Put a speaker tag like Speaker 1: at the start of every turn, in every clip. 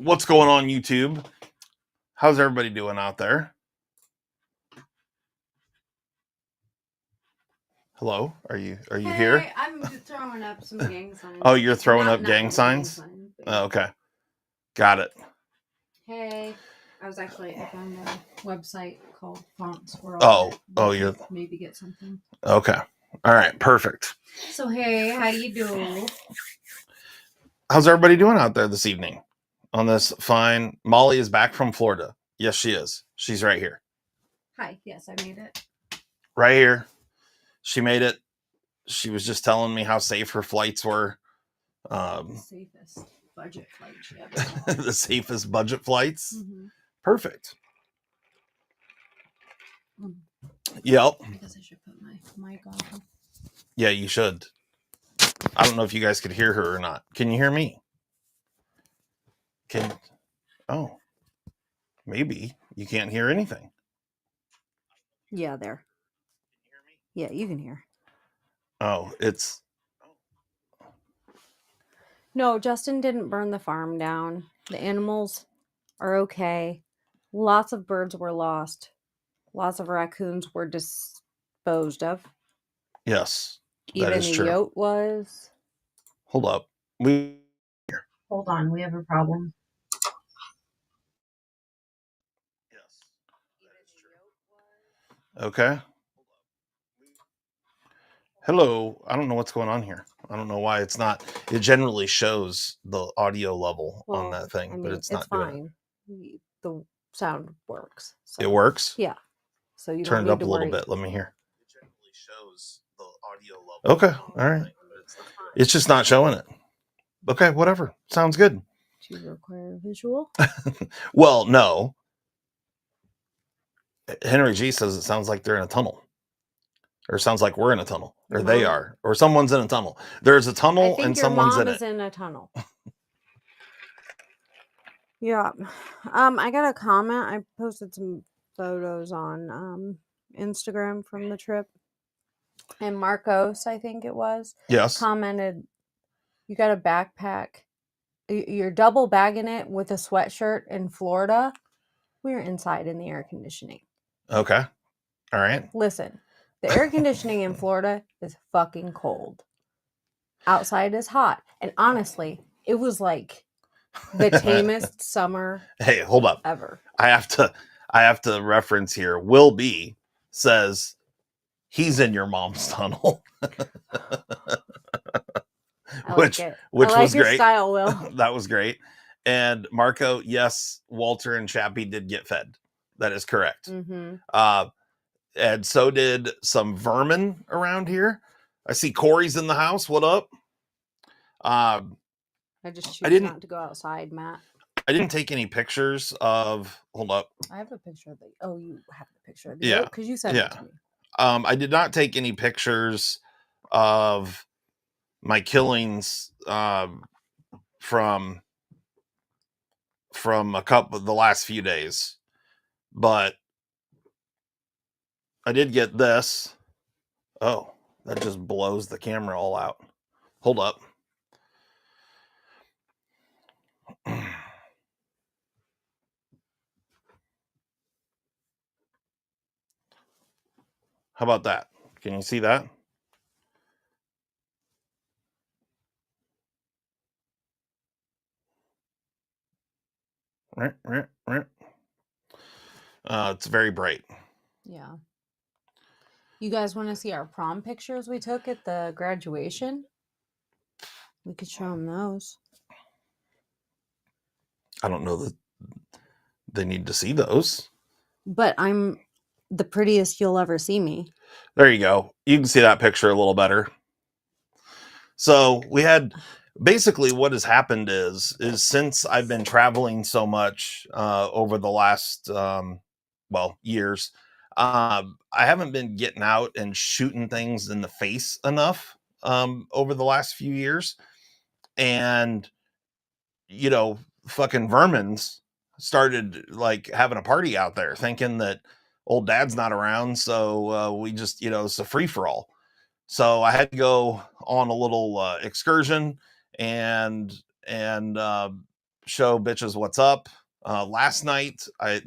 Speaker 1: What's going on, YouTube? How's everybody doing out there? Hello, are you here?
Speaker 2: I'm just throwing up some gang signs.
Speaker 1: Oh, you're throwing up gang signs? Okay, got it.
Speaker 2: Hey, I found a website called Fonts World.
Speaker 1: You're
Speaker 2: maybe get something.
Speaker 1: Okay. All right, perfect.
Speaker 2: So hey, how do you do?
Speaker 1: How's everybody doing out there this evening? On this fine, Molly is back from Florida. Yes, she is. She's right here.
Speaker 2: Hi. Yes, I made it.
Speaker 1: Right here. She made it. She was just telling me how safe her flights were.
Speaker 2: Safest budget flights you ever
Speaker 1: The safest budget flights.
Speaker 2: Mm-hmm.
Speaker 1: Perfect. Yep.
Speaker 2: I guess I should put my mic on.
Speaker 1: Yeah, you should. I don't know if you guys could hear her or not. Can you hear me? Oh, maybe you can't hear anything.
Speaker 2: Yeah, there. Yeah, you can hear.
Speaker 1: Oh, it's...
Speaker 2: No, Justin didn't burn the farm down. The animals are okay. Lots of birds were lost. Lots of raccoons were disposed of.
Speaker 1: Yes,
Speaker 2: even
Speaker 1: that is true.
Speaker 2: Coyote was.
Speaker 1: Hold up.
Speaker 2: Hold on, we have a problem.
Speaker 1: Yes, that is true. Okay. Hello. I don't know what's going on here. I don't know why it's not. It generally shows the audio level on that thing, but it's not
Speaker 2: fine. The sound works. So.
Speaker 1: It works?
Speaker 2: Yeah. So you
Speaker 1: turn
Speaker 2: don't
Speaker 1: it up
Speaker 2: need to
Speaker 1: a little
Speaker 2: worry.
Speaker 1: bit. Let me hear. It generally shows the audio level. Okay. All right. It's just not showing it. Okay. Whatever. Sounds good.
Speaker 2: Do you require a visual?
Speaker 1: Well, no. Henry G says it sounds like they're in a tunnel. Or sounds like we're in a tunnel. Or they are. Or someone's in a tunnel. There's a tunnel and someone's in it.
Speaker 2: I think your mom is in a tunnel. Yeah. I got a comment. I posted some photos on Instagram from the trip. And Marcos, I think it was,
Speaker 1: yes,
Speaker 2: commented, you got a backpack. You're double bagging it with a sweatshirt in Florida. We're inside in the air conditioning.
Speaker 1: Okay. All right.
Speaker 2: Listen, the air conditioning in Florida is fucking cold. Outside is hot. And honestly, it was like the tamest summer.
Speaker 1: Hey, hold up.
Speaker 2: Ever.
Speaker 1: I have to reference here. Will B says he's in your mom's tunnel. Which was
Speaker 2: your
Speaker 1: great.
Speaker 2: Style, Will.
Speaker 1: That was great. And Marco, yes, Walter and Chappie did get fed. That is correct.
Speaker 2: Mm-hmm.
Speaker 1: And so did some vermin around here. I see Corey's in the house. What up?
Speaker 2: I just choose not to go outside, Matt.
Speaker 1: I didn't take any pictures of... Hold up.
Speaker 2: I have a picture of the... Oh, you have the picture of the... Yeah. Because you sent it to me.
Speaker 1: I did not take any pictures of my killings from a couple the last few days, but I did get this. Oh, that just blows the camera all out. Hold up. How about that? Can you see that? It's very bright.
Speaker 2: Yeah. You guys want to see our prom pictures we took at the graduation? We could show them those.
Speaker 1: I don't know that they need to see those.
Speaker 2: But I'm the prettiest you'll ever see me.
Speaker 1: There you go. You can see that picture a little better. So we had... Basically, what has happened is since I've been traveling so much over the last, years, I haven't been getting out and shooting things in the face enough over the last few years. And, fucking vermins started like having a party out there thinking that old dad's not around. So we just, it's a free for all. So I had to go on a little excursion and show bitches what's up. Last night I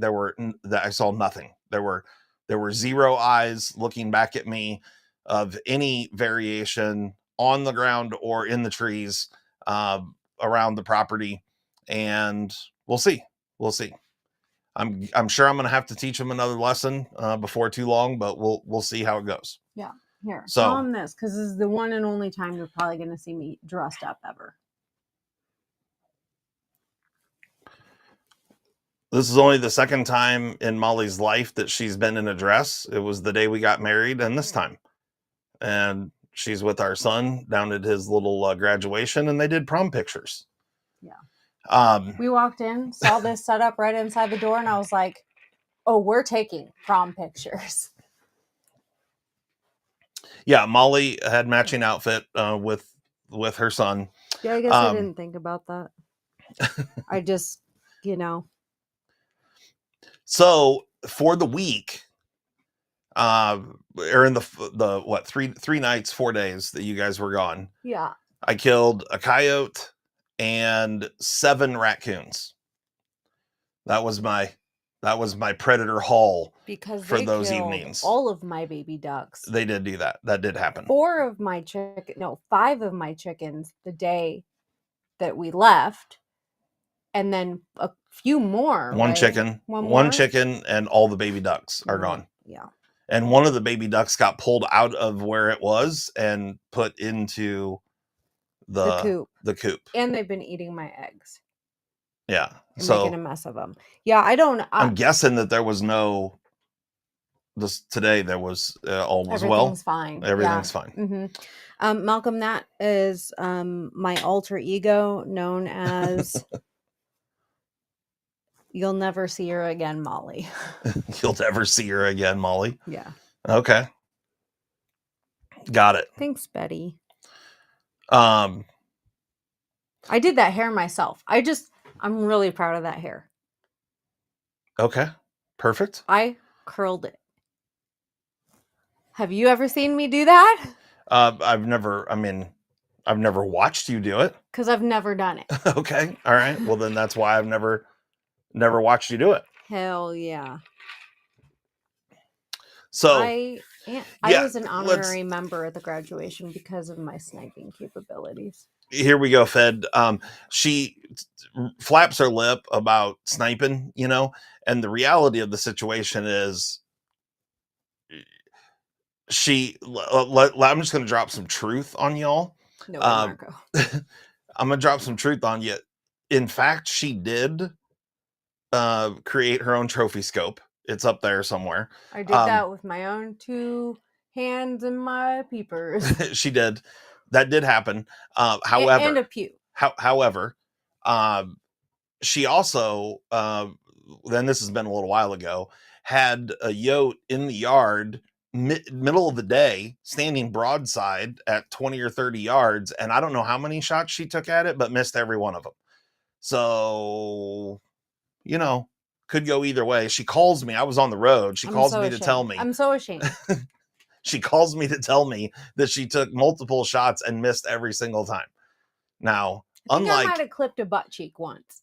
Speaker 1: saw nothing. There were zero eyes looking back at me of any variation on the ground or in the trees around the property, and we'll see. I'm sure I'm going to have to teach them another lesson before too long, but we'll see how it goes.
Speaker 2: Yeah. Here,
Speaker 1: So-
Speaker 2: tell them this, because this is the one and only time you're probably going to see me dressed up ever.
Speaker 1: This is only the second time in Molly's life that she's been in a dress. It was the day we got married, and this time. And she's with our son down at his little graduation, and they did prom pictures.
Speaker 2: Yeah. We walked in, saw this set up right inside the door, and I was like, oh, we're taking prom pictures.
Speaker 1: Yeah, Molly had matching outfit with her son.
Speaker 2: Yeah, I guess I didn't think about that. I just,
Speaker 1: So for the week, or in the what, three nights, 4 days that you guys were gone,
Speaker 2: Yeah.
Speaker 1: I killed a coyote and 7 raccoons. That was my predator haul
Speaker 2: Because
Speaker 1: for
Speaker 2: they
Speaker 1: those
Speaker 2: killed
Speaker 1: evenings.
Speaker 2: all of my baby ducks.
Speaker 1: They did do that. That did happen.
Speaker 2: 5 of my chickens the day that we left, and then a few more.
Speaker 1: One
Speaker 2: right?
Speaker 1: chicken, one chicken, and all the baby ducks are gone.
Speaker 2: Yeah.
Speaker 1: And one of the baby ducks got pulled out of where it was and put into the coop.
Speaker 2: And they've been eating my eggs.
Speaker 1: Yeah.
Speaker 2: And
Speaker 1: so
Speaker 2: making a mess of them. Yeah, I'm
Speaker 1: guessing that there was no. Today there was all was well.
Speaker 2: Everything's fine.
Speaker 1: Everything's fine.
Speaker 2: Mm-hmm. Malcolm, that is my alter ego known as You'll Never See Her Again, Molly.
Speaker 1: You'll never see her again, Molly.
Speaker 2: Yeah.
Speaker 1: Okay. Got it.
Speaker 2: Thanks, Betty.
Speaker 1: I
Speaker 2: did that hair myself. I'm really proud of that hair.
Speaker 1: Okay. Perfect.
Speaker 2: I curled it. Have you ever seen me do that?
Speaker 1: I've never watched you do it.
Speaker 2: Because I've never done it.
Speaker 1: Okay. All right. Well, then that's why I've never watched you do it.
Speaker 2: Hell yeah.
Speaker 1: So
Speaker 2: I was an honorary member at the graduation because of my sniping capabilities.
Speaker 1: Here we go, Fed. She flaps her lip about sniping, and the reality of the situation is I'm just going to drop some truth on y'all.
Speaker 2: No, Marco.
Speaker 1: I'm going to drop some truth on you. In fact, she did create her own trophy scope. It's up there somewhere.
Speaker 2: I did that with my own 2 hands and my peepers.
Speaker 1: She did. That did happen. However,
Speaker 2: and a pew.
Speaker 1: However, she also, then this has been a little while ago, had a yote in the yard, middle of the day, standing broadside at 20 or 30 yards. And I don't know how many shots she took at it, but missed every one of them. So, could go either way. She calls me. I was on the road. She calls me to tell me.
Speaker 2: I'm so ashamed.
Speaker 1: She calls me to tell me that she took multiple shots and missed every single time. Now,
Speaker 2: I might have clipped a butt cheek once.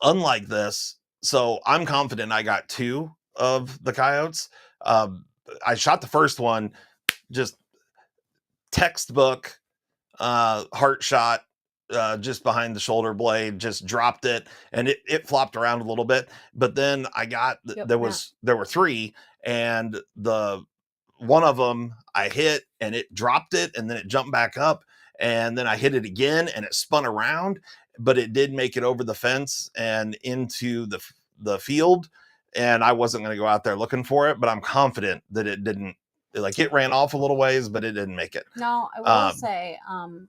Speaker 1: Unlike this, so I'm confident I got 2 of the coyotes. I shot the first one, just textbook heart shot, just behind the shoulder blade, just dropped it, and it flopped around a little bit. But then I got there were 3, and the one of them I hit and it dropped it, and then it jumped back up, and then I hit it again and it spun around, but it did make it over the fence and into the field. And I wasn't going to go out there looking for it, but I'm confident that it didn't. It ran off a little ways, but it didn't make it.
Speaker 2: No, I will say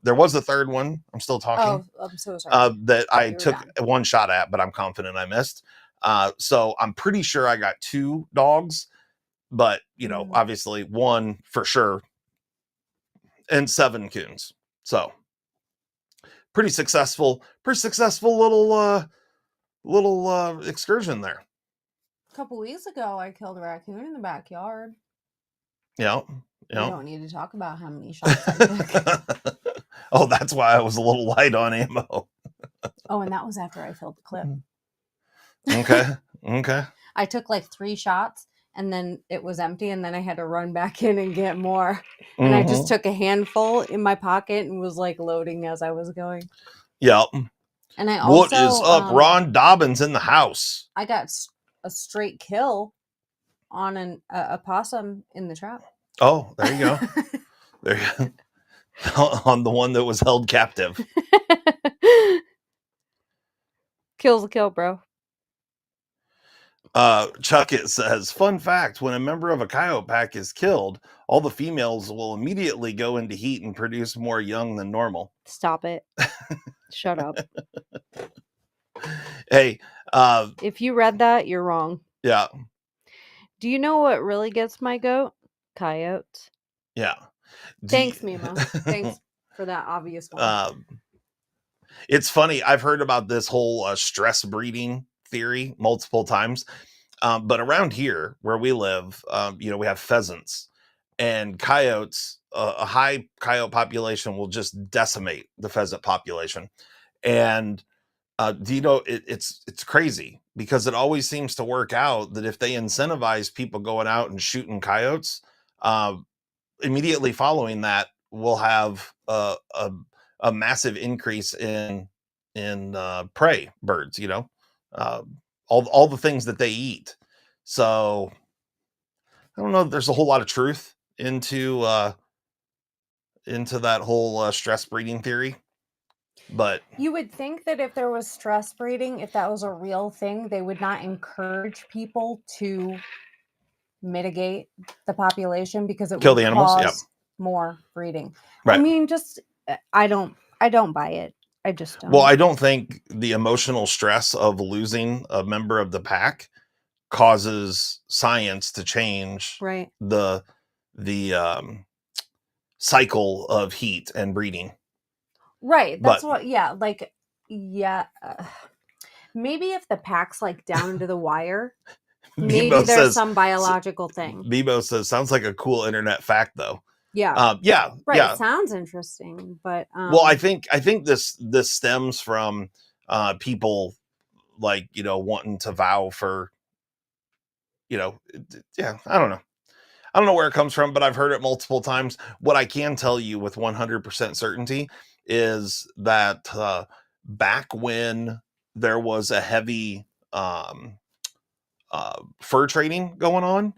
Speaker 1: there was a third one. I'm still talking.
Speaker 2: Oh, I'm so sorry.
Speaker 1: That I took one shot at, but I'm confident I missed. So I'm pretty sure I got 2 dogs, but obviously 1 for sure, and 7 coons. So pretty successful little excursion there.
Speaker 2: A couple weeks ago, I killed a raccoon in the backyard.
Speaker 1: Yeah.
Speaker 2: We don't need to talk about how many shots I took.
Speaker 1: Oh, that's why I was a little light on ammo.
Speaker 2: Oh, and that was after I filled the clip.
Speaker 1: Okay.
Speaker 2: I took like 3 shots and then it was empty and then I had to run back in and get more. And I just took a handful in my pocket and was like loading as I was going.
Speaker 1: Yep.
Speaker 2: And I
Speaker 1: What
Speaker 2: also
Speaker 1: is up? Ron Dobbins in the house.
Speaker 2: I got a straight kill on a possum in the trap.
Speaker 1: Oh, there you go. There you go. On the one that was held captive.
Speaker 2: Kill's a kill, bro.
Speaker 1: Chuck it says, fun fact, when a member of a coyote pack is killed, all the females will immediately go into heat and produce more young than normal.
Speaker 2: Stop it. Shut up.
Speaker 1: Hey,
Speaker 2: if you read that, you're wrong.
Speaker 1: Yeah.
Speaker 2: Do you know what really gets my goat? Coyotes.
Speaker 1: Yeah.
Speaker 2: Thanks, Mima. Thanks for that obvious one.
Speaker 1: It's funny. I've heard about this whole stress breeding theory multiple times. But around here where we live, we have pheasants and coyotes. A high coyote population will just decimate the pheasant population. And it's crazy because it always seems to work out that if they incentivize people going out and shooting coyotes, immediately following that, we'll have a massive increase in prey birds. All the things that they eat. So I don't know if there's a whole lot of truth into that whole stress breeding theory. But
Speaker 2: you would think that if there was stress breeding, if that was a real thing, they would not encourage people to mitigate the population because it
Speaker 1: kill
Speaker 2: would
Speaker 1: the animals.
Speaker 2: cause more breeding.
Speaker 1: Right.
Speaker 2: I mean, just I don't buy it. I just don't.
Speaker 1: Well, I don't think the emotional stress of losing a member of the pack causes science to change
Speaker 2: right.
Speaker 1: the cycle of heat and breeding.
Speaker 2: Right. That's what. Yeah. Like. Yeah. Maybe if the pack's like down to the wire, maybe
Speaker 1: Bebo
Speaker 2: there's
Speaker 1: says,
Speaker 2: some biological thing.
Speaker 1: Bebo says, sounds like a cool internet fact, though.
Speaker 2: Yeah.
Speaker 1: Yeah.
Speaker 2: Right.
Speaker 1: Yeah.
Speaker 2: Sounds interesting, but
Speaker 1: well, I think this stems from people like wanting to vow for yeah. I don't know where it comes from, but I've heard it multiple times. What I can tell you with 100% certainty is that back when there was a heavy fur trading going on,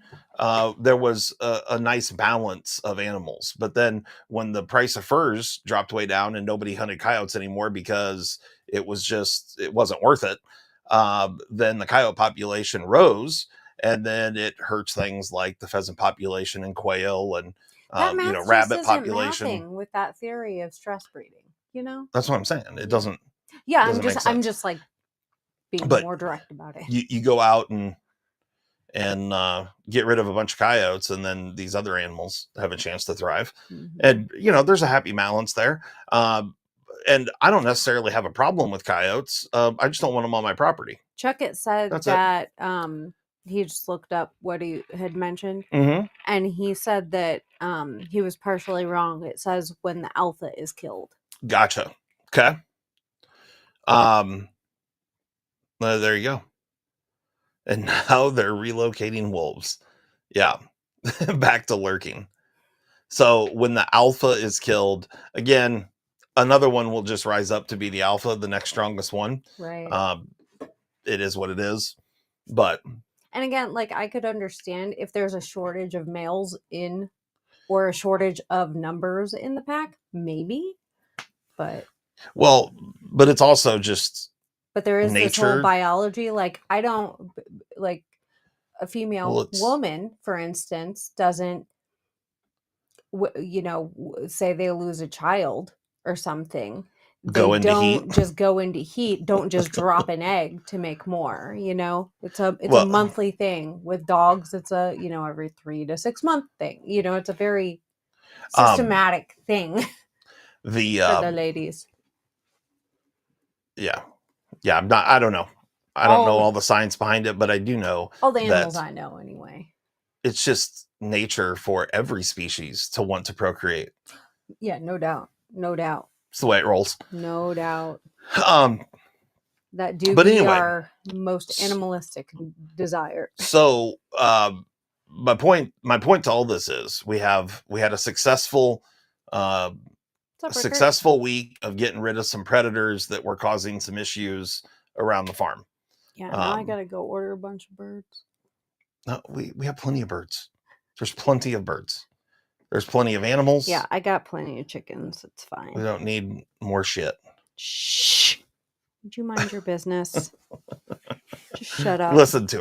Speaker 1: there was a nice balance of animals. But then when the price of furs dropped way down and nobody hunted coyotes anymore because it wasn't worth it, then the coyote population rose, and then it hurts things like the pheasant population and quail and rabbit population.
Speaker 2: with that theory of stress breeding,
Speaker 1: That's what I'm saying. It doesn't.
Speaker 2: Yeah, I'm just like being more direct about it.
Speaker 1: You go out and get rid of a bunch of coyotes, and then these other animals have a chance to thrive. Mm-hmm. And there's a happy balance there. And I don't necessarily have a problem with coyotes. I just don't want them on my property.
Speaker 2: Chuck said that he just looked up what he had mentioned, and he said that he was partially wrong. It says when the alpha is killed.
Speaker 1: Gotcha. Okay. There you go. And now they're relocating wolves. Yeah. Back to lurking. So when the alpha is killed, again, another one will just rise up to be the alpha, the next strongest one.
Speaker 2: Right.
Speaker 1: It is what it is. But.
Speaker 2: And again, like I could understand if there's a shortage of males or a shortage of numbers in the pack, maybe. But.
Speaker 1: Well, but it's also just.
Speaker 2: But there is nature. This whole biology. Like I don't like a female woman, for instance, doesn't, say they lose a child or something. They don't just go into heat. Don't just drop an egg to make more. It's a monthly thing. With dogs, it's a every 3 to 6 month thing. It's a very systematic thing. For the ladies.
Speaker 1: Yeah. Yeah, I don't know. I don't know all the science behind it, but I do know
Speaker 2: all the animals I know anyway.
Speaker 1: It's just nature for every species to want to procreate.
Speaker 2: Yeah, no doubt. No doubt.
Speaker 1: It's the way it rolls.
Speaker 2: No doubt. that do
Speaker 1: But
Speaker 2: be
Speaker 1: anyway,
Speaker 2: our most animalistic desire.
Speaker 1: So my point to all this is we had a successful week of getting rid of some predators that were causing some issues around the farm.
Speaker 2: Yeah, now I gotta go order a bunch of birds.
Speaker 1: No, we have plenty of birds. There's plenty of birds. There's plenty of animals.
Speaker 2: Yeah, I got plenty of chickens. It's fine.
Speaker 1: We don't need more shit.
Speaker 2: Shh. Would you mind your business? Just shut up.
Speaker 1: Listen to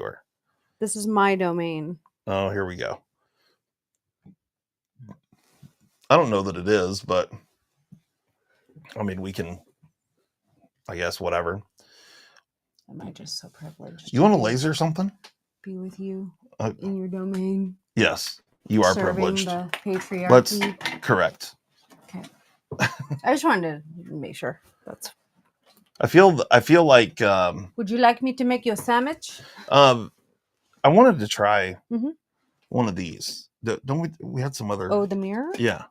Speaker 1: her.
Speaker 2: This is my domain.
Speaker 1: Oh, here we go. I don't know that it is, but I mean, we can, I guess, whatever.
Speaker 2: Am I just so privileged?
Speaker 1: You want a laser or something?
Speaker 2: Be with you in your domain.
Speaker 1: Yes, you are
Speaker 2: serving
Speaker 1: privileged.
Speaker 2: The patriarchy.
Speaker 1: Correct.
Speaker 2: Okay. I just wanted to make sure.
Speaker 1: I feel like.
Speaker 2: Would you like me to make you a sandwich?
Speaker 1: I wanted to try one of these. Don't we had some other?
Speaker 2: Oh, the mirror?
Speaker 1: Yeah.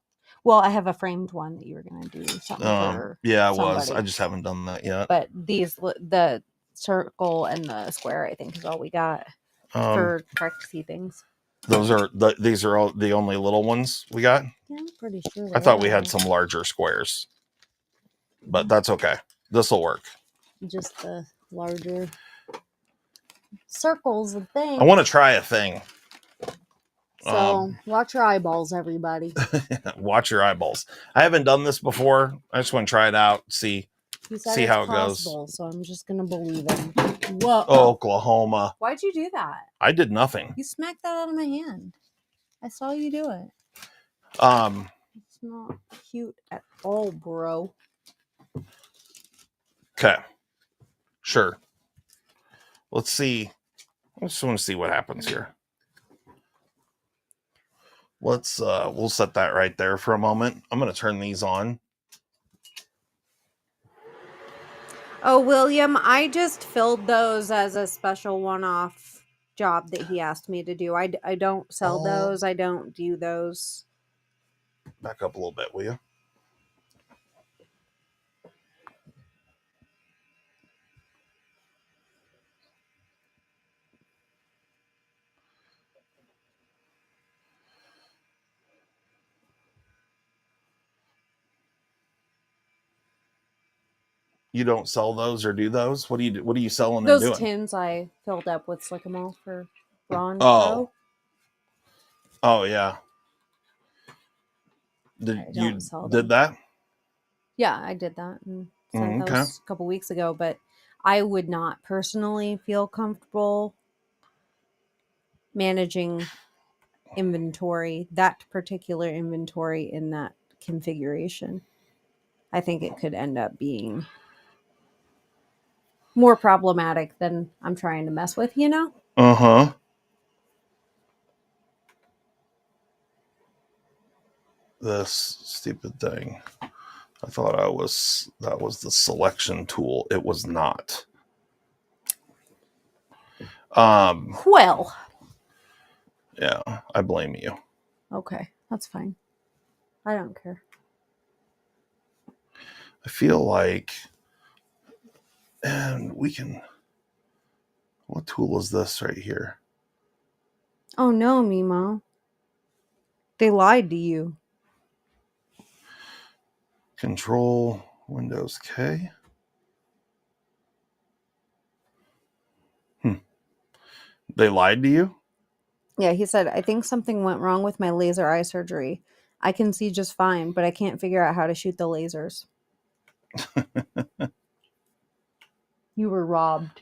Speaker 2: Well, I have a framed one that you were gonna do something for.
Speaker 1: Yeah, I
Speaker 2: somebody.
Speaker 1: was. I just haven't done that yet.
Speaker 2: But the circle and the square, I think, is all we got for practicey things.
Speaker 1: These are all the only little ones we got.
Speaker 2: Yeah, I'm pretty sure.
Speaker 1: I thought we had some larger squares, but that's okay. This will work.
Speaker 2: Just the larger circles of things.
Speaker 1: I want to try a thing.
Speaker 2: So watch your eyeballs, everybody.
Speaker 1: Watch your eyeballs. I haven't done this before. I just want to try it out. See how it goes.
Speaker 2: So I'm just gonna believe him. Whoa!
Speaker 1: Oklahoma.
Speaker 2: Why'd you do that?
Speaker 1: I did nothing.
Speaker 2: You smacked that out of my hand. I saw you do it. It's not cute at all, bro.
Speaker 1: Okay. Sure. Let's see. I just want to see what happens here. We'll set that right there for a moment. I'm going to turn these on.
Speaker 2: Oh, William, I just filled those as a special one-off job that he asked me to do. I don't sell those. I don't do those.
Speaker 1: Back up a little bit, will you? You don't sell those or do those? What are you selling
Speaker 2: those
Speaker 1: and doing?
Speaker 2: Those tins I filled up with Slickamol for Ron.
Speaker 1: Oh. Oh yeah. Did that?
Speaker 2: Yeah, I did that and sent those a couple weeks ago, but I would not personally feel comfortable managing that particular inventory in that configuration. I think it could end up being more problematic than I'm trying to mess with, you know?
Speaker 1: Uh-huh. This stupid thing. I thought that was the selection tool. It was not.
Speaker 2: Well.
Speaker 1: Yeah, I blame you.
Speaker 2: Okay, that's fine. I don't care.
Speaker 1: I feel like, and we can. What tool is this right here?
Speaker 2: Oh no, Mimo. They lied to you.
Speaker 1: Control Windows K. They lied to you?
Speaker 2: Yeah, he said, I think something went wrong with my laser eye surgery. I can see just fine, but I can't figure out how to shoot the lasers. You were robbed.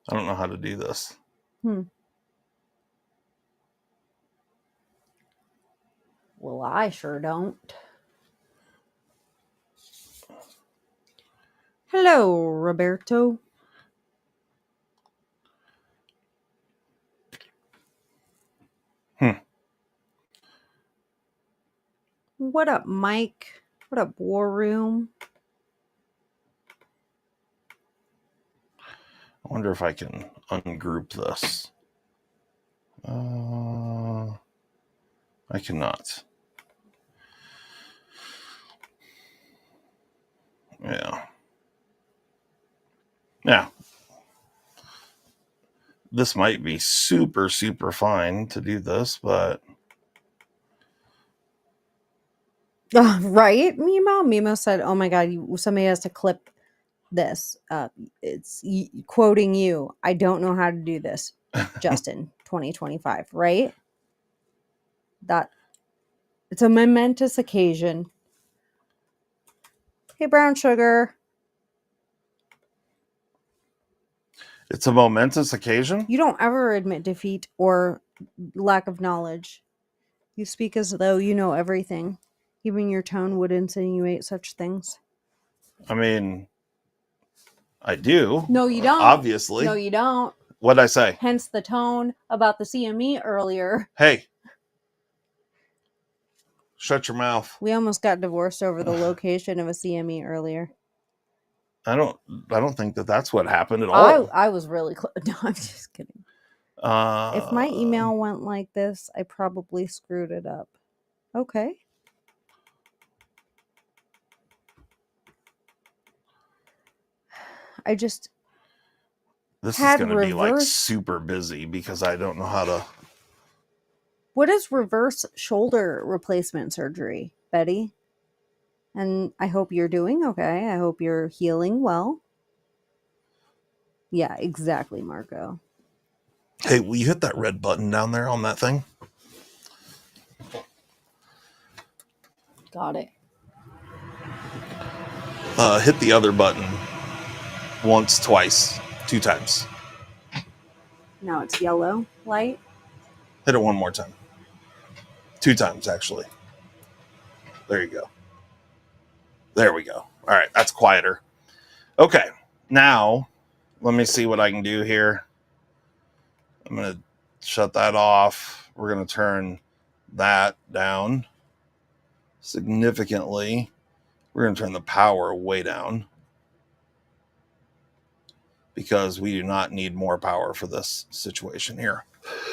Speaker 1: I don't know how to do this.
Speaker 2: Well, I sure don't. Hello, Roberto. What up, Mike? What up, War Room?
Speaker 1: I wonder if I can ungroup this. I cannot. Yeah. Yeah. This might be super, super fine to do this, but...
Speaker 2: Right, Mimo? Mimo said, oh my God, somebody has to clip this. It's quoting you. I don't know how to do this, Justin, 2025, right? That it's a momentous occasion. Hey, brown sugar.
Speaker 1: It's a momentous occasion?
Speaker 2: You don't ever admit defeat or lack of knowledge. You speak as though you know everything. Even your tone would insinuate such things.
Speaker 1: I mean, I do.
Speaker 2: No, you don't.
Speaker 1: Obviously.
Speaker 2: No, you don't.
Speaker 1: What'd I say?
Speaker 2: Hence the tone about the CME earlier.
Speaker 1: Hey. Shut your mouth.
Speaker 2: We almost got divorced over the location of a CME earlier.
Speaker 1: I don't think that's what happened at all.
Speaker 2: I was really close. No, I'm just kidding. If my email went like this, I probably screwed it up. Okay. I just
Speaker 1: this is going to be like super busy because I don't know how to.
Speaker 2: What is reverse shoulder replacement surgery, Betty? And I hope you're doing okay. I hope you're healing well. Yeah, exactly, Marco.
Speaker 1: Hey, will you hit that red button down there on that thing?
Speaker 2: Got it.
Speaker 1: Hit the other button once, twice, 2 times.
Speaker 2: Now it's yellow light.
Speaker 1: Hit it one more time. 2 times, actually. There you go. There we go. All right, that's quieter. Okay, now let me see what I can do here. I'm going to shut that off. We're going to turn that down significantly. We're going to turn the power way down because we do not need more power for this situation here.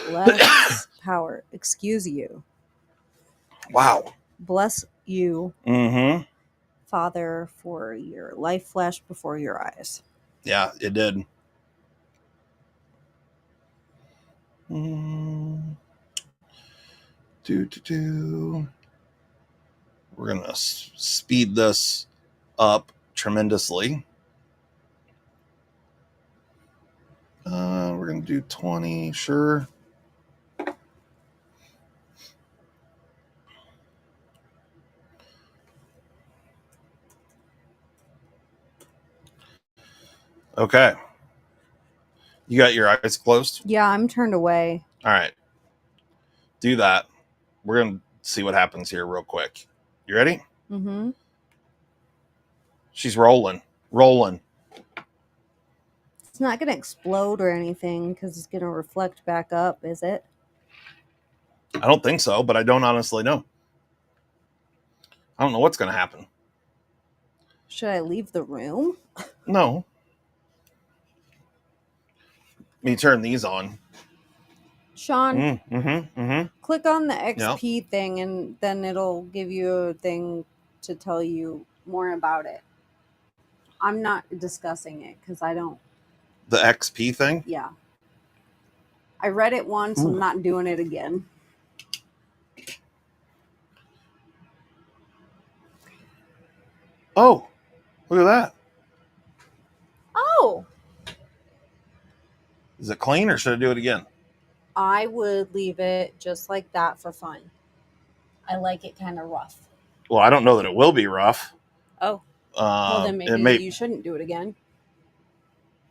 Speaker 2: Less power. Excuse you.
Speaker 1: Wow.
Speaker 2: Bless you, Father, for your life flashed before your eyes.
Speaker 1: Yeah, it did. We're going to speed this up tremendously. We're going to do 20, sure. Okay. You got your eyes closed?
Speaker 2: Yeah, I'm turned away.
Speaker 1: All right. Do that. We're going to see what happens here real quick. You ready?
Speaker 2: Mm-hmm.
Speaker 1: She's rolling. Rolling.
Speaker 2: It's not going to explode or anything because it's going to reflect back up, is it?
Speaker 1: I don't think so, but I don't honestly know. I don't know what's going to happen.
Speaker 2: Should I leave the room?
Speaker 1: No. Let me turn these on.
Speaker 2: Sean, click on the XP thing and then it'll give you a thing to tell you more about it. I'm not discussing it because I don't.
Speaker 1: The XP thing?
Speaker 2: Yeah. I read it once. Ooh. I'm not doing it again.
Speaker 1: Oh, look at that.
Speaker 2: Oh.
Speaker 1: Is it clean or should I do it again?
Speaker 2: I would leave it just like that for fun. I like it kind of rough.
Speaker 1: Well, I don't know that it will be rough.
Speaker 2: Oh. Well, then maybe you shouldn't do it again.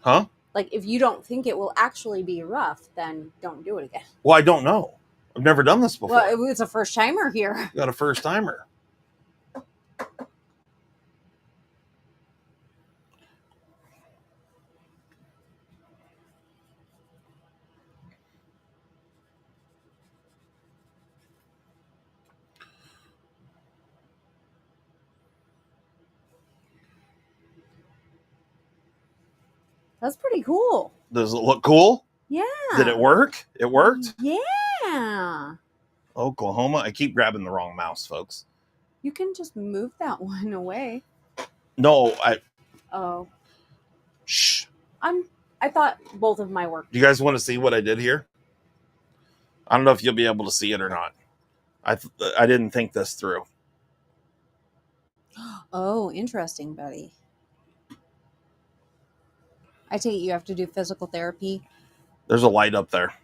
Speaker 1: Huh?
Speaker 2: Like, if you don't think it will actually be rough, then don't do it again.
Speaker 1: Well, I don't know. I've never done this before.
Speaker 2: Well, it's a first timer here.
Speaker 1: You got a first timer.
Speaker 2: That's pretty cool.
Speaker 1: Does it look cool?
Speaker 2: Yeah.
Speaker 1: Did it work? It worked?
Speaker 2: Yeah.
Speaker 1: Oklahoma. I keep grabbing the wrong mouse, folks.
Speaker 2: You can just move that one away.
Speaker 1: No,
Speaker 2: Oh.
Speaker 1: Shh.
Speaker 2: I thought both of my work.
Speaker 1: Do you guys want to see what I did here? I don't know if you'll be able to see it or not. I didn't think this through.
Speaker 2: Oh, interesting, buddy. I take it you have to do physical therapy.
Speaker 1: There's a light up there.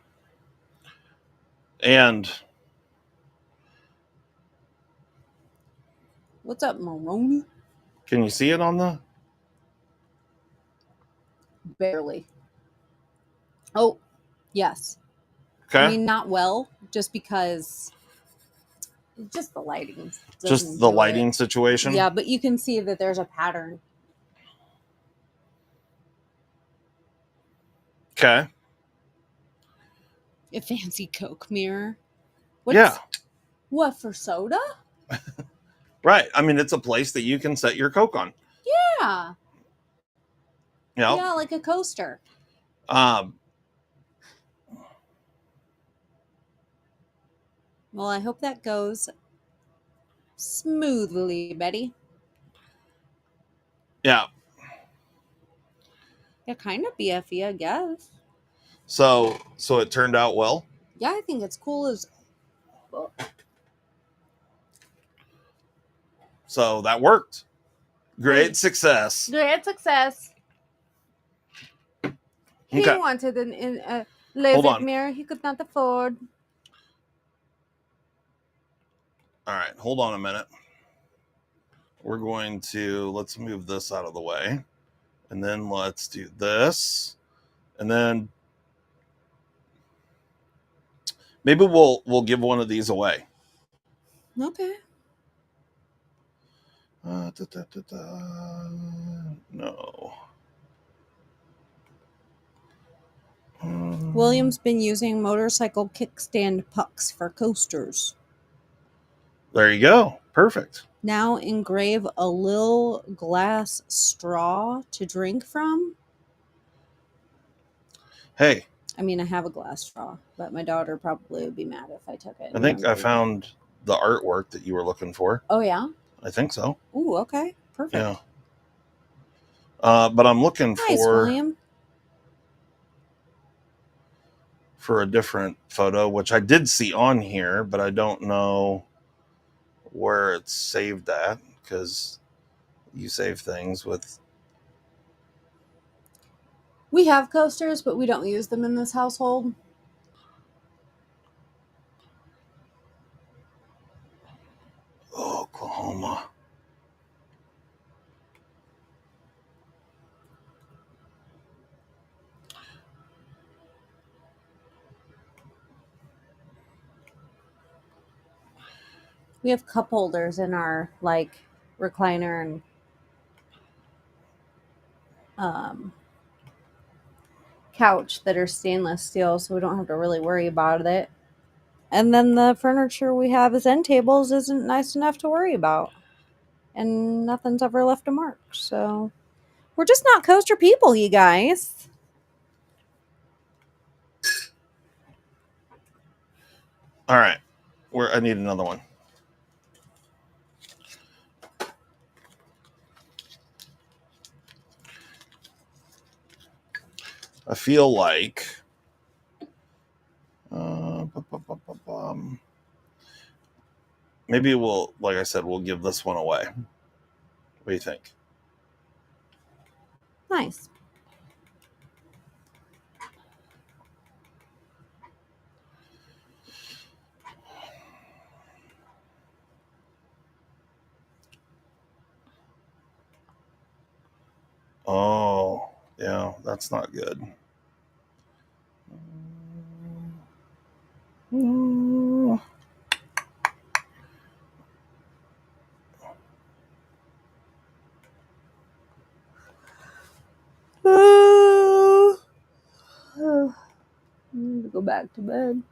Speaker 1: And
Speaker 2: What's up, Maroney?
Speaker 1: can you see it on the?
Speaker 2: Barely. Oh, yes.
Speaker 1: Okay.
Speaker 2: I mean, not well, just because just the lighting.
Speaker 1: Just the lighting situation.
Speaker 2: Yeah, but you can see that there's a pattern.
Speaker 1: Okay.
Speaker 2: A fancy Coke mirror.
Speaker 1: Yeah.
Speaker 2: What, for soda?
Speaker 1: Right. I mean, it's a place that you can set your Coke on.
Speaker 2: Yeah.
Speaker 1: Yep.
Speaker 2: Yeah, like a coaster.
Speaker 1: Um.
Speaker 2: Well, I hope that goes smoothly, Betty.
Speaker 1: Yeah.
Speaker 2: Yeah, kind of BFE, I guess.
Speaker 1: So it turned out well.
Speaker 2: Yeah, I think it's cool as.
Speaker 1: So that worked. Great success.
Speaker 2: Great success. He
Speaker 1: Okay.
Speaker 2: wanted a LASIK mirror he could not afford.
Speaker 1: All right, hold on a minute. We're going to, let's move this out of the way. And then let's do this. And then maybe we'll give one of these away.
Speaker 2: Okay.
Speaker 1: No.
Speaker 2: William's been using motorcycle kickstand pucks for coasters.
Speaker 1: There you go. Perfect.
Speaker 2: Now engrave a little glass straw to drink from.
Speaker 1: Hey.
Speaker 2: I mean, I have a glass straw, but my daughter probably would be mad if I took it.
Speaker 1: I think I found the artwork that you were looking for.
Speaker 2: Oh, yeah?
Speaker 1: I think so.
Speaker 2: Ooh, okay. Perfect.
Speaker 1: Yeah. But I'm looking
Speaker 2: William.
Speaker 1: for a different photo, which I did see on here, but I don't know where it's saved at, because you save things with.
Speaker 2: We have coasters, but we don't use them in this household.
Speaker 1: Oklahoma.
Speaker 2: We have cup holders in our recliner and couch that are stainless steel, so we don't have to really worry about it. And then the furniture we have as end tables isn't nice enough to worry about. And nothing's ever left a mark. So we're just not coaster people, you guys.
Speaker 1: All right. I need another one. I feel like maybe we'll, like I said, we'll give this one away. What do you think?
Speaker 2: Nice.
Speaker 1: Oh, yeah, that's not good.
Speaker 2: I need to go back to bed.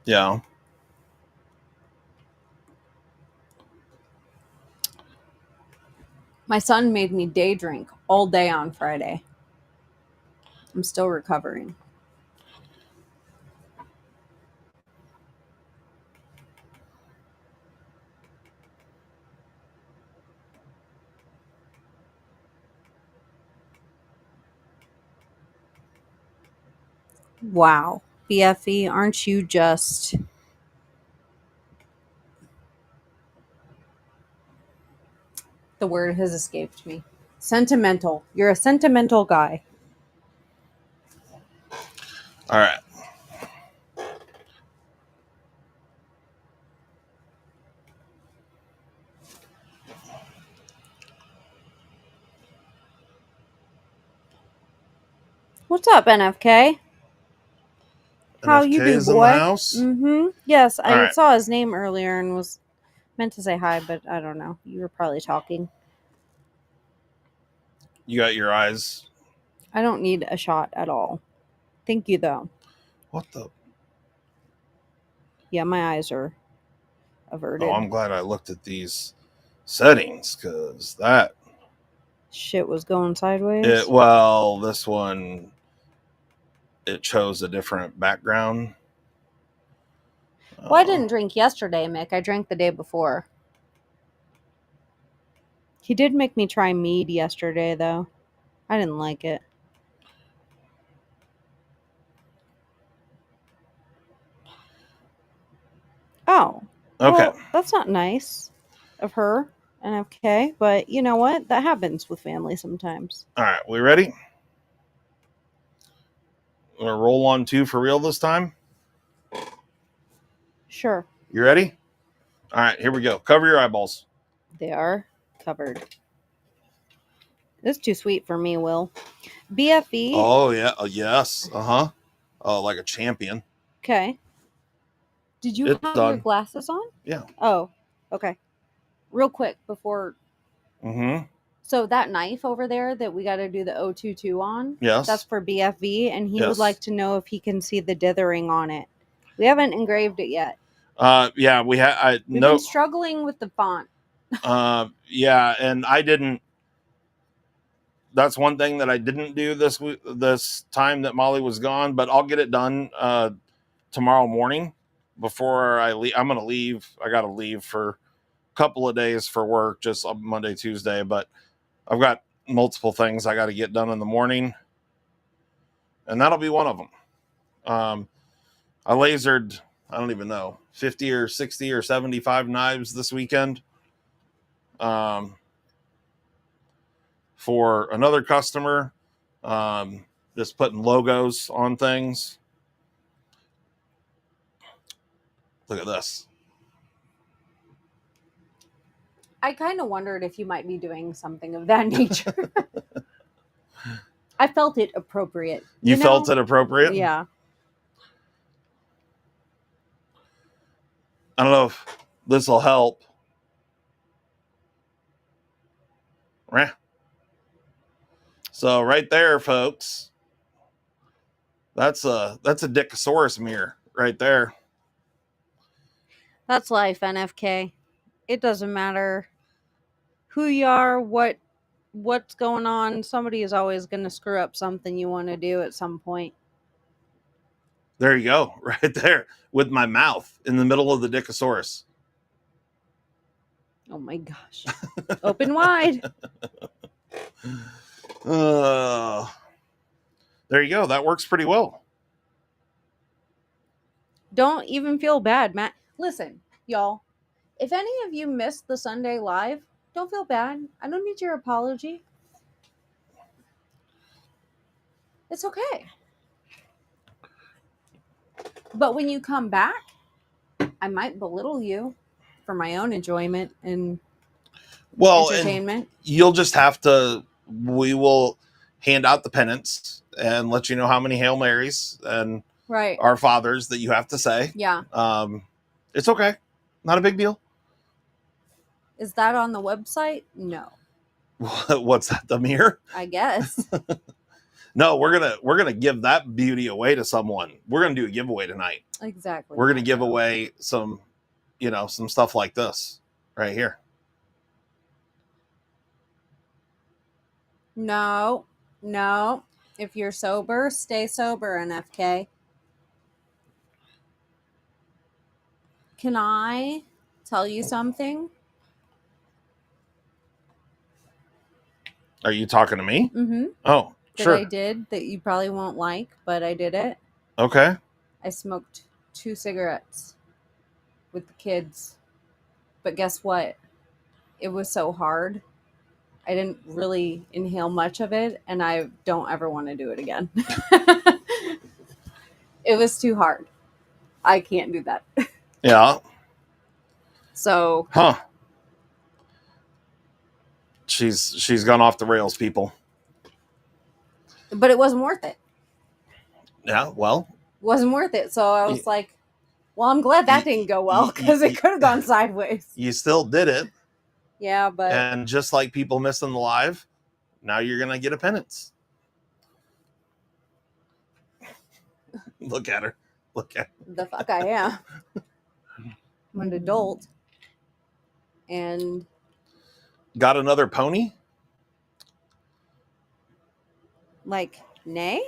Speaker 1: Yeah.
Speaker 2: My son made me day drink all day on Friday. I'm still recovering. Wow. BFE, aren't you just... The word has escaped me. Sentimental. You're a sentimental guy.
Speaker 1: All right.
Speaker 2: What's up, NFK? How you do,
Speaker 1: NFK's in the
Speaker 2: boy?
Speaker 1: house.
Speaker 2: Mm-hmm. Yes,
Speaker 1: All
Speaker 2: I
Speaker 1: right.
Speaker 2: saw his name earlier and was meant to say hi, but I don't know. You were probably talking.
Speaker 1: You got your eyes.
Speaker 2: I don't need a shot at all. Thank you, though.
Speaker 1: What the?
Speaker 2: Yeah, my eyes are
Speaker 1: Oh,
Speaker 2: averted.
Speaker 1: I'm glad I looked at these settings because that
Speaker 2: Shit was going sideways.
Speaker 1: well, this one it chose a different background.
Speaker 2: Well, I didn't drink yesterday, Mick. I drank the day before. He did make me try mead yesterday, though. I didn't like it. Oh.
Speaker 1: Okay.
Speaker 2: Well, that's not nice of her, NFK, but you know what? That happens with family sometimes.
Speaker 1: All right. We ready? We're gonna roll on 2 for real this time.
Speaker 2: Sure.
Speaker 1: You ready? All right. Here we go. Cover your eyeballs.
Speaker 2: They are covered. This is too sweet for me, Will. BFE.
Speaker 1: Oh yeah. Yes. Uh-huh. Oh, like a champion.
Speaker 2: Okay. Did you
Speaker 1: It's
Speaker 2: have your
Speaker 1: done.
Speaker 2: glasses on?
Speaker 1: Yeah.
Speaker 2: Oh, okay. Real quick before.
Speaker 1: Mm-hmm.
Speaker 2: So that knife over there that we got to do the 022 on,
Speaker 1: Yes.
Speaker 2: that's for BFV, and he would
Speaker 1: Yes.
Speaker 2: like to know if he can see the dithering on it. We haven't engraved it yet.
Speaker 1: Yeah, we had.
Speaker 2: We've been struggling with the font.
Speaker 1: Yeah, and I didn't. That's one thing that I didn't do this time that Molly was gone, but I'll get it done tomorrow morning before I leave. I'm gonna leave. I gotta leave for a couple of days for work, just on Monday, Tuesday, but I've got multiple things I got to get done in the morning, and that'll be one of them. I lasered, I don't even know, 50 or 60 or 75 knives this weekend for another customer, just putting logos on things. Look at this.
Speaker 2: I kind of wondered if you might be doing something of that nature. I felt it appropriate.
Speaker 1: You felt it appropriate?
Speaker 2: Yeah.
Speaker 1: I don't know if this will help. So right there, folks, that's a Dickosaurus mirror right there.
Speaker 2: That's life, NFK. It doesn't matter who you are, what's going on. Somebody is always going to screw up something you want to do at some point.
Speaker 1: There you go, right there, with my mouth in the middle of the Dickosaurus.
Speaker 2: Oh my gosh. Open wide.
Speaker 1: There you go. That works pretty well.
Speaker 2: Don't even feel bad, Matt. Listen, y'all. If any of you missed the Sunday live, don't feel bad. I don't need your apology. It's okay. But when you come back, I might belittle you for my own enjoyment and entertainment.
Speaker 1: And you'll just have to, we will hand out the pennants and let you know how many Hail Marys and Our Fathers that you have to say.
Speaker 2: Yeah.
Speaker 1: It's okay. Not a big deal.
Speaker 2: Is that on the website? No.
Speaker 1: What's that, the mirror?
Speaker 2: I guess.
Speaker 1: No, we're gonna give that beauty away to someone. We're gonna do a giveaway tonight.
Speaker 2: Exactly.
Speaker 1: We're gonna give away some, some stuff like this right here.
Speaker 2: No. If you're sober, stay sober, NFK. Can I tell you something?
Speaker 1: Are you talking to me?
Speaker 2: Mm-hmm.
Speaker 1: Oh,
Speaker 2: that
Speaker 1: sure.
Speaker 2: I did that you probably won't like, but I did it.
Speaker 1: Okay.
Speaker 2: I smoked 2 cigarettes with the kids. But guess what? It was so hard. I didn't really inhale much of it, and I don't ever want to do it again. It was too hard. I can't do that.
Speaker 1: Yeah.
Speaker 2: So,
Speaker 1: She's gone off the rails, people.
Speaker 2: but it wasn't worth it.
Speaker 1: Yeah, well,
Speaker 2: Wasn't worth it. So I was like, well, I'm glad that didn't go well because it could have gone sideways.
Speaker 1: You still did it.
Speaker 2: Yeah, but
Speaker 1: and just like people missing the live, now you're gonna get a penance. Look at her. Look at her.
Speaker 2: The fuck I am. I'm an adult. And
Speaker 1: got another pony?
Speaker 2: Like, nay?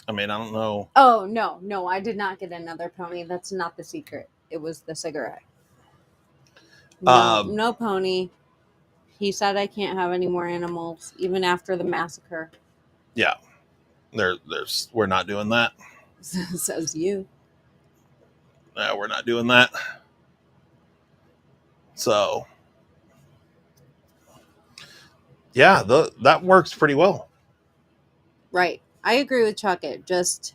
Speaker 1: I mean, I don't know.
Speaker 2: Oh, no, I did not get another pony. That's not the secret. It was the cigarette. No pony. He said I can't have any more animals, even after the massacre.
Speaker 1: Yeah. We're not doing that.
Speaker 2: Says you.
Speaker 1: No, we're not doing that. So, yeah, that works pretty well.
Speaker 2: Right. I agree with Chuckett. Just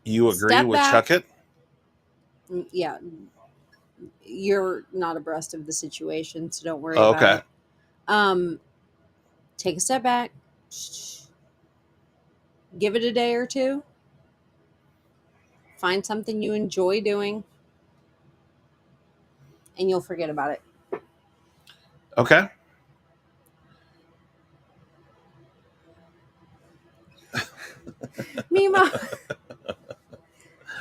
Speaker 1: you agree with Chuckett?
Speaker 2: Yeah. You're not abreast of the situation, so don't worry about it. Take a step back. Give it a day or two. Find something you enjoy doing, and you'll forget about it.
Speaker 1: Okay.
Speaker 2: Mimo.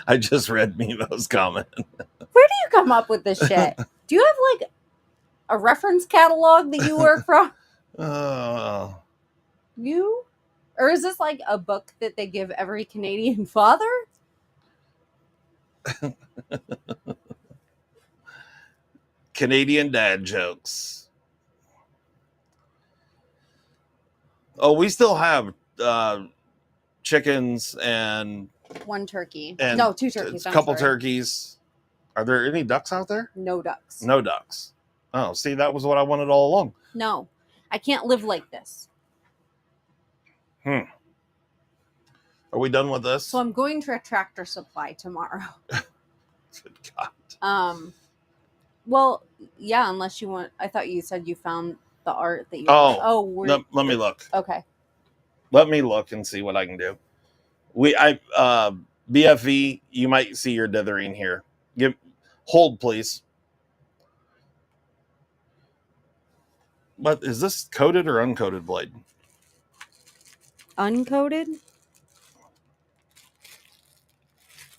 Speaker 1: I just read Mimo's comment.
Speaker 2: Where do you come up with this shit? Do you have like a reference catalog that you work from? You? Or is this like a book that they give every Canadian father?
Speaker 1: Canadian dad jokes. Oh, we still have chickens and
Speaker 2: 1 turkey.
Speaker 1: And
Speaker 2: no, 2 turkeys.
Speaker 1: A couple turkeys. Are there any ducks out there?
Speaker 2: No ducks.
Speaker 1: No ducks. Oh, see, that was what I wanted all along.
Speaker 2: No, I can't live like this.
Speaker 1: Are we done with this?
Speaker 2: So I'm going to a Tractor Supply tomorrow.
Speaker 1: Good God.
Speaker 2: Well, yeah, unless you want. I thought you said you found the art that you.
Speaker 1: No, let me look.
Speaker 2: Okay.
Speaker 1: Let me look and see what I can do. BFV, you might see your dithering here. Hold, please. But is this coated or uncoated blade?
Speaker 2: Uncoated?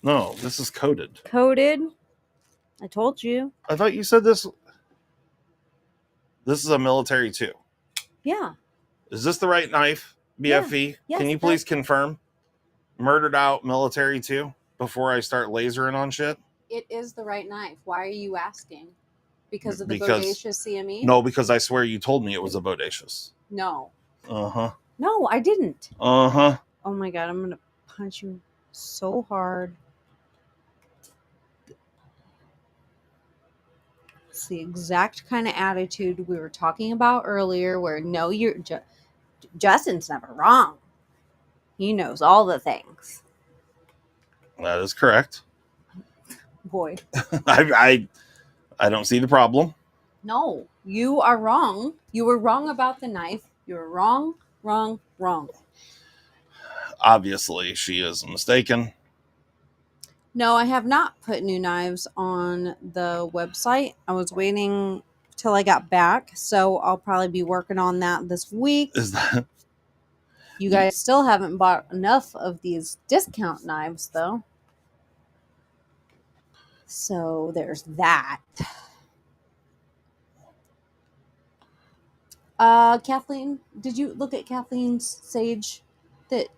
Speaker 1: No, this is coated.
Speaker 2: Coated? I told you.
Speaker 1: I thought you said this. This is a military too.
Speaker 2: Yeah.
Speaker 1: Is this the right knife, BFV?
Speaker 2: Yes,
Speaker 1: Can you please confirm? Murdered out military too before I start lasering on shit?
Speaker 2: It is the right knife. Why are you asking? Because of the bodacious CME?
Speaker 1: No, because I swear you told me it was a bodacious.
Speaker 2: No.
Speaker 1: Uh-huh.
Speaker 2: No, I didn't.
Speaker 1: Uh-huh.
Speaker 2: Oh my God, I'm going to punch you so hard. It's the exact kind of attitude we were talking about earlier where no, Justin's never wrong. He knows all the things.
Speaker 1: That is correct.
Speaker 2: Boy.
Speaker 1: I don't see the problem.
Speaker 2: No, you are wrong. You were wrong about the knife. You were wrong.
Speaker 1: Obviously, she is mistaken.
Speaker 2: No, I have not put new knives on the website. I was waiting till I got back, so I'll probably be working on that this week.
Speaker 1: Is that?
Speaker 2: You guys still haven't bought enough of these discount knives, though. So there's that. Kathleen, did you look at Kathleen's sage that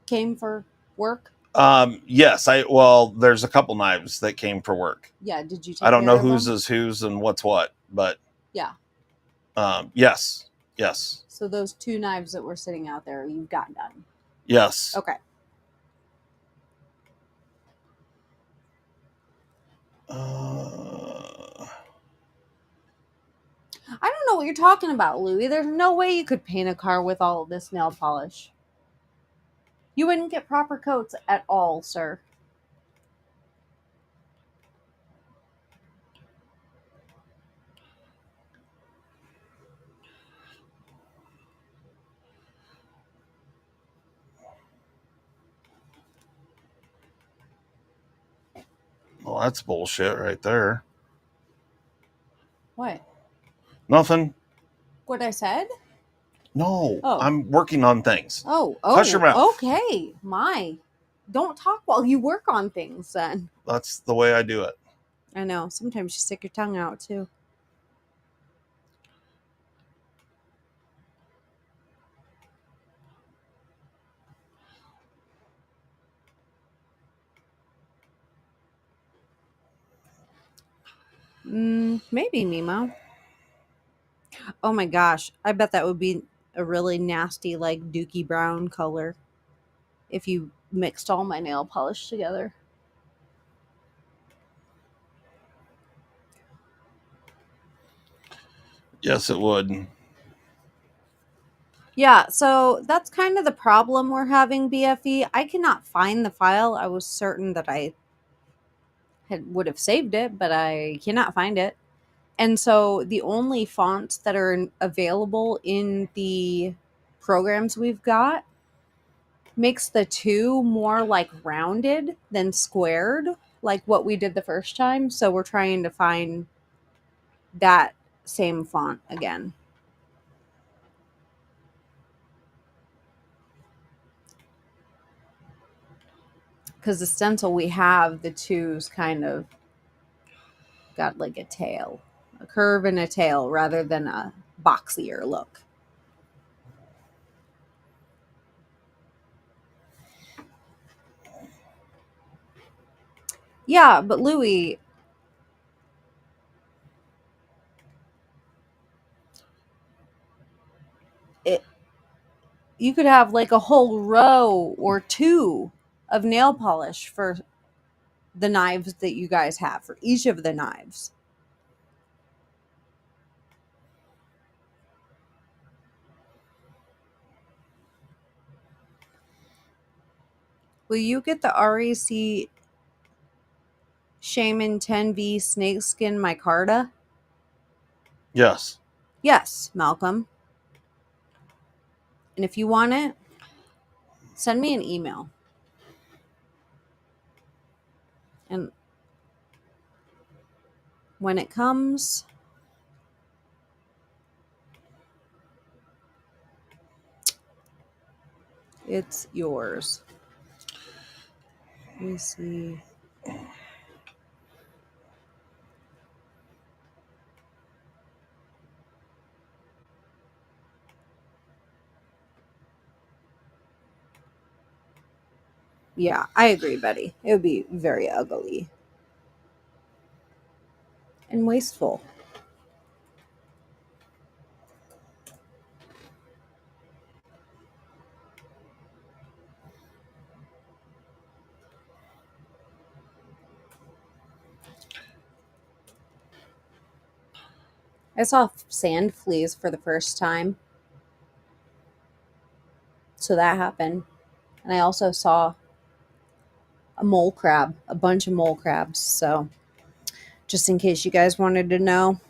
Speaker 2: came for work?
Speaker 1: Yes. There's a couple knives that came for work.
Speaker 2: Yeah, did you take
Speaker 1: I don't
Speaker 2: care
Speaker 1: know
Speaker 2: of
Speaker 1: whose
Speaker 2: them?
Speaker 1: is whose and what's what, but
Speaker 2: yeah.
Speaker 1: Yes. Yes.
Speaker 2: So those 2 knives that were sitting out there, you've got done.
Speaker 1: Yes.
Speaker 2: Okay. I don't know what you're talking about, Louie. There's no way you could paint a car with all of this nail polish. You wouldn't get proper coats at all, sir.
Speaker 1: Well, that's bullshit right there.
Speaker 2: What?
Speaker 1: Nothing.
Speaker 2: What I said?
Speaker 1: No,
Speaker 2: Oh.
Speaker 1: I'm working on things.
Speaker 2: Oh,
Speaker 1: Hush your mouth.
Speaker 2: okay. My. Don't talk while you work on things then.
Speaker 1: That's the way I do it.
Speaker 2: I know. Sometimes you stick your tongue out too. Maybe, Mimo. Oh my gosh. I bet that would be a really nasty, like, dookie brown color if you mixed all my nail polish together.
Speaker 1: Yes, it would.
Speaker 2: Yeah, so that's kind of the problem we're having, BFE. I cannot find the file. I was certain that I would have saved it, but I cannot find it. And so the only fonts that are available in the programs we've got makes the 2 more like rounded than squared, like what we did the first time. So we're trying to find that same font again. Because the stencil we have, the 2's kind of got like a tail, a curve and a tail rather than a boxier look. Yeah, but Louis, you could have like a whole row or 2 of nail polish for the knives that you guys have, for each of the knives. Will you get the REC Shaman 10V Snakeskin Micarta?
Speaker 1: Yes.
Speaker 2: Yes, Malcolm. And if you want it, send me an email. And when it comes, it's yours. Let me see. Yeah, I agree, Betty. It would be very ugly and wasteful. I saw sand fleas for the first time. So that happened. And I also saw a mole crab, a bunch of mole crabs. So just in case you guys wanted to know.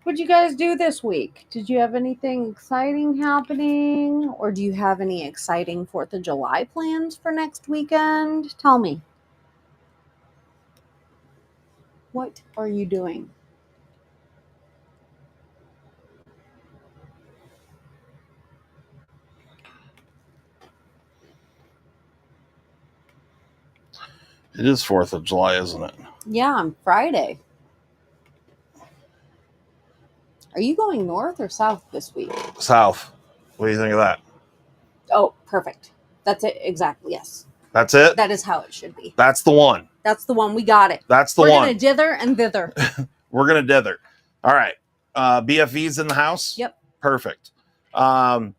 Speaker 2: What'd you guys do this week? Did you have anything exciting happening? Or do you have any exciting 4th of July plans for next weekend? Tell me. What are you doing?
Speaker 1: It is 4th of July, isn't it?
Speaker 2: Yeah, on Friday. Are you going north or south this week?
Speaker 1: South. What do you think of that?
Speaker 2: Oh, perfect. That's it. Exactly. Yes.
Speaker 1: That's it?
Speaker 2: That is how it should be.
Speaker 1: That's the one.
Speaker 2: That's the one. We got it.
Speaker 1: That's the
Speaker 2: one. We're
Speaker 1: one.
Speaker 2: going to dither and thither.
Speaker 1: We're going to dither. All right. BFV's in the house?
Speaker 2: Yep.
Speaker 1: Perfect. BFV.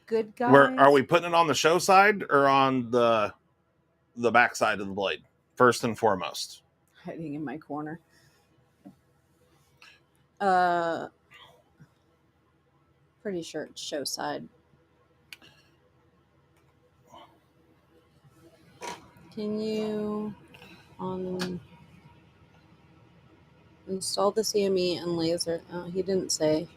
Speaker 2: Good guys.
Speaker 1: Are we putting it on the show side or on the back side of the blade? First and foremost.
Speaker 2: Hiding in my corner. Pretty sure it's show side. Can you install the CME and laser? Oh, he didn't say.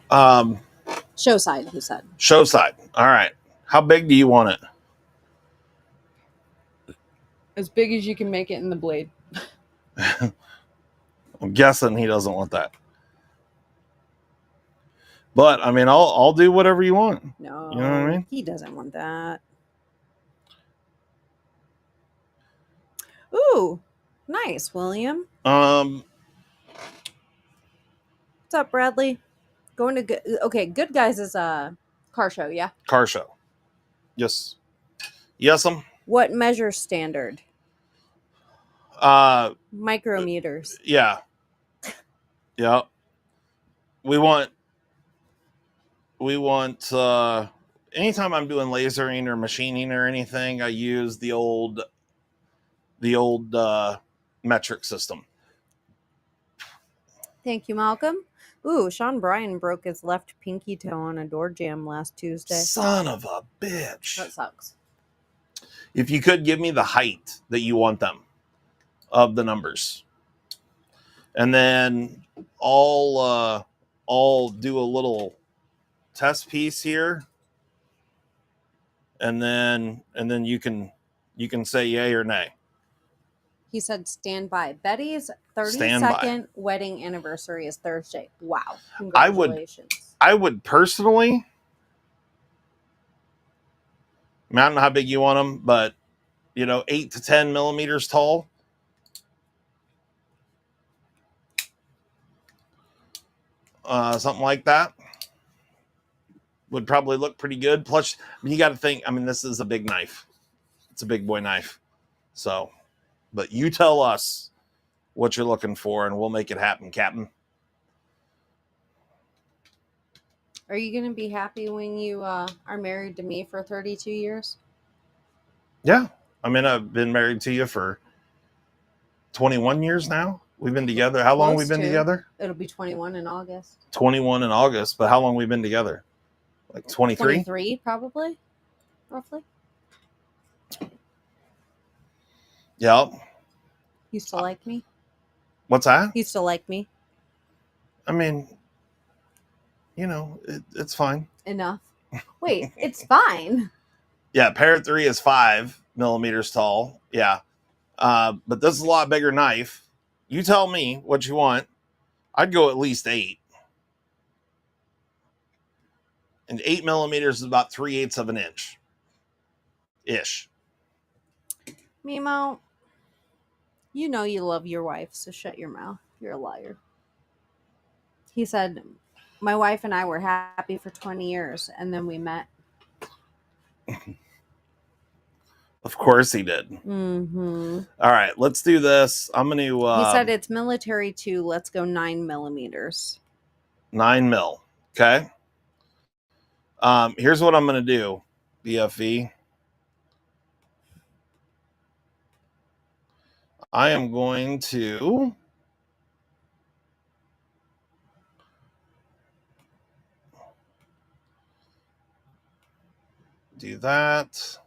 Speaker 2: Show side, he said.
Speaker 1: Show side. All right. How big do you want it?
Speaker 2: As big as you can make it in the blade.
Speaker 1: I'm guessing he doesn't want that. But I mean, I'll do whatever you want.
Speaker 2: No,
Speaker 1: you know what I mean.
Speaker 2: He doesn't want that. Ooh, nice, William.
Speaker 1: What's
Speaker 2: up, Bradley? Going to Good Guys is a car show, yeah.
Speaker 1: Car show. Yes.
Speaker 2: What measure standard? Micrometers.
Speaker 1: Yeah. Yeah. We want anytime I'm doing lasering or machining or anything, I use the old metric system.
Speaker 2: Thank you, Malcolm. Ooh, Sean Bryan broke his left pinky toe on a door jam last Tuesday.
Speaker 1: Son of a bitch.
Speaker 2: That sucks.
Speaker 1: If you could give me the height that you want them of the numbers. And then I'll do a little test piece here. And then you can say yay or nay.
Speaker 2: He said stand by. Betty's 32nd wedding anniversary is Thursday. Wow. Congratulations.
Speaker 1: I would personally, I don't know how big you want them, but 8 to 10 millimeters tall. Something like that would probably look pretty good. Plus, you got to think, this is a big knife. It's a big boy knife. So, but you tell us what you're looking for and we'll make it happen, Captain.
Speaker 2: Are you going to be happy when you are married to me for 32 years?
Speaker 1: Yeah. I've been married to you for 21 years now. We've been together. How long have we been together?
Speaker 2: It'll be 21 in August.
Speaker 1: 21 in August, but how long have we been together? Like 23?
Speaker 2: 23, probably. Roughly.
Speaker 1: Yep.
Speaker 2: You still like me?
Speaker 1: What's that?
Speaker 2: You still like me?
Speaker 1: It's fine.
Speaker 2: Enough. Wait, it's fine.
Speaker 1: Yeah, Parrot 3 is 5 millimeters tall. Yeah. But this is a lot bigger knife. You tell me what you want. I'd go at least 8. And 8 millimeters is about 3/8 of an inch. Ish.
Speaker 2: Mimo, you know you love your wife, so shut your mouth. You're a liar. He said, my wife and I were happy for 20 years, and then we met.
Speaker 1: Of course he did.
Speaker 2: Mm-hmm.
Speaker 1: All right, let's do this. I'm going to...
Speaker 2: he said it's military too. Let's go 9 millimeters.
Speaker 1: 9 mil. Okay. Here's what I'm going to do, BFV. I am going to... do that.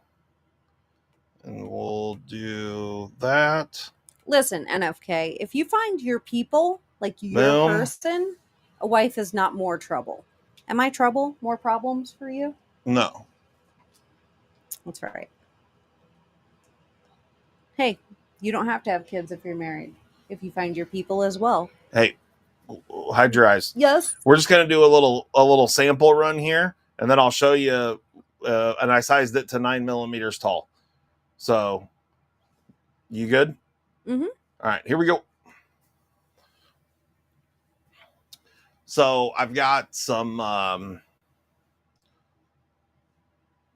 Speaker 1: And we'll do that.
Speaker 2: Listen, NFK, if you find your people, like your person, a wife is not more trouble. Am I trouble? More problems for you?
Speaker 1: No.
Speaker 2: That's right. Hey, you don't have to have kids if you're married. If you find your people as well.
Speaker 1: Hey, hide your eyes.
Speaker 2: Yes.
Speaker 1: We're just going to do a little sample run here, and then I'll show you. And I sized it to 9 millimeters tall. So, you good?
Speaker 2: Mm-hmm.
Speaker 1: All right, here we go. So I've got some. All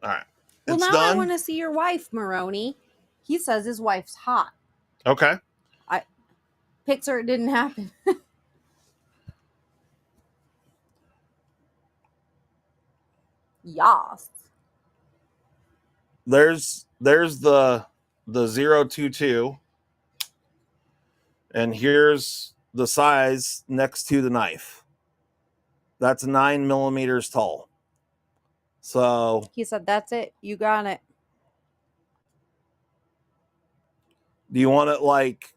Speaker 1: right,
Speaker 2: Well,
Speaker 1: it's
Speaker 2: now
Speaker 1: done.
Speaker 2: I want to see your wife, Maroney. He says his wife's hot.
Speaker 1: Okay.
Speaker 2: Pixar, it didn't happen. Yas.
Speaker 1: There's the 022, and here's the size next to the knife. That's 9 millimeters tall. So
Speaker 2: He said, "That's it. You got it."
Speaker 1: do you want it like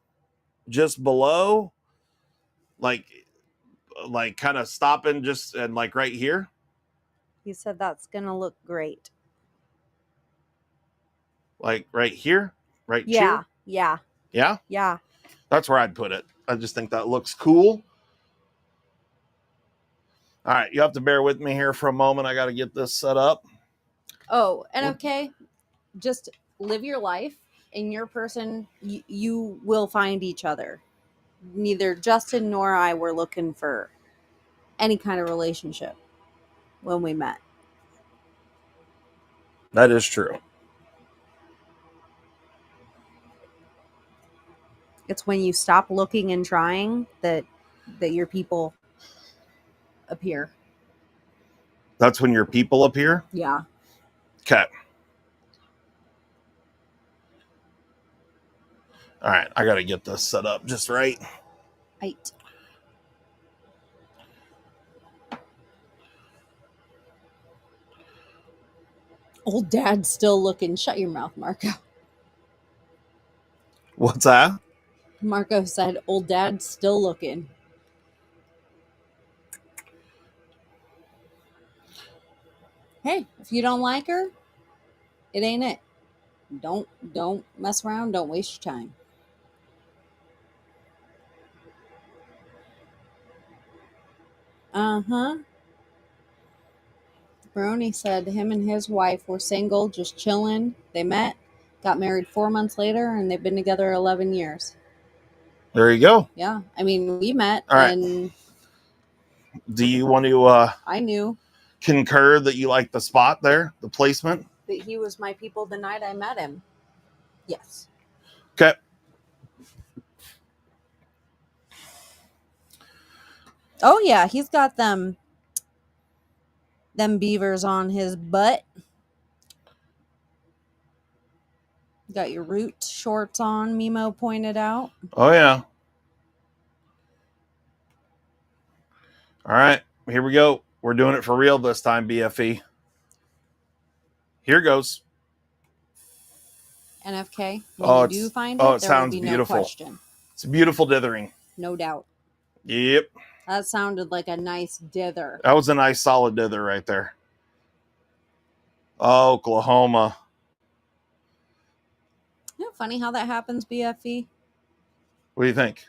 Speaker 1: just below, like kind of stopping just and like right here?
Speaker 2: He said that's gonna look great.
Speaker 1: Like right here, right?
Speaker 2: Yeah,
Speaker 1: here?
Speaker 2: yeah,
Speaker 1: Yeah.
Speaker 2: yeah.
Speaker 1: That's where I'd put it. I just think that looks cool. All right, you have to bear with me here for a moment. I got to get this set up.
Speaker 2: Oh, and okay, just live your life. In your person, you will find each other. Neither Justin nor I were looking for any kind of relationship when we met.
Speaker 1: That is true.
Speaker 2: It's when you stop looking and trying that your people appear.
Speaker 1: That's when your people appear?
Speaker 2: Yeah.
Speaker 1: Okay. All right, I got to get this set up just right.
Speaker 2: Right. Old dad's still looking. Shut your mouth, Marco.
Speaker 1: What's that?
Speaker 2: Marco said, "Old dad's still looking." Hey, if you don't like her, it ain't it. Don't mess around. Don't waste your time. Uh-huh. Baroni said him and his wife were single, just chilling. They met, got married 4 months later, and they've been together 11 years.
Speaker 1: There you go.
Speaker 2: Yeah. I mean, we met
Speaker 1: All right.
Speaker 2: and
Speaker 1: do you want to
Speaker 2: I knew
Speaker 1: concur that you like the spot there, the placement?
Speaker 2: that he was my people the night I met him. Yes.
Speaker 1: Okay.
Speaker 2: Oh yeah, he's got them beavers on his butt. Got your root shorts on, Mimo pointed out.
Speaker 1: Oh, yeah. All right, here we go. We're doing it for real this time, BFE. Here goes.
Speaker 2: NFK, when you do find it, there will be
Speaker 1: beautiful.
Speaker 2: no question.
Speaker 1: It's beautiful dithering.
Speaker 2: No doubt.
Speaker 1: Yep.
Speaker 2: That sounded like a nice dither.
Speaker 1: That was a nice solid dither right there. Oklahoma.
Speaker 2: Isn't it funny how that happens, BFE?
Speaker 1: What do you think?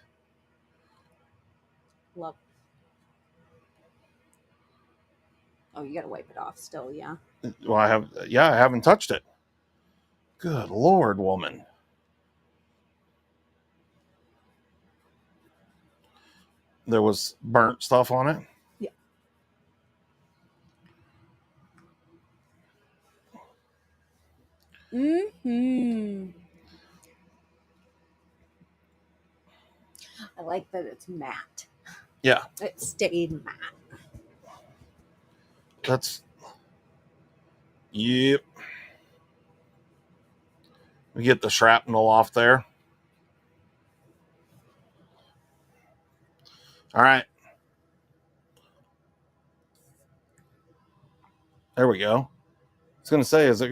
Speaker 2: Love. Oh, you gotta wipe it off still, yeah.
Speaker 1: Well, I haven't touched it. Good Lord, woman. There was burnt stuff on it.
Speaker 2: Yeah. Mm-hmm. I like that it's matte.
Speaker 1: Yeah.
Speaker 2: It stayed matte.
Speaker 1: Yep. We get the shrapnel off there. All right. There we go. I was going to say, is that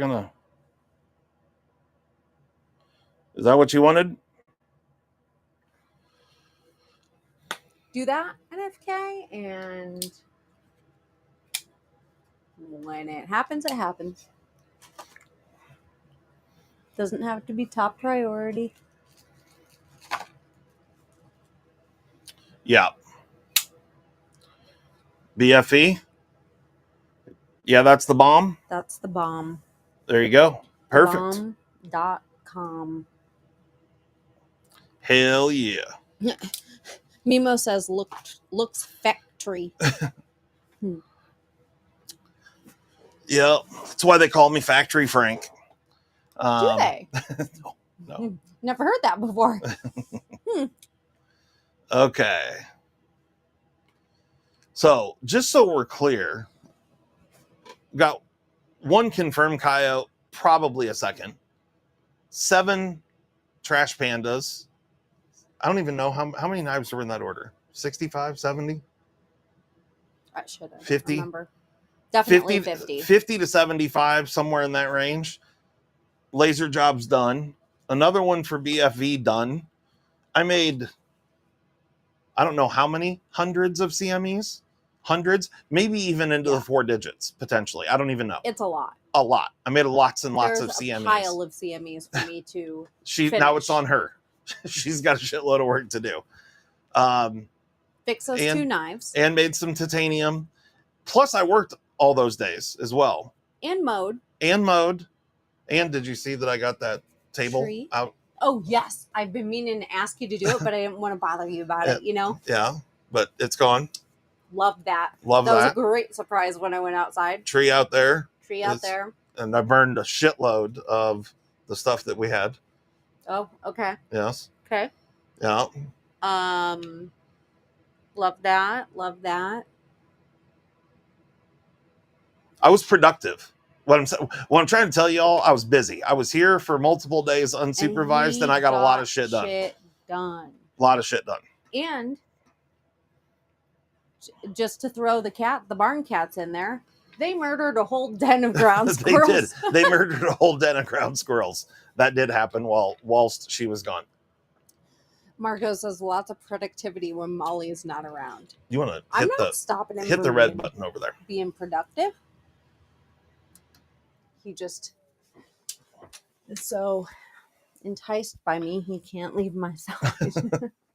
Speaker 1: what you wanted?
Speaker 2: Do that, NFK, and when it happens, it happens. Doesn't have to be top priority.
Speaker 1: Yeah. BFE. Yeah, that's the bomb.
Speaker 2: That's the bomb.
Speaker 1: There you go. Perfect.
Speaker 2: Bomb.com.
Speaker 1: Hell yeah.
Speaker 2: Mimo says looks factory.
Speaker 1: Yeah, that's why they call me Factory Frank.
Speaker 2: Do they?
Speaker 1: No.
Speaker 2: Never heard that before.
Speaker 1: Okay. So, just so we're clear, got one confirmed coyote, probably a second. 7 trash pandas. I don't even know how many knives were in that order. 65, 70?
Speaker 2: I should have.
Speaker 1: 50?
Speaker 2: Remember. Definitely 50.
Speaker 1: 50 to 75, somewhere in that range. Laser job's done. Another one for BFV done. I made, I don't know how many hundreds of CMEs. Hundreds, maybe even into the 4 digits, potentially. I don't even know.
Speaker 2: It's a lot.
Speaker 1: A lot. I made lots and lots of CMEs.
Speaker 2: There's a pile of CMEs for me to finish.
Speaker 1: Now it's on her. She's got a shitload of work to do.
Speaker 2: Fix those 2 knives.
Speaker 1: And made some titanium. Plus, I worked all those days as well.
Speaker 2: And mowed.
Speaker 1: And did you see that I got that table out?
Speaker 2: Oh, yes. I've been meaning to ask you to do it, but I didn't want to bother you about it, you know?
Speaker 1: Yeah, but it's gone.
Speaker 2: Love that.
Speaker 1: That
Speaker 2: was a great surprise when I went outside.
Speaker 1: Tree out there.
Speaker 2: There.
Speaker 1: And I burned a shitload of the stuff that we had.
Speaker 2: Oh, okay.
Speaker 1: Yes.
Speaker 2: Okay.
Speaker 1: Yeah.
Speaker 2: Love that.
Speaker 1: I was productive. What I'm trying to tell y'all, I was busy. I was here for multiple days unsupervised, and I got a lot of shit done. A lot of shit done.
Speaker 2: And just to throw the barn cats in there, they murdered a whole den of ground squirrels.
Speaker 1: They did. They murdered a whole den of ground squirrels. That did happen whilst she was gone.
Speaker 2: Marco says lots of productivity when Molly is not around.
Speaker 1: You want to hit the red button over there.
Speaker 2: Being productive. He just is so enticed by me, he can't leave my side.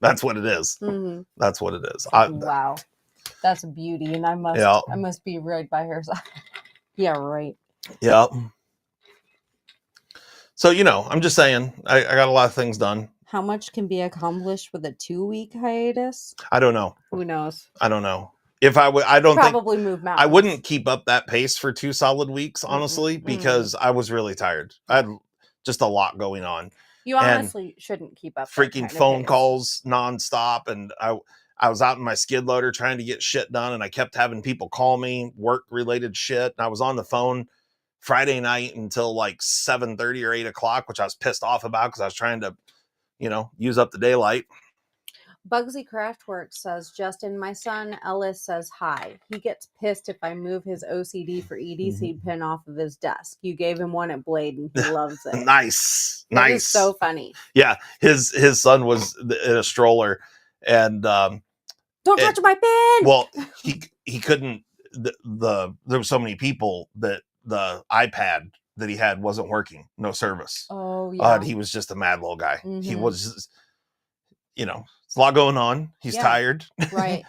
Speaker 1: That's what it is.
Speaker 2: Mm-hmm.
Speaker 1: That's what it is.
Speaker 2: Wow. That's a beauty, and I must be right by her side. Yeah, right.
Speaker 1: Yeah. So, I'm just saying, I got a lot of things done.
Speaker 2: How much can be accomplished with a 2-week hiatus?
Speaker 1: I don't know.
Speaker 2: Who knows?
Speaker 1: I don't know. If I would, I don't
Speaker 2: probably move mountains.
Speaker 1: I wouldn't keep up that pace for 2 solid weeks, honestly, because I was really tired. I had just a lot going on.
Speaker 2: You honestly shouldn't keep up.
Speaker 1: Freaking phone calls nonstop, and I was out in my skid loader trying to get shit done, and I kept having people call me, work related shit. And I was on the phone Friday night until like 7:30 or 8 o'clock, which I was pissed off about because I was trying to, use up the daylight.
Speaker 2: Bugsy Craftworks says, Justin, my son Ellis says hi. He gets pissed if I move his OCD for EDC pin off of his desk. You gave him one at Blade and he loves it.
Speaker 1: Nice.
Speaker 2: It is so funny.
Speaker 1: Yeah, his son was in a stroller, and
Speaker 2: don't touch my pin.
Speaker 1: Well, he couldn't. There were so many people that the iPad that he had wasn't working, no service.
Speaker 2: Oh yeah.
Speaker 1: He was just a mad little guy. He was, it's a lot going on. He's tired.
Speaker 2: Right.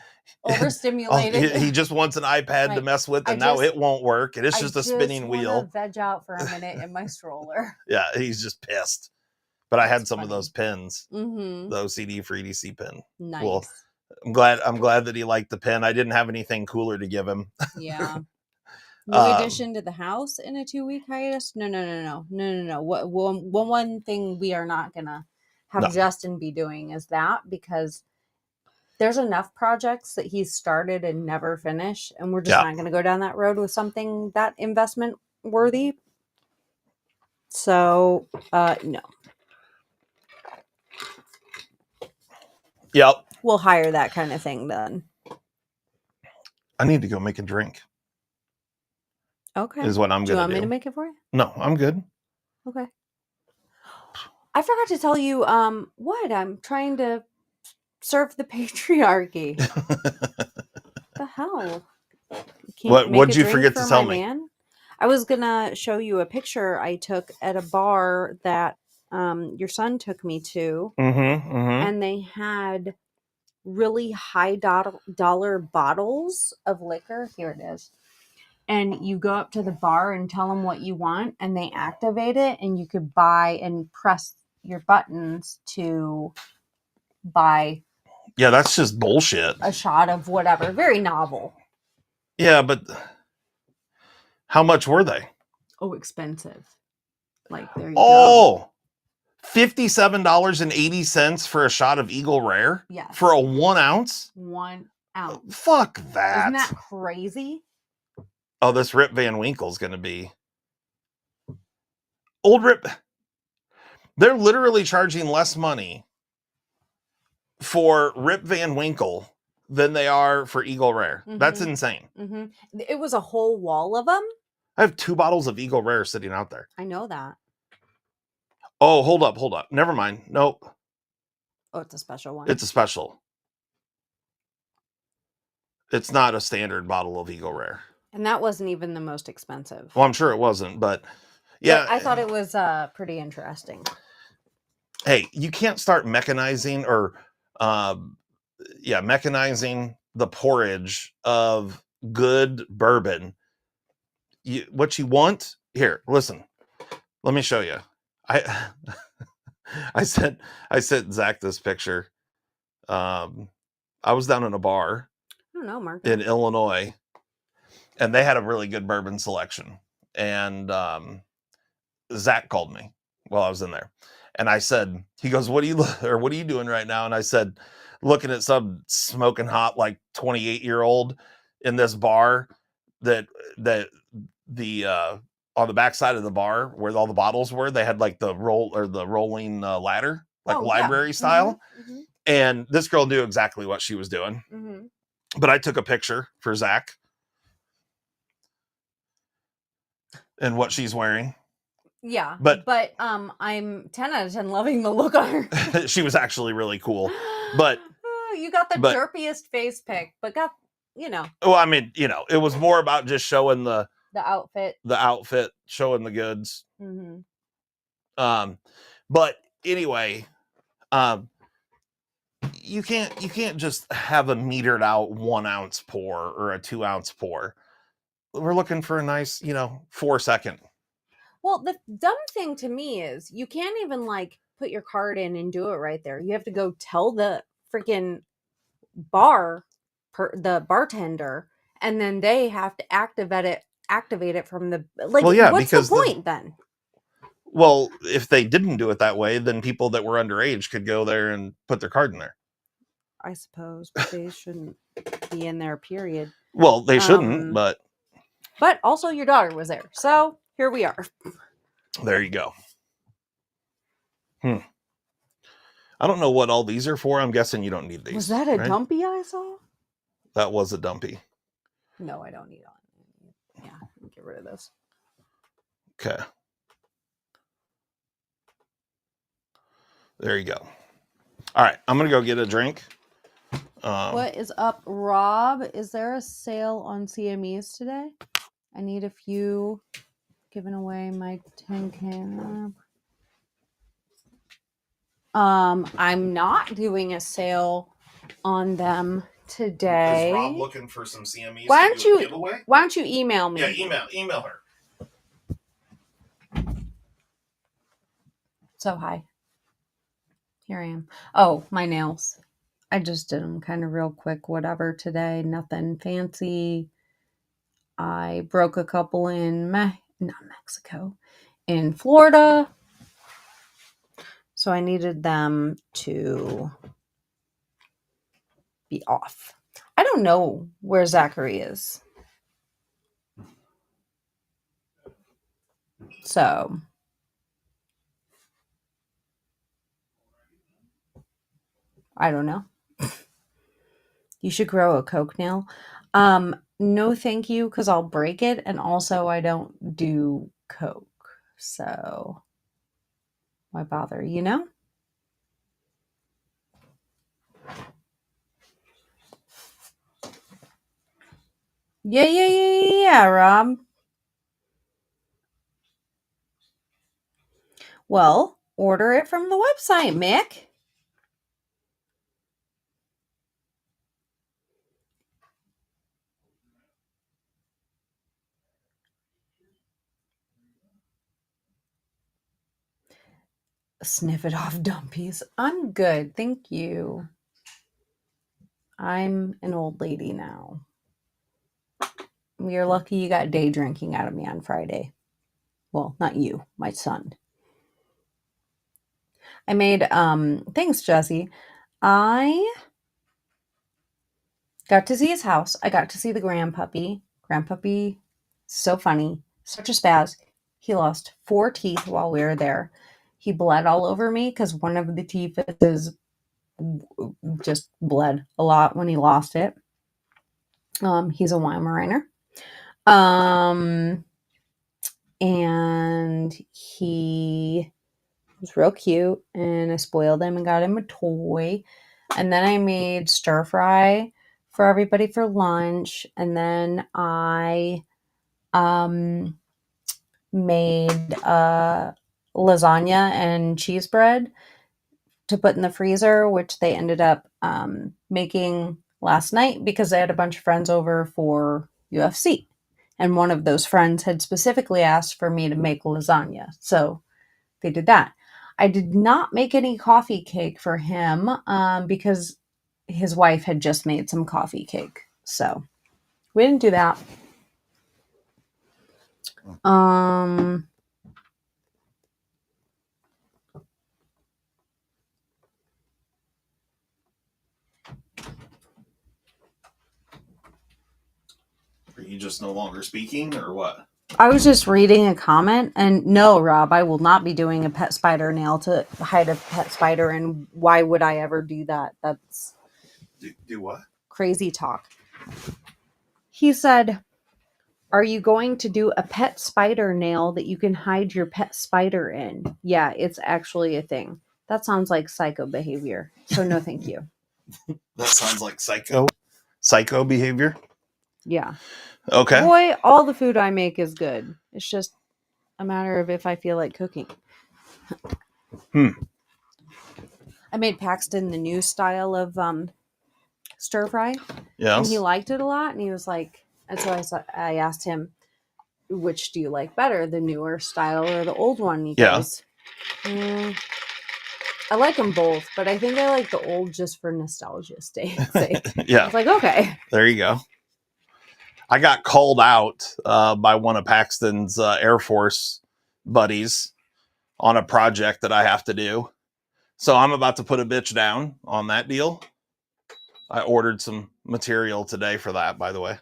Speaker 2: Overstimulated.
Speaker 1: He just wants an iPad to mess with, and now it won't work. And it's just a spinning wheel.
Speaker 2: Veg out for a minute in my stroller.
Speaker 1: Yeah, he's just pissed. But I had some of those pins, the OCD for EDC pin.
Speaker 2: Nice.
Speaker 1: Well, I'm glad that he liked the pen. I didn't have anything cooler to give him.
Speaker 2: Yeah. New addition to the house in a 2-week hiatus? No. One thing we are not gonna have Justin be doing is that, because there's enough projects that he's started and never finished, and we're just not gonna go down that road with something that investment worthy. So no.
Speaker 1: Yep.
Speaker 2: We'll hire that kind of thing then.
Speaker 1: I need to go make a drink.
Speaker 2: Okay.
Speaker 1: Is what I'm going to do.
Speaker 2: Do you want me to make it for you?
Speaker 1: No, I'm good.
Speaker 2: Okay. I forgot to tell you what I'm trying to serve the patriarchy. The hell?
Speaker 1: What'd you forget to tell me?
Speaker 2: I was going to show you a picture I took at a bar that your son took me to. And they had really high dollar bottles of liquor. Here it is. And you go up to the bar and tell them what you want, and they activate it, and you could buy and press your buttons to buy.
Speaker 1: Yeah, that's just bullshit.
Speaker 2: A shot of whatever. Very novel.
Speaker 1: Yeah, but how much were they?
Speaker 2: Oh, expensive. Like, there you
Speaker 1: go. $57.80 for a shot of Eagle Rare?
Speaker 2: Yes.
Speaker 1: For a 1 ounce?
Speaker 2: 1 ounce.
Speaker 1: Fuck that.
Speaker 2: Isn't that crazy?
Speaker 1: Oh, this Rip Van Winkle's going to be... Old Rip... They're literally charging less money for Rip Van Winkle than they are for Eagle Rare. Mm-hmm. That's insane.
Speaker 2: Mm-hmm. It was a whole wall of them.
Speaker 1: I have 2 bottles of Eagle Rare sitting out there.
Speaker 2: I know that.
Speaker 1: Oh, hold up. Never mind. Nope.
Speaker 2: Oh, it's a special one.
Speaker 1: It's a special. It's not a standard bottle of Eagle Rare.
Speaker 2: And that wasn't even the most expensive.
Speaker 1: Well, I'm sure it wasn't, but yeah.
Speaker 2: But I thought it was pretty interesting.
Speaker 1: Hey, you can't start mechanizing mechanizing the porridge of good bourbon. What you want here, listen, let me show you. I sent Zach this picture. I was down in a bar in Illinois, and they had a really good bourbon selection, and Zach called me while I was in there, and I said, he goes, what are you doing right now? And I said, looking at some smoking hot, like 28-year-old in this bar that the on the backside of the bar where all the bottles were, they had like the rolling ladder, like library style. Mm-hmm. And this girl knew exactly what she was doing. Mm-hmm. But I took a picture for Zach and what she's wearing.
Speaker 2: Yeah, but I'm 10 out of 10 loving the look on her.
Speaker 1: She was actually really cool. But
Speaker 2: you got the derpiest face pick, but got,
Speaker 1: Well, I mean, it was more about just showing the outfit, showing the goods. Mm-hmm. But anyway, you can't just have a metered out 1 ounce pour or a 2 ounce pour. We're looking for a nice, 4 second.
Speaker 2: Well, the dumb thing to me is you can't even like put your card in and do it right there. You have to go tell the freaking the bartender, and then they have to activate it from the what's the point then?
Speaker 1: Well, if they didn't do it that way, then people that were underage could go there and put their card in there.
Speaker 2: I suppose, but they shouldn't be in there, period.
Speaker 1: Well, they shouldn't, but
Speaker 2: also your daughter was there, so here we are.
Speaker 1: There you go. I don't know what all these are for. I'm guessing you don't need these.
Speaker 2: Was that a dumpy I saw?
Speaker 1: That was a dumpy.
Speaker 2: No, I don't need it. Yeah, get rid of this.
Speaker 1: Okay. There you go. All right, I'm going to go get a drink.
Speaker 2: What is up, Rob? Is there a sale on CMEs today? I need a few. Giving away my 10K. I'm not doing a sale on them today.
Speaker 1: Is Rob looking for some CMEs
Speaker 2: why don't you email me?
Speaker 1: Yeah, email her.
Speaker 2: So hi. Here I am. Oh, my nails. I just did them kind of real quick, whatever today. Nothing fancy. I broke a couple in Mexico, in Florida. So I needed them to be off. I don't know where Zachary is. So I don't know. You should grow a Coke nail. No, thank you, because I'll break it. And also I don't do Coke. So why bother, Yeah, Rob. Well, order it from the website, Mick. Sniff it off, dumpies. I'm good, thank you. I'm an old lady now. You're lucky you got day drinking out of me on Friday. Well, not you, my son. I made, thanks, Jesse. I got to see his house. I got to see the grandpuppy. Grandpuppy, so funny. Such a spaz. He lost 4 teeth while we were there. He bled all over me because one of the teeth is just bled a lot when he lost it. He's a Weimaraner. And he was real cute, and I spoiled him and got him a toy. And then I made stir fry for everybody for lunch. And then I made lasagna and cheese bread to put in the freezer, which they ended up making last night because they had a bunch of friends over for UFC. And one of those friends had specifically asked for me to make lasagna. So they did that. I did not make any coffee cake for him because his wife had just made some coffee cake. So we didn't do that.
Speaker 1: Are you just no longer speaking or what?
Speaker 2: I was just reading a comment, and no, Rob, I will not be doing a pet spider nail to hide a pet spider, and why would I ever do that? That's...
Speaker 1: Do what?
Speaker 2: Crazy talk. He said, are you going to do a pet spider nail that you can hide your pet spider in? Yeah, it's actually a thing. That sounds like psycho behavior. So no, thank you.
Speaker 1: That sounds like psycho behavior?
Speaker 2: Yeah.
Speaker 1: Okay.
Speaker 2: Boy, all the food I make is good. It's just a matter of if I feel like cooking. I made Paxton the new style of stir fry.
Speaker 1: Yes.
Speaker 2: And he liked it a lot. And he was like, and so I asked him, which do you like better, the newer style or the old one? He goes, I like them both, but I think I like the old just for nostalgia's sake.
Speaker 1: Yeah.
Speaker 2: I was like, okay.
Speaker 1: There you go. I got called out by one of Paxton's Air Force buddies on a project that I have to do. So I'm about to put a bitch down on that deal. I ordered some material today for that, by the way.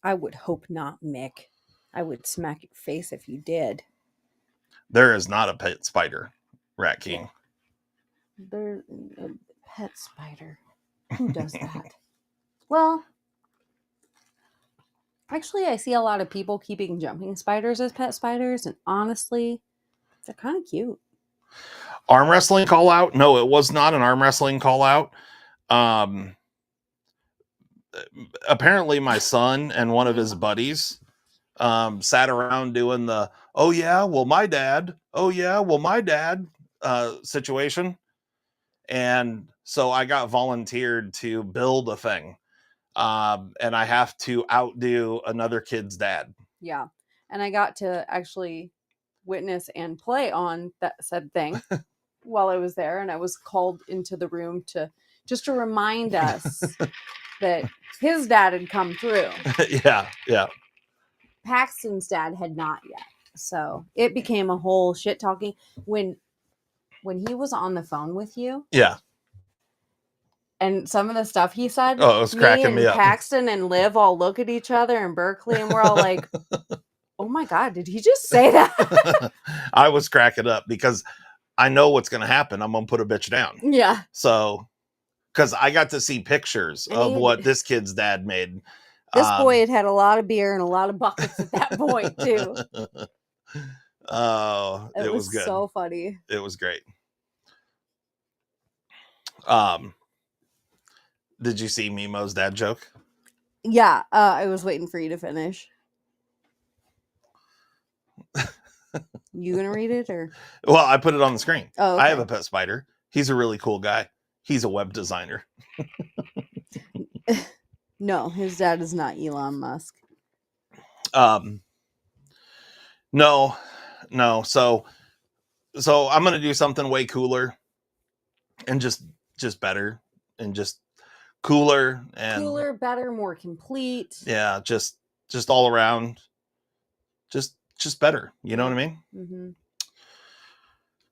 Speaker 2: I would hope not, Mick. I would smack your face if you did.
Speaker 1: There is not a pet spider, Rat King.
Speaker 2: There's a pet spider. Who does that? Well, actually, I see a lot of people keeping jumping spiders as pet spiders, and honestly, they're kind of cute.
Speaker 1: Arm wrestling call out? No, it was not an arm wrestling call out. Apparently, my son and one of his buddies sat around doing the "oh yeah, well my dad," situation, and so I got volunteered to build a thing, and I have to outdo another kid's dad.
Speaker 2: Yeah, and I got to actually witness and play on that said thing while I was there, and I was called into the room to remind us that his dad had come through.
Speaker 1: Yeah.
Speaker 2: Paxton's dad had not yet. So it became a whole shit talking when he was on the phone with you.
Speaker 1: Yeah.
Speaker 2: And some of the stuff he said,
Speaker 1: it was cracking me up.
Speaker 2: Paxton and Liv all look at each other in Berkeley, and we're all like, oh my God, did he just say that?
Speaker 1: I was cracking up because I know what's going to happen. I'm going to put a bitch down.
Speaker 2: Yeah.
Speaker 1: So, because I got to see pictures of what this kid's dad made.
Speaker 2: This boy had a lot of beer and a lot of buckets at that point, too.
Speaker 1: Oh, it was good.
Speaker 2: So funny.
Speaker 1: It was great. Did you see Mimo's dad joke?
Speaker 2: Yeah, I was waiting for you to finish. You gonna read it or?
Speaker 1: Well, I put it on the screen.
Speaker 2: Oh, okay.
Speaker 1: I have a pet spider. He's a really cool guy. He's a web designer.
Speaker 2: No, his dad is not Elon Musk.
Speaker 1: No. So So I'm gonna do something way cooler and just better and just cooler and
Speaker 2: better, more complete.
Speaker 1: Yeah, just all around, just better. You know what I mean?
Speaker 2: Mm-hmm.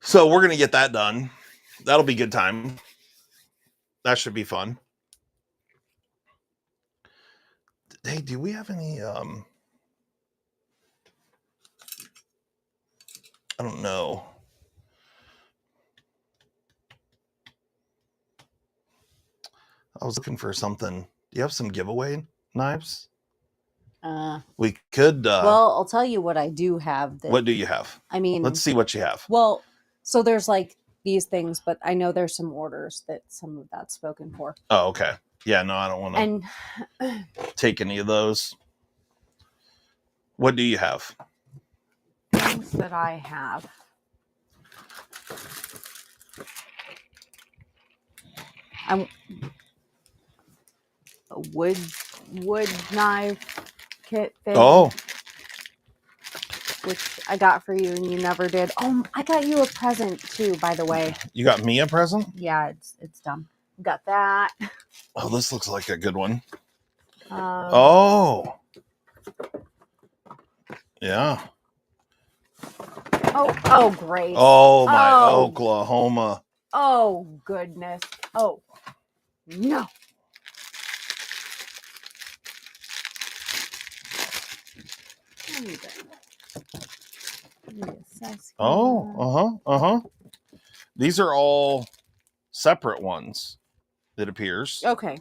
Speaker 1: So we're gonna get that done. That'll be good time. That should be fun. Hey, do we have any? I don't know. I was looking for something. Do you have some giveaway knives? We could.
Speaker 2: Well, I'll tell you what I do have.
Speaker 1: What do you have?
Speaker 2: I mean,
Speaker 1: let's see what you have.
Speaker 2: Well, so there's like these things, but I know there's some orders that some of that's spoken for.
Speaker 1: Oh, okay. Yeah, no, I don't want to take any of those. What do you have?
Speaker 2: Things that I have. I'm a wood knife kit thing.
Speaker 1: Oh.
Speaker 2: Which I got for you and you never did. Oh, I got you a present too, by the way.
Speaker 1: You got me a present?
Speaker 2: Yeah, it's dumb. Got that.
Speaker 1: Oh, this looks like a good one.
Speaker 2: Oh.
Speaker 1: Yeah.
Speaker 2: Oh, great.
Speaker 1: Oh, my Oklahoma.
Speaker 2: Oh, goodness. Oh, no.
Speaker 1: Oh, these are all separate ones, it appears.
Speaker 2: Okay.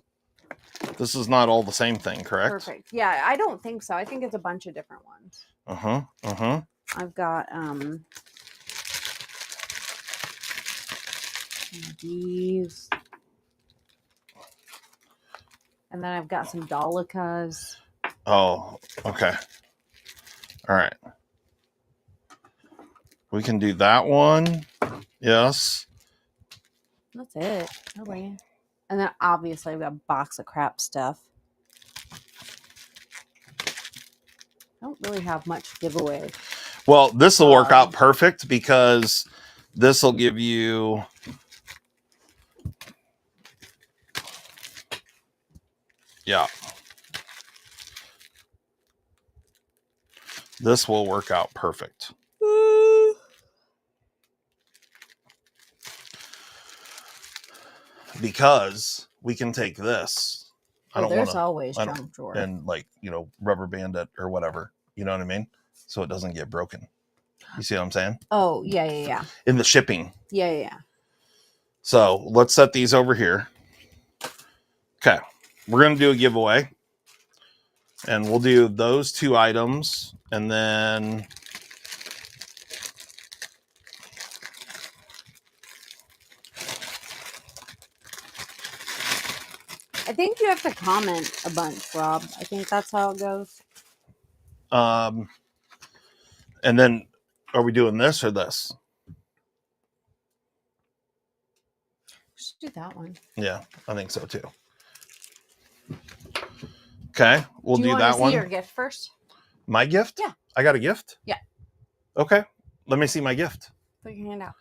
Speaker 1: This is not all the same thing, correct?
Speaker 2: Perfect. Yeah, I don't think so. I think it's a bunch of different ones.
Speaker 1: I've
Speaker 2: got these. And then I've got some Dolikas.
Speaker 1: Oh, okay. All right. We can do that one. Yes.
Speaker 2: That's it. Really. And then obviously I've got a box of crap stuff. I don't really have much giveaway.
Speaker 1: Well, this will work out perfect because this will give you... Yeah. This will work out perfect. Because we can take this.
Speaker 2: There's always junk drawer.
Speaker 1: And rubber band it or whatever. You know what I mean? So it doesn't get broken. You see what I'm saying?
Speaker 2: Oh, yeah.
Speaker 1: In the shipping.
Speaker 2: Yeah.
Speaker 1: So let's set these over here. Okay. We're going to do a giveaway. And we'll do those two items. And then...
Speaker 2: I think you have to comment a bunch, Rob. I think that's how it goes.
Speaker 1: And then, are we doing this or this?
Speaker 2: Just do that one.
Speaker 1: Yeah, I think so too. Okay, we'll do that one.
Speaker 2: Do you want to see your gift first?
Speaker 1: My gift?
Speaker 2: Yeah.
Speaker 1: I got a gift?
Speaker 2: Yeah.
Speaker 1: Okay, let me see my gift.
Speaker 2: Put your hand out.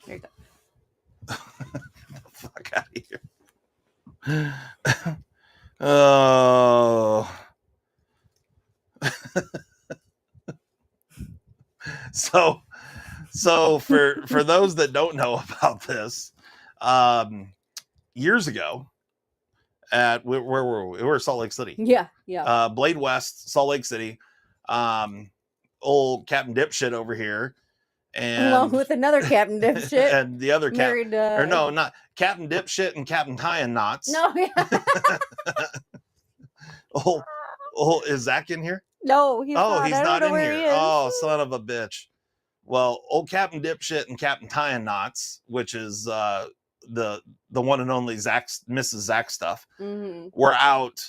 Speaker 2: There you go.
Speaker 1: Fuck out of here. Oh. So for those that don't know about this, years ago at where were we? We were Salt Lake City.
Speaker 2: Yeah.
Speaker 1: Blade West, Salt Lake City. Old Captain Dipshit over here. And
Speaker 2: along with another Captain Dipshit.
Speaker 1: And the other
Speaker 2: married,
Speaker 1: or no, not Captain Dipshit and Captain Tying Knots.
Speaker 2: No, yeah.
Speaker 1: Oh, is Zach in here?
Speaker 2: No, he's not.
Speaker 1: He's not in here. Oh, son of a bitch. Well, old Captain Dipshit and Captain Tying Knots, which is the one and only Mrs. Zach stuff, were out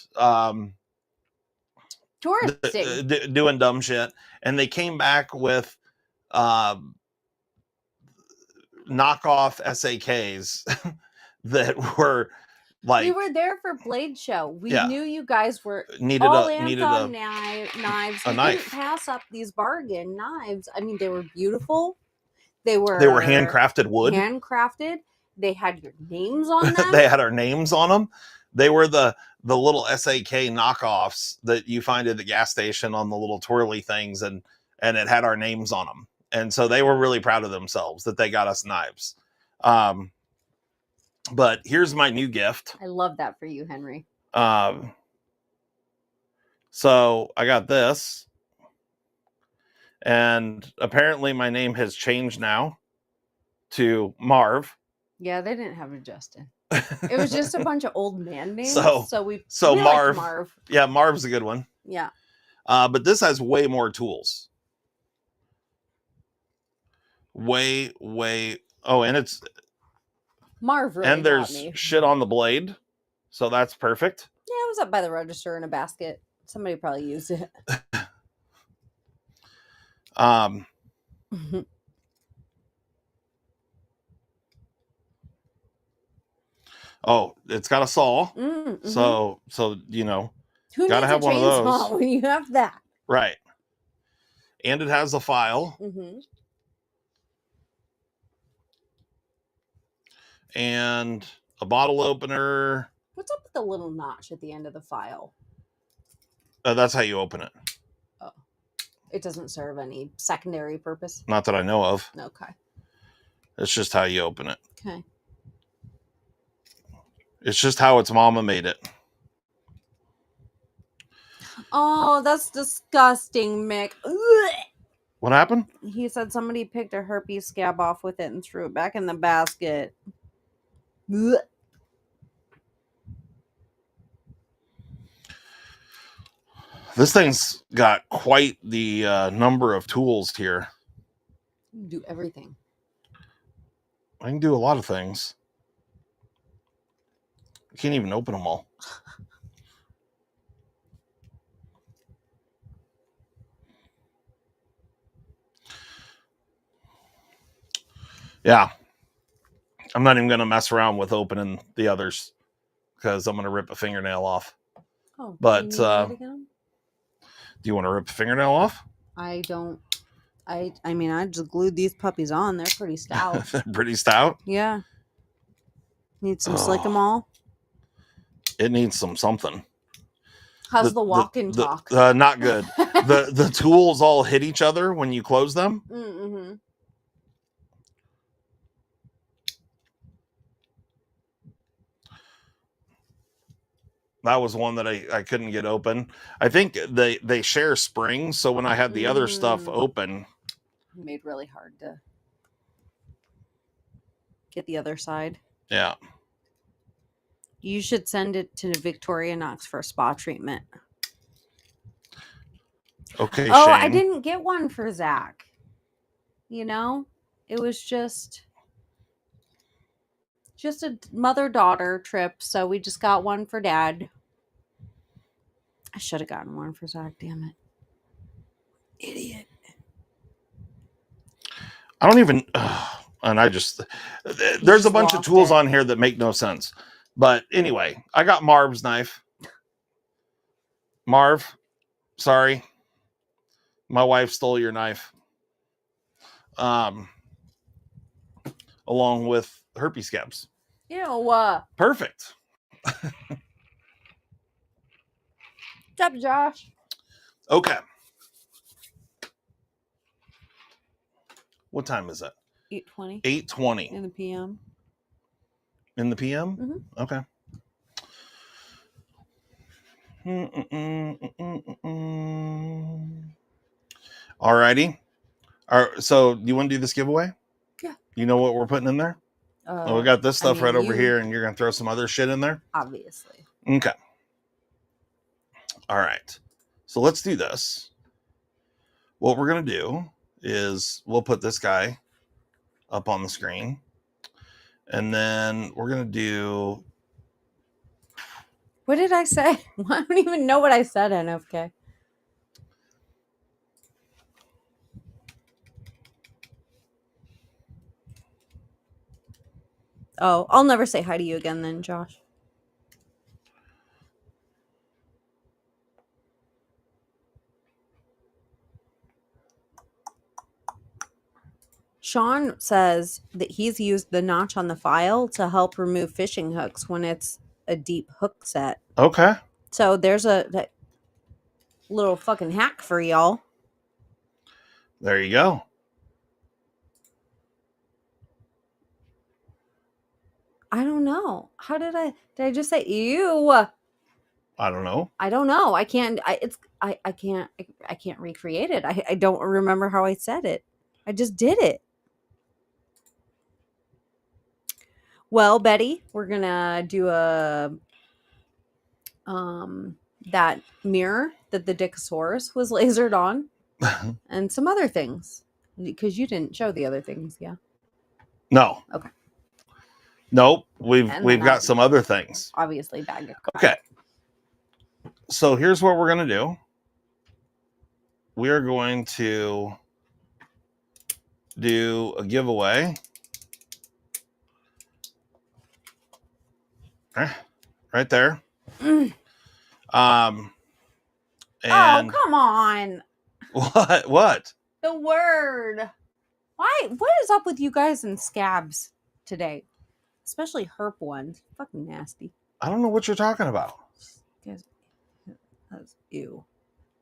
Speaker 1: touristing, doing dumb shit, and they came back with knockoff SAKs that were Like,
Speaker 2: we were there for Blade Show. We
Speaker 1: Yeah.
Speaker 2: knew you guys were
Speaker 1: needed
Speaker 2: all
Speaker 1: a
Speaker 2: hands
Speaker 1: needed
Speaker 2: on
Speaker 1: a
Speaker 2: knives.
Speaker 1: a
Speaker 2: We
Speaker 1: knife.
Speaker 2: couldn't pass up these bargain knives. I mean, they were beautiful. They were
Speaker 1: handcrafted wood.
Speaker 2: Handcrafted. They had your names on them.
Speaker 1: They had our names on them. They were the little SAK knockoffs that you find at the gas station on the little twirly things, and it had our names on them. And so they were really proud of themselves that they got us knives. But here's my new gift.
Speaker 2: I love that for you, Henry.
Speaker 1: So I got this, and apparently my name has changed now to Marv.
Speaker 2: Yeah, they didn't have a Justin. It was just a bunch of old man names. So we
Speaker 1: Marv.
Speaker 2: Marv.
Speaker 1: Yeah, Marv's a good one.
Speaker 2: Yeah.
Speaker 1: But this has way more tools. Way. Oh, and it's
Speaker 2: Marv really
Speaker 1: and there's
Speaker 2: got me.
Speaker 1: shit on the blade, so that's perfect.
Speaker 2: Yeah, it was up by the register in a basket. Somebody probably used it.
Speaker 1: Oh, it's got a saw.
Speaker 2: Mm-hmm.
Speaker 1: So you know,
Speaker 2: who
Speaker 1: gotta
Speaker 2: needs
Speaker 1: have
Speaker 2: a
Speaker 1: one of those
Speaker 2: when you have that,
Speaker 1: right? And it has a file.
Speaker 2: Mm-hmm.
Speaker 1: And a bottle opener.
Speaker 2: What's up with the little notch at the end of the file?
Speaker 1: That's how you open it.
Speaker 2: Oh, it doesn't serve any secondary purpose?
Speaker 1: Not that I know of.
Speaker 2: Okay.
Speaker 1: It's just how you open it.
Speaker 2: Okay.
Speaker 1: It's just how its mama made it.
Speaker 2: Oh, that's disgusting, Mick. Ugh.
Speaker 1: What happened?
Speaker 2: He said somebody picked a herpes scab off with it and threw it back in the basket. Ugh.
Speaker 1: This thing's got quite the number of tools here.
Speaker 2: You can do everything.
Speaker 1: I can do a lot of things. I can't even open them all. Yeah. I'm not even going to mess around with opening the others because I'm going to rip a fingernail off.
Speaker 2: Oh,
Speaker 1: but
Speaker 2: do
Speaker 1: you want to rip a fingernail off?
Speaker 2: I don't. I mean, I just glued these puppies on. They're pretty stout.
Speaker 1: They're pretty stout?
Speaker 2: Yeah. Need some slick 'em all?
Speaker 1: It needs something.
Speaker 2: How's the walk and talk?
Speaker 1: Not good. the tools all hit each other when you close them.
Speaker 2: Mm-hmm.
Speaker 1: That was one that I couldn't get open. I think they share springs, so when I had the other stuff open,
Speaker 2: it made really hard to get the other side.
Speaker 1: Yeah.
Speaker 2: You should send it to Victorinox for a spa treatment.
Speaker 1: Okay,
Speaker 2: Oh,
Speaker 1: Shane.
Speaker 2: I didn't get one for Zach. You know? It was just a mother-daughter trip, so we just got one for Dad. I should have gotten one for Zach, damn it. Idiot.
Speaker 1: I don't even... and I just... There's a bunch of tools on here that make no sense. But anyway, I got Marv's knife. Marv, sorry. My wife stole your knife. Along with herpes scabs.
Speaker 2: Ew.
Speaker 1: Perfect.
Speaker 2: What's up, Josh?
Speaker 1: Okay. What time is it?
Speaker 2: 8:20.
Speaker 1: 8:20.
Speaker 2: In the PM.
Speaker 1: In the PM?
Speaker 2: Mm-hmm.
Speaker 1: Okay. Alrighty. So do you want to do this giveaway?
Speaker 2: Yeah.
Speaker 1: You know what we're putting in there? We got this stuff right over here, and you're going to throw some other shit in there?
Speaker 2: Obviously.
Speaker 1: Okay. All right. So let's do this. What we're going to do is we'll put this guy up on the screen. And then we're going to do...
Speaker 2: What did I say? I don't even know what I said, NFK. Oh, I'll never say hi to you again then, Josh. Sean says that he's used the notch on the file to help remove fishing hooks when it's a deep hook set.
Speaker 1: Okay.
Speaker 2: So there's a little fucking hack for y'all.
Speaker 1: There you go.
Speaker 2: I don't know. How did I just say ew?
Speaker 1: I don't know.
Speaker 2: I don't know. I can't recreate it. I don't remember how I said it. I just did it. Well, Betty, we're gonna do a that mirror that the Dickosaurus was lasered on and some other things. Because you didn't show the other things, yeah.
Speaker 1: No.
Speaker 2: Okay.
Speaker 1: Nope. We've got some other things.
Speaker 2: Obviously, bag of cards.
Speaker 1: Okay. So here's what we're gonna do. We are going to do a giveaway. Right there.
Speaker 2: Mm.
Speaker 1: And
Speaker 2: oh, come on.
Speaker 1: What?
Speaker 2: The word. Why? What is up with you guys and scabs today? Especially herp ones. Fucking nasty.
Speaker 1: I don't know what you're talking about.
Speaker 2: Guys, that's ew.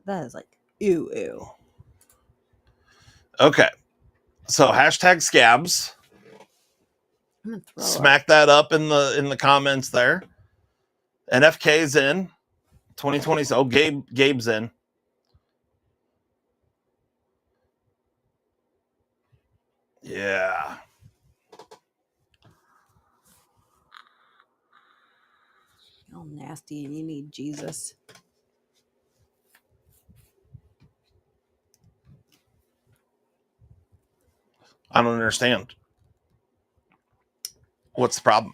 Speaker 2: That is like ew.
Speaker 1: Okay. So hashtag scabs.
Speaker 2: I'm gonna throw
Speaker 1: Smack that up in the comments there. NFK's in 2020. Oh, Gabe's in. Yeah.
Speaker 2: All nasty, and you need Jesus.
Speaker 1: I don't understand. What's the problem?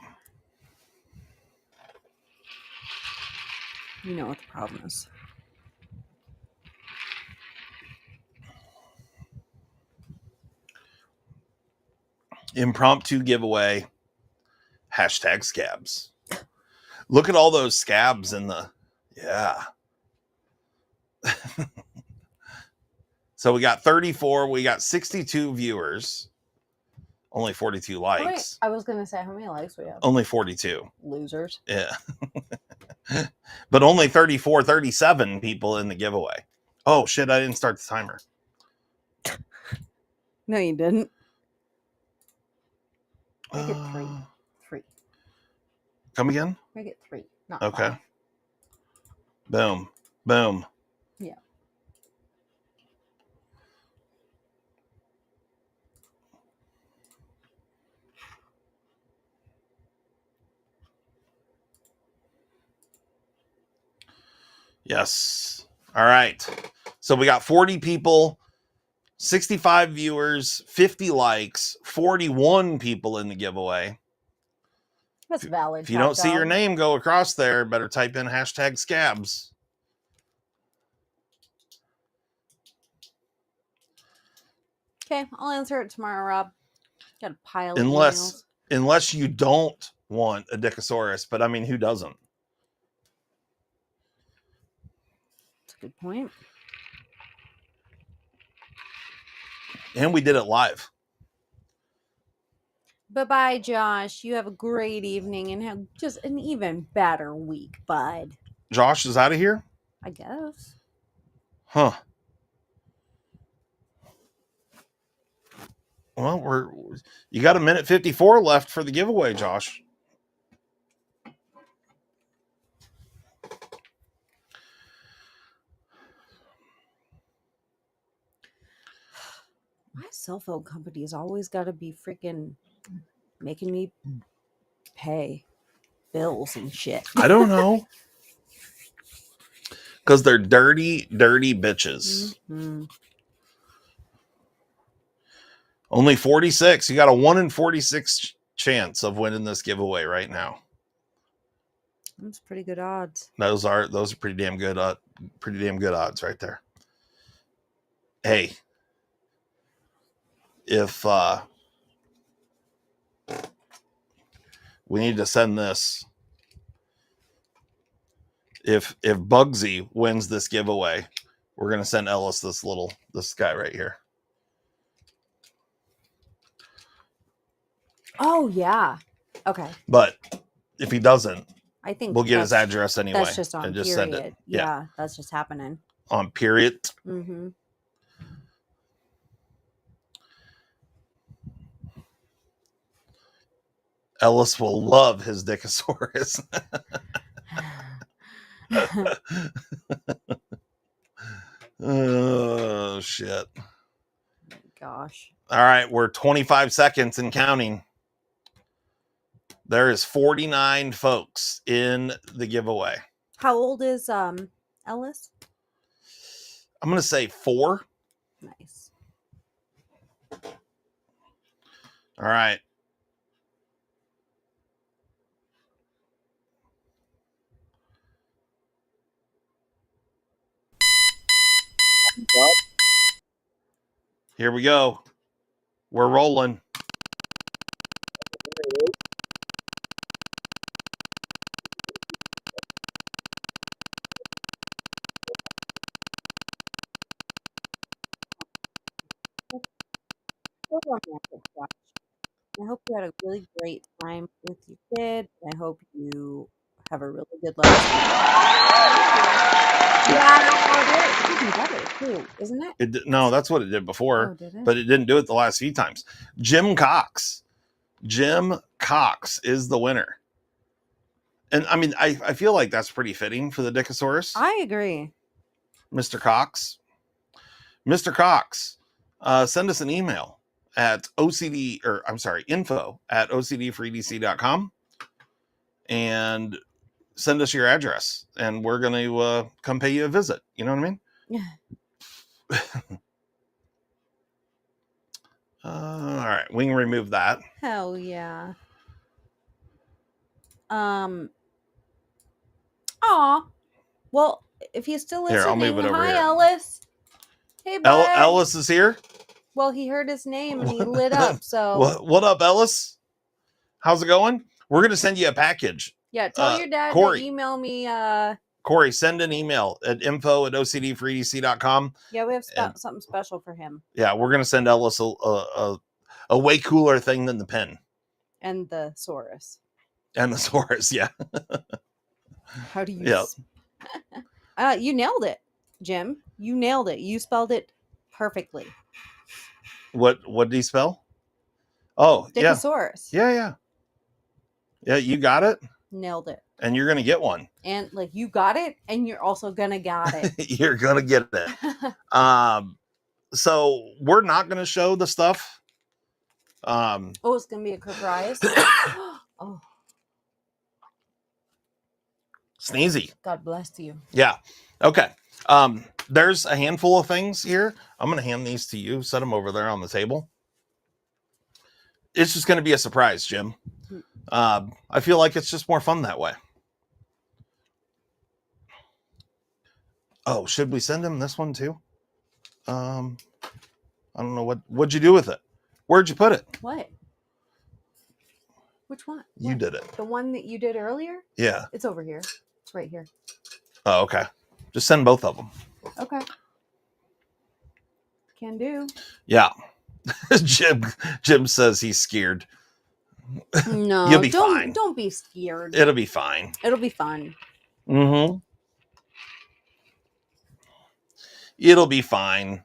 Speaker 2: You know what the problem is.
Speaker 1: Impromptu giveaway. Hashtag scabs. Look at all those scabs in the... Yeah. So we got 34. We got 62 viewers. Only 42 likes.
Speaker 2: I was going to say, how many likes we have?
Speaker 1: Only 42.
Speaker 2: Losers.
Speaker 1: Yeah. But only 34, 37 people in the giveaway. Oh, shit. I didn't start the timer.
Speaker 2: No, you didn't. Make it three. Three.
Speaker 1: Come again?
Speaker 2: Make it three. Not
Speaker 1: okay.
Speaker 2: 5.
Speaker 1: Boom. Boom.
Speaker 2: Yeah.
Speaker 1: Yes. All right. So we got 40 people, 65 viewers, 50 likes, 41 people in the giveaway.
Speaker 2: That's valid.
Speaker 1: If you don't see your name go across there, better type in hashtag scabs.
Speaker 2: Okay, I'll answer it tomorrow, Rob. Got a pile of emails.
Speaker 1: Unless you don't want a Dickosaurus, but I mean, who doesn't?
Speaker 2: That's a good point.
Speaker 1: And we did it live.
Speaker 2: Bye-bye, Josh. You have a great evening and have just an even better week, bud.
Speaker 1: Josh is out of here?
Speaker 2: I guess.
Speaker 1: Huh. Well, you got 1:54 left for the giveaway, Josh.
Speaker 2: My cell phone company has always got to be freaking making me pay bills and shit.
Speaker 1: I don't know. Because they're dirty, dirty bitches.
Speaker 2: Mm-hmm.
Speaker 1: Only 46. You got a 1 in 46 chance of winning this giveaway right now.
Speaker 2: That's pretty good odds.
Speaker 1: Those are pretty damn good odds right there. Hey, if we need to send this, if Bugsy wins this giveaway, we're gonna send Ellis this guy right here.
Speaker 2: Oh, yeah. Okay.
Speaker 1: But if he doesn't,
Speaker 2: I think
Speaker 1: we'll get his address anyway.
Speaker 2: That's just on
Speaker 1: and
Speaker 2: period.
Speaker 1: just send it.
Speaker 2: Yeah, that's just happening.
Speaker 1: On period.
Speaker 2: Mm-hmm.
Speaker 1: Ellis will love his Dickosaurus. Oh, shit.
Speaker 2: Gosh.
Speaker 1: All right, we're 25 seconds and counting. There is 49 folks in the giveaway.
Speaker 2: How old is Ellis?
Speaker 1: I'm going to say 4.
Speaker 2: Nice.
Speaker 1: All right. Here we go. We're rolling.
Speaker 2: I hope you had a really great time with your kid. I hope you have a really good life. Yeah, it did better too, isn't it?
Speaker 1: No, that's what it did before.
Speaker 2: Oh, did it?
Speaker 1: But it didn't do it the last few times. Jim Cox. Jim Cox is the winner. And I mean, I feel like that's pretty fitting for the Dickosaurus.
Speaker 2: I agree.
Speaker 1: Mr. Cox. Mr. Cox, send us an email at info at ocdfreedc.com and send us your address and we're going to come pay you a visit. You know what I mean?
Speaker 2: Yeah.
Speaker 1: All right. We can remove that.
Speaker 2: Hell yeah. Well, if he's still listening,
Speaker 1: Here, I'll move it over
Speaker 2: hi,
Speaker 1: here.
Speaker 2: Ellis. Hey, bud.
Speaker 1: Ellis is here.
Speaker 2: Well, he heard his name and he lit up. So
Speaker 1: what up, Ellis? How's it going? We're going to send you a package.
Speaker 2: Yeah, tell your dad
Speaker 1: Corey,
Speaker 2: to email me.
Speaker 1: Corey, send an email at info@ocdfreedc.com.
Speaker 2: Yeah, we have something special for him.
Speaker 1: Yeah, we're going to send Ellis a way cooler thing than the pen.
Speaker 2: And the Saurus.
Speaker 1: And the Saurus, yeah.
Speaker 2: How do you... Yeah. You nailed it, Jim. You nailed it. You spelled it perfectly.
Speaker 1: What did he spell? Oh,
Speaker 2: Dickosaurus.
Speaker 1: Yeah. Yeah, you got it.
Speaker 2: Nailed it.
Speaker 1: And you're going to get one.
Speaker 2: And like you got it and you're also going to got it.
Speaker 1: You're going to get it. So we're not going to show the stuff.
Speaker 2: It's going to be a surprise. Oh.
Speaker 1: Sneezy.
Speaker 2: God bless you.
Speaker 1: Yeah. Okay. There's a handful of things here. I'm going to hand these to you. Set them over there on the table. It's just going to be a surprise, Jim. I feel like it's just more fun that way. Oh, should we send him this one too? I don't know what'd you do with it? Where'd you put it?
Speaker 2: What? Which one?
Speaker 1: You did it.
Speaker 2: The one that you did earlier?
Speaker 1: Yeah.
Speaker 2: It's over here. It's right here.
Speaker 1: Oh, okay. Just send both of them.
Speaker 2: Okay. Can do.
Speaker 1: Yeah. Jim says he's scared.
Speaker 2: No,
Speaker 1: you'll be fine.
Speaker 2: Don't be scared.
Speaker 1: It'll be fine.
Speaker 2: It'll be fun.
Speaker 1: Mm-hmm. It'll be fine.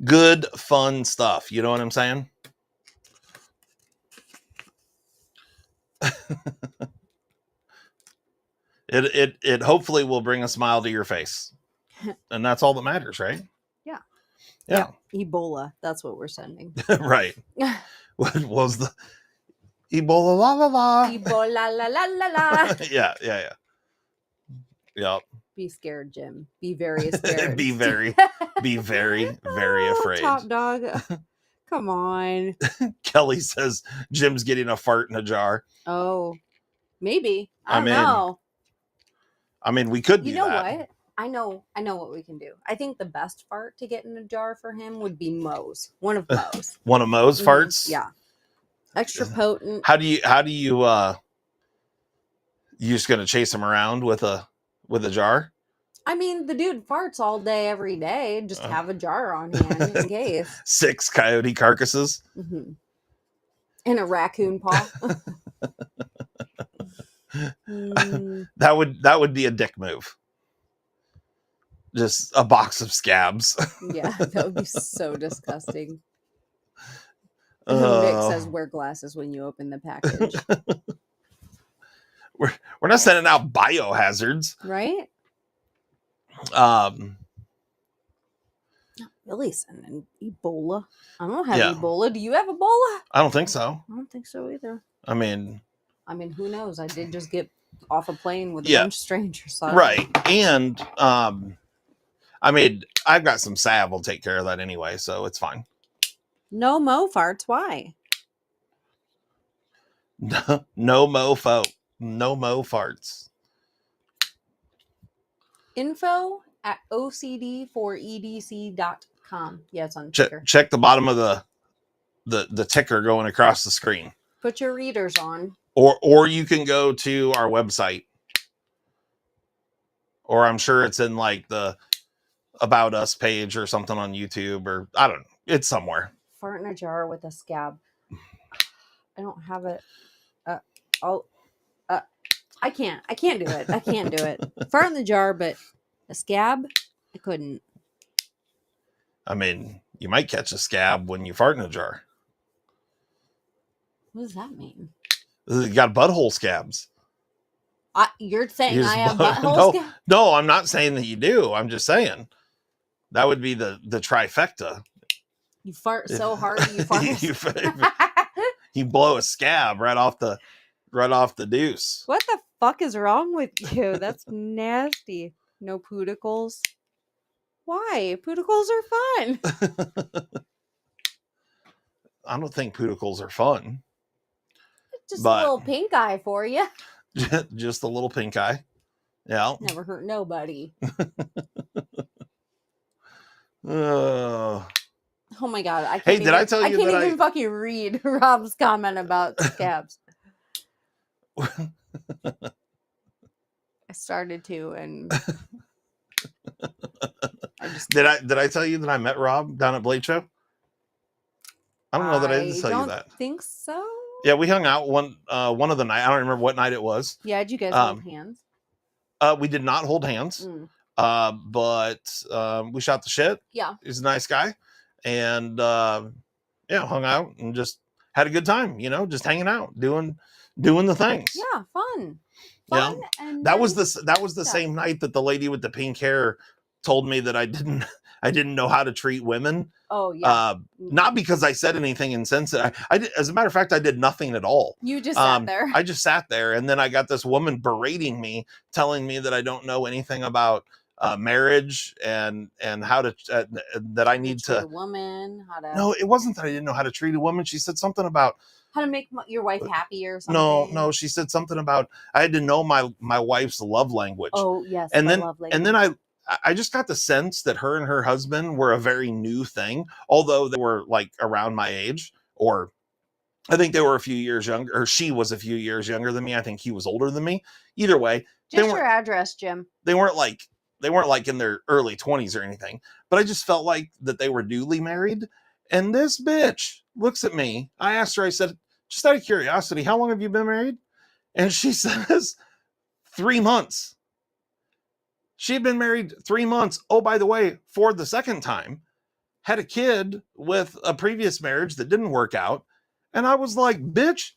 Speaker 1: Good, fun stuff. You know what I'm saying? It hopefully will bring a smile to your face. And that's all that matters, right? Yeah.
Speaker 2: Ebola. That's what we're sending.
Speaker 1: Right. What was the Ebola la la la?
Speaker 2: Ebola la la la la.
Speaker 1: Yeah. Yep.
Speaker 2: Be scared, Jim. Be very scared.
Speaker 1: be very, very afraid.
Speaker 2: Top dog. Come on.
Speaker 1: Kelly says Jim's getting a fart in a jar.
Speaker 2: Oh, maybe. I don't know.
Speaker 1: I mean, we could do that.
Speaker 2: You know what? I know what we can do. I think the best fart to get in a jar for him would be Moe's. One of Moe's.
Speaker 1: One of Moe's farts?
Speaker 2: Yeah. Extra potent.
Speaker 1: How do you you just gonna chase him around with a jar?
Speaker 2: I mean, the dude farts all day, every day. Just have a jar on hand in case.
Speaker 1: 6 coyote carcasses.
Speaker 2: Mm-hmm. And a raccoon paw.
Speaker 1: That would be a dick move. Just a box of scabs.
Speaker 2: Yeah, that would be so disgusting. Nick says wear glasses when you open the package.
Speaker 1: We're not sending out biohazards.
Speaker 2: Right?
Speaker 1: Not
Speaker 2: really sending Ebola. I don't have Ebola. Do you have Ebola?
Speaker 1: I don't think so.
Speaker 2: I don't think so either.
Speaker 1: I mean,
Speaker 2: who knows? I did just get off a plane with a bunch of strangers. So
Speaker 1: right. And I mean, I've got some salve. Will take care of that anyway, so it's fine.
Speaker 2: No mo farts. Why?
Speaker 1: No mofo. No mo farts.
Speaker 2: Info at OCD4EDC.com. Yeah, it's on the
Speaker 1: ticker. Check the bottom of the ticker going across the screen.
Speaker 2: Put your readers on.
Speaker 1: Or you can go to our website. Or I'm sure it's in like the About Us page or something on YouTube, or I don't know. It's somewhere.
Speaker 2: Fart in a jar with a scab. I don't have it. I can't do it. I can't do it. Fart in the jar, but a scab, I couldn't.
Speaker 1: I mean, you might catch a scab when you fart in a jar.
Speaker 2: What does that mean?
Speaker 1: You got butthole scabs.
Speaker 2: You're saying I have butthole scabs?
Speaker 1: No, I'm not saying that you do. I'm just saying that would be the trifecta.
Speaker 2: You fart so hard, you fart.
Speaker 1: You blow a scab right off the deuce.
Speaker 2: What the fuck is wrong with you? That's nasty. No pooticles. Why? Pooticles are fun.
Speaker 1: I don't think pooticles are fun.
Speaker 2: Just a little pink eye for you.
Speaker 1: Just a little pink eye. Yeah.
Speaker 2: Never hurt nobody.
Speaker 1: Oh
Speaker 2: my God. I
Speaker 1: can't I tell you
Speaker 2: I can't even fucking read Rob's comment about scabs. I started to, and
Speaker 1: Did I tell you that I met Rob down at Blade Show? I don't know that I didn't tell you that.
Speaker 2: I don't think so.
Speaker 1: Yeah, we hung out one of the night. I don't remember what night it was.
Speaker 2: Yeah, did you guys hold hands?
Speaker 1: We did not hold hands. But we shot the shit.
Speaker 2: Yeah.
Speaker 1: He's a nice guy. And hung out and just had a good time, just hanging out, doing the things.
Speaker 2: Yeah, fun.
Speaker 1: Yeah. And that was the same night that the lady with the pink hair told me that I didn't know how to treat women.
Speaker 2: Oh yeah.
Speaker 1: Not because I said anything insensitive. I did, as a matter of fact, I did nothing at all.
Speaker 2: You just sat there.
Speaker 1: I just sat there, and then I got this woman berating me, telling me that I don't know anything about marriage and how to that I need to
Speaker 2: treat a woman. How to?
Speaker 1: No, it wasn't that I didn't know how to treat a woman. She said something about
Speaker 2: how to make your wife happy or something.
Speaker 1: No, she said something about I had to know my wife's love language.
Speaker 2: Oh yes,
Speaker 1: and then I just got the sense that her and her husband were a very new thing, although they were like around my age, or I think they were a few years younger, or she was a few years younger than me. I think he was older than me. Either way,
Speaker 2: just your address, Jim.
Speaker 1: They weren't like in their early 20s or anything, but I just felt like that they were newly married. And this bitch looks at me. I asked her, I said, just out of curiosity, how long have you been married? And she says 3 months. She had been married 3 months. Oh, by the way, for the second time, had a kid with a previous marriage that didn't work out. And I was like, bitch,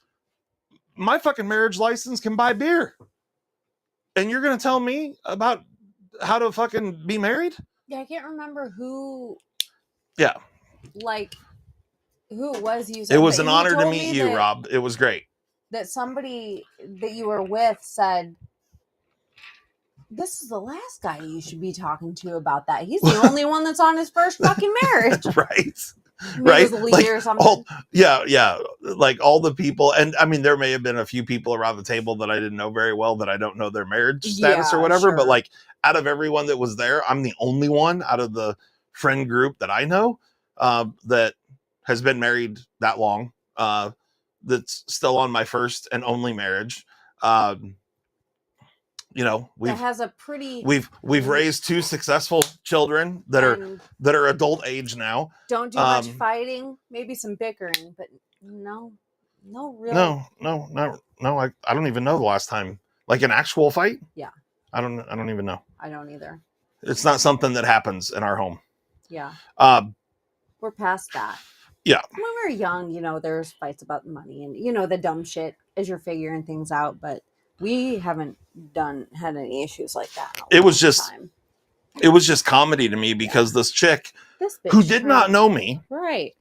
Speaker 1: my fucking marriage license can buy beer. And you're going to tell me about how to fucking be married?
Speaker 2: Yeah, I can't remember who.
Speaker 1: Yeah.
Speaker 2: Like, who it was you said.
Speaker 1: It was an honor to meet you, Rob. It was great.
Speaker 2: That somebody that you were with said, this is the last guy you should be talking to about that. He's the only one that's on his first fucking marriage.
Speaker 1: Right.
Speaker 2: Maybe right. It was Lee or something.
Speaker 1: Yeah. Like all the people. And I mean, there may have been a few people around the table that I didn't know very well, that I don't know their marriage status or whatever. Sure. But like out of everyone that was there, I'm the only one out of the friend group that I know that has been married that long. That's still on my first and only marriage. We've raised 2 successful children that are adult age now.
Speaker 2: Don't do much fighting, maybe some bickering, but no. No real.
Speaker 1: No. I don't even know the last time, like an actual fight.
Speaker 2: Yeah.
Speaker 1: I don't even know.
Speaker 2: I don't either.
Speaker 1: It's not something that happens in our home.
Speaker 2: Yeah.
Speaker 1: Um,
Speaker 2: We're past that.
Speaker 1: Yeah.
Speaker 2: When we were young, there's fights about money and the dumb shit as you're figuring things out, but we haven't had any issues like that.
Speaker 1: It was just comedy to me because this chick who did not know me,
Speaker 2: right,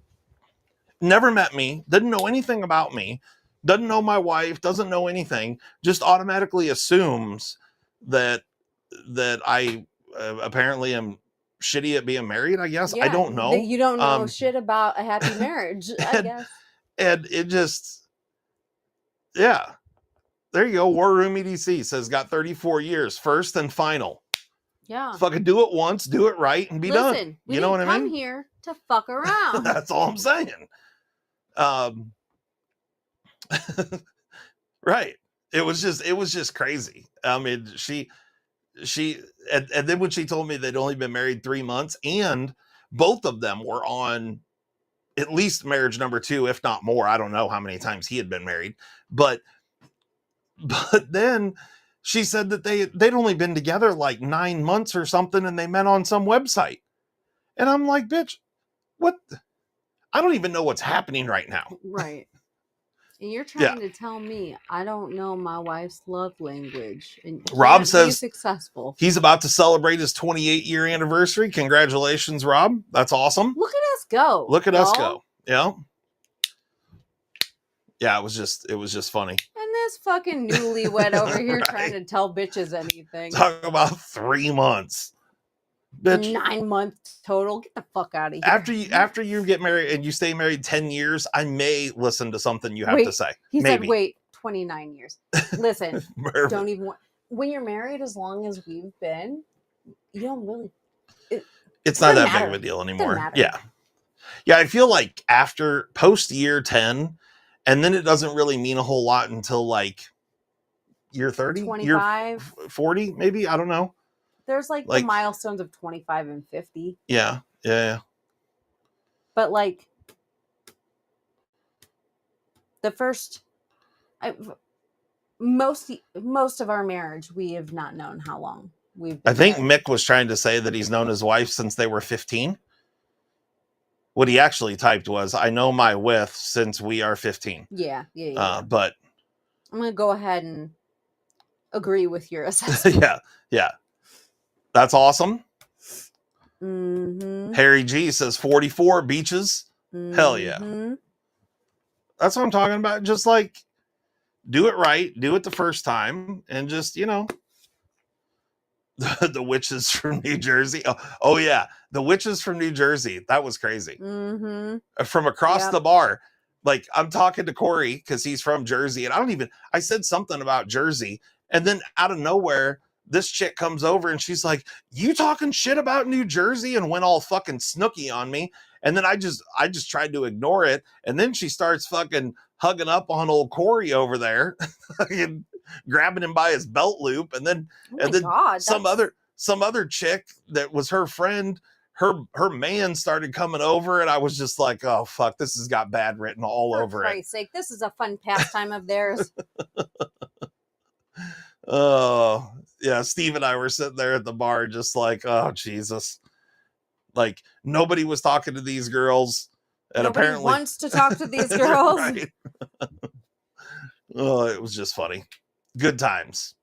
Speaker 1: never met me, didn't know anything about me, doesn't know my wife, doesn't know anything, just automatically assumes that I apparently am shitty at being married, I guess. I don't know.
Speaker 2: You don't know shit about a happy marriage, I guess.
Speaker 1: And it just, yeah. There you go. War Room EDC says got 34 years, first and final.
Speaker 2: Yeah.
Speaker 1: Fucking do it once, do it right, and be done.
Speaker 2: You know what I mean? Come here to fuck around.
Speaker 1: That's all I'm saying. Right. It was just crazy. I mean, she and then when she told me they'd only been married 3 months, and both of them were on at least marriage number 2, if not more. I don't know how many times he had been married, but then she said that they'd only been together like 9 months or something, and they met on some website. And I'm like, bitch, what? I don't even know what's happening right now.
Speaker 2: Right. And you're trying to tell me I don't know my wife's love language. And
Speaker 1: Rob says
Speaker 2: he's successful.
Speaker 1: He's about to celebrate his 28-year anniversary. Congratulations, Rob. That's awesome.
Speaker 2: Look at us go.
Speaker 1: Look at us go. Yeah. Yeah, it was just funny.
Speaker 2: And this fucking newlywed over here trying to tell bitches anything.
Speaker 1: Talk about 3 months. Bitch.
Speaker 2: 9 months total. Get the fuck out of here.
Speaker 1: After you get married and you stay married 10 years, I may listen to something you have to say.
Speaker 2: He said, wait, 29 years. Listen, don't even when you're married as long as we've been, you don't really
Speaker 1: it's not that big of a deal anymore. Yeah. Yeah, I feel like after post year 10, and then it doesn't really mean a whole lot until like year 30,
Speaker 2: 25,
Speaker 1: year 40, maybe. I don't know.
Speaker 2: There's like the milestones of 25 and 50.
Speaker 1: Yeah.
Speaker 2: But like the first, most of our marriage, we have not known how long we've been.
Speaker 1: I think Mick was trying to say that he's known his wife since they were 15. What he actually typed was, I know my wife since we are 15.
Speaker 2: Yeah.
Speaker 1: But
Speaker 2: I'm going to go ahead and agree with your assessment.
Speaker 1: Yeah. That's awesome.
Speaker 2: Mm-hmm.
Speaker 1: Harry G says 44 beaches. Mm-hmm. Hell yeah. That's what I'm talking about. Just like, do it right. Do it the first time. And just, the witches from New Jersey. Oh yeah. The witches from New Jersey. That was crazy.
Speaker 2: Mm-hmm.
Speaker 1: From across the bar. Like, I'm talking to Corey because he's from Jersey. And I said something about Jersey. And then out of nowhere, this chick comes over and she's like, you talking shit about New Jersey, and went all fucking snooky on me. And then I just tried to ignore it. And then she starts fucking hugging up on old Corey over there and grabbing him by his belt loop. And then, some other chick that was her friend, her man started coming over, and I was just like, oh fuck, this has got bad written all over it. For
Speaker 2: Christ's sake, this is a fun pastime of theirs.
Speaker 1: Oh, yeah. Steve and I were sitting there at the bar just like, oh, Jesus. Like, nobody was talking to these girls. And
Speaker 2: nobody
Speaker 1: apparently
Speaker 2: wants to talk to these girls.
Speaker 1: Right. Oh, it was just funny. Good times.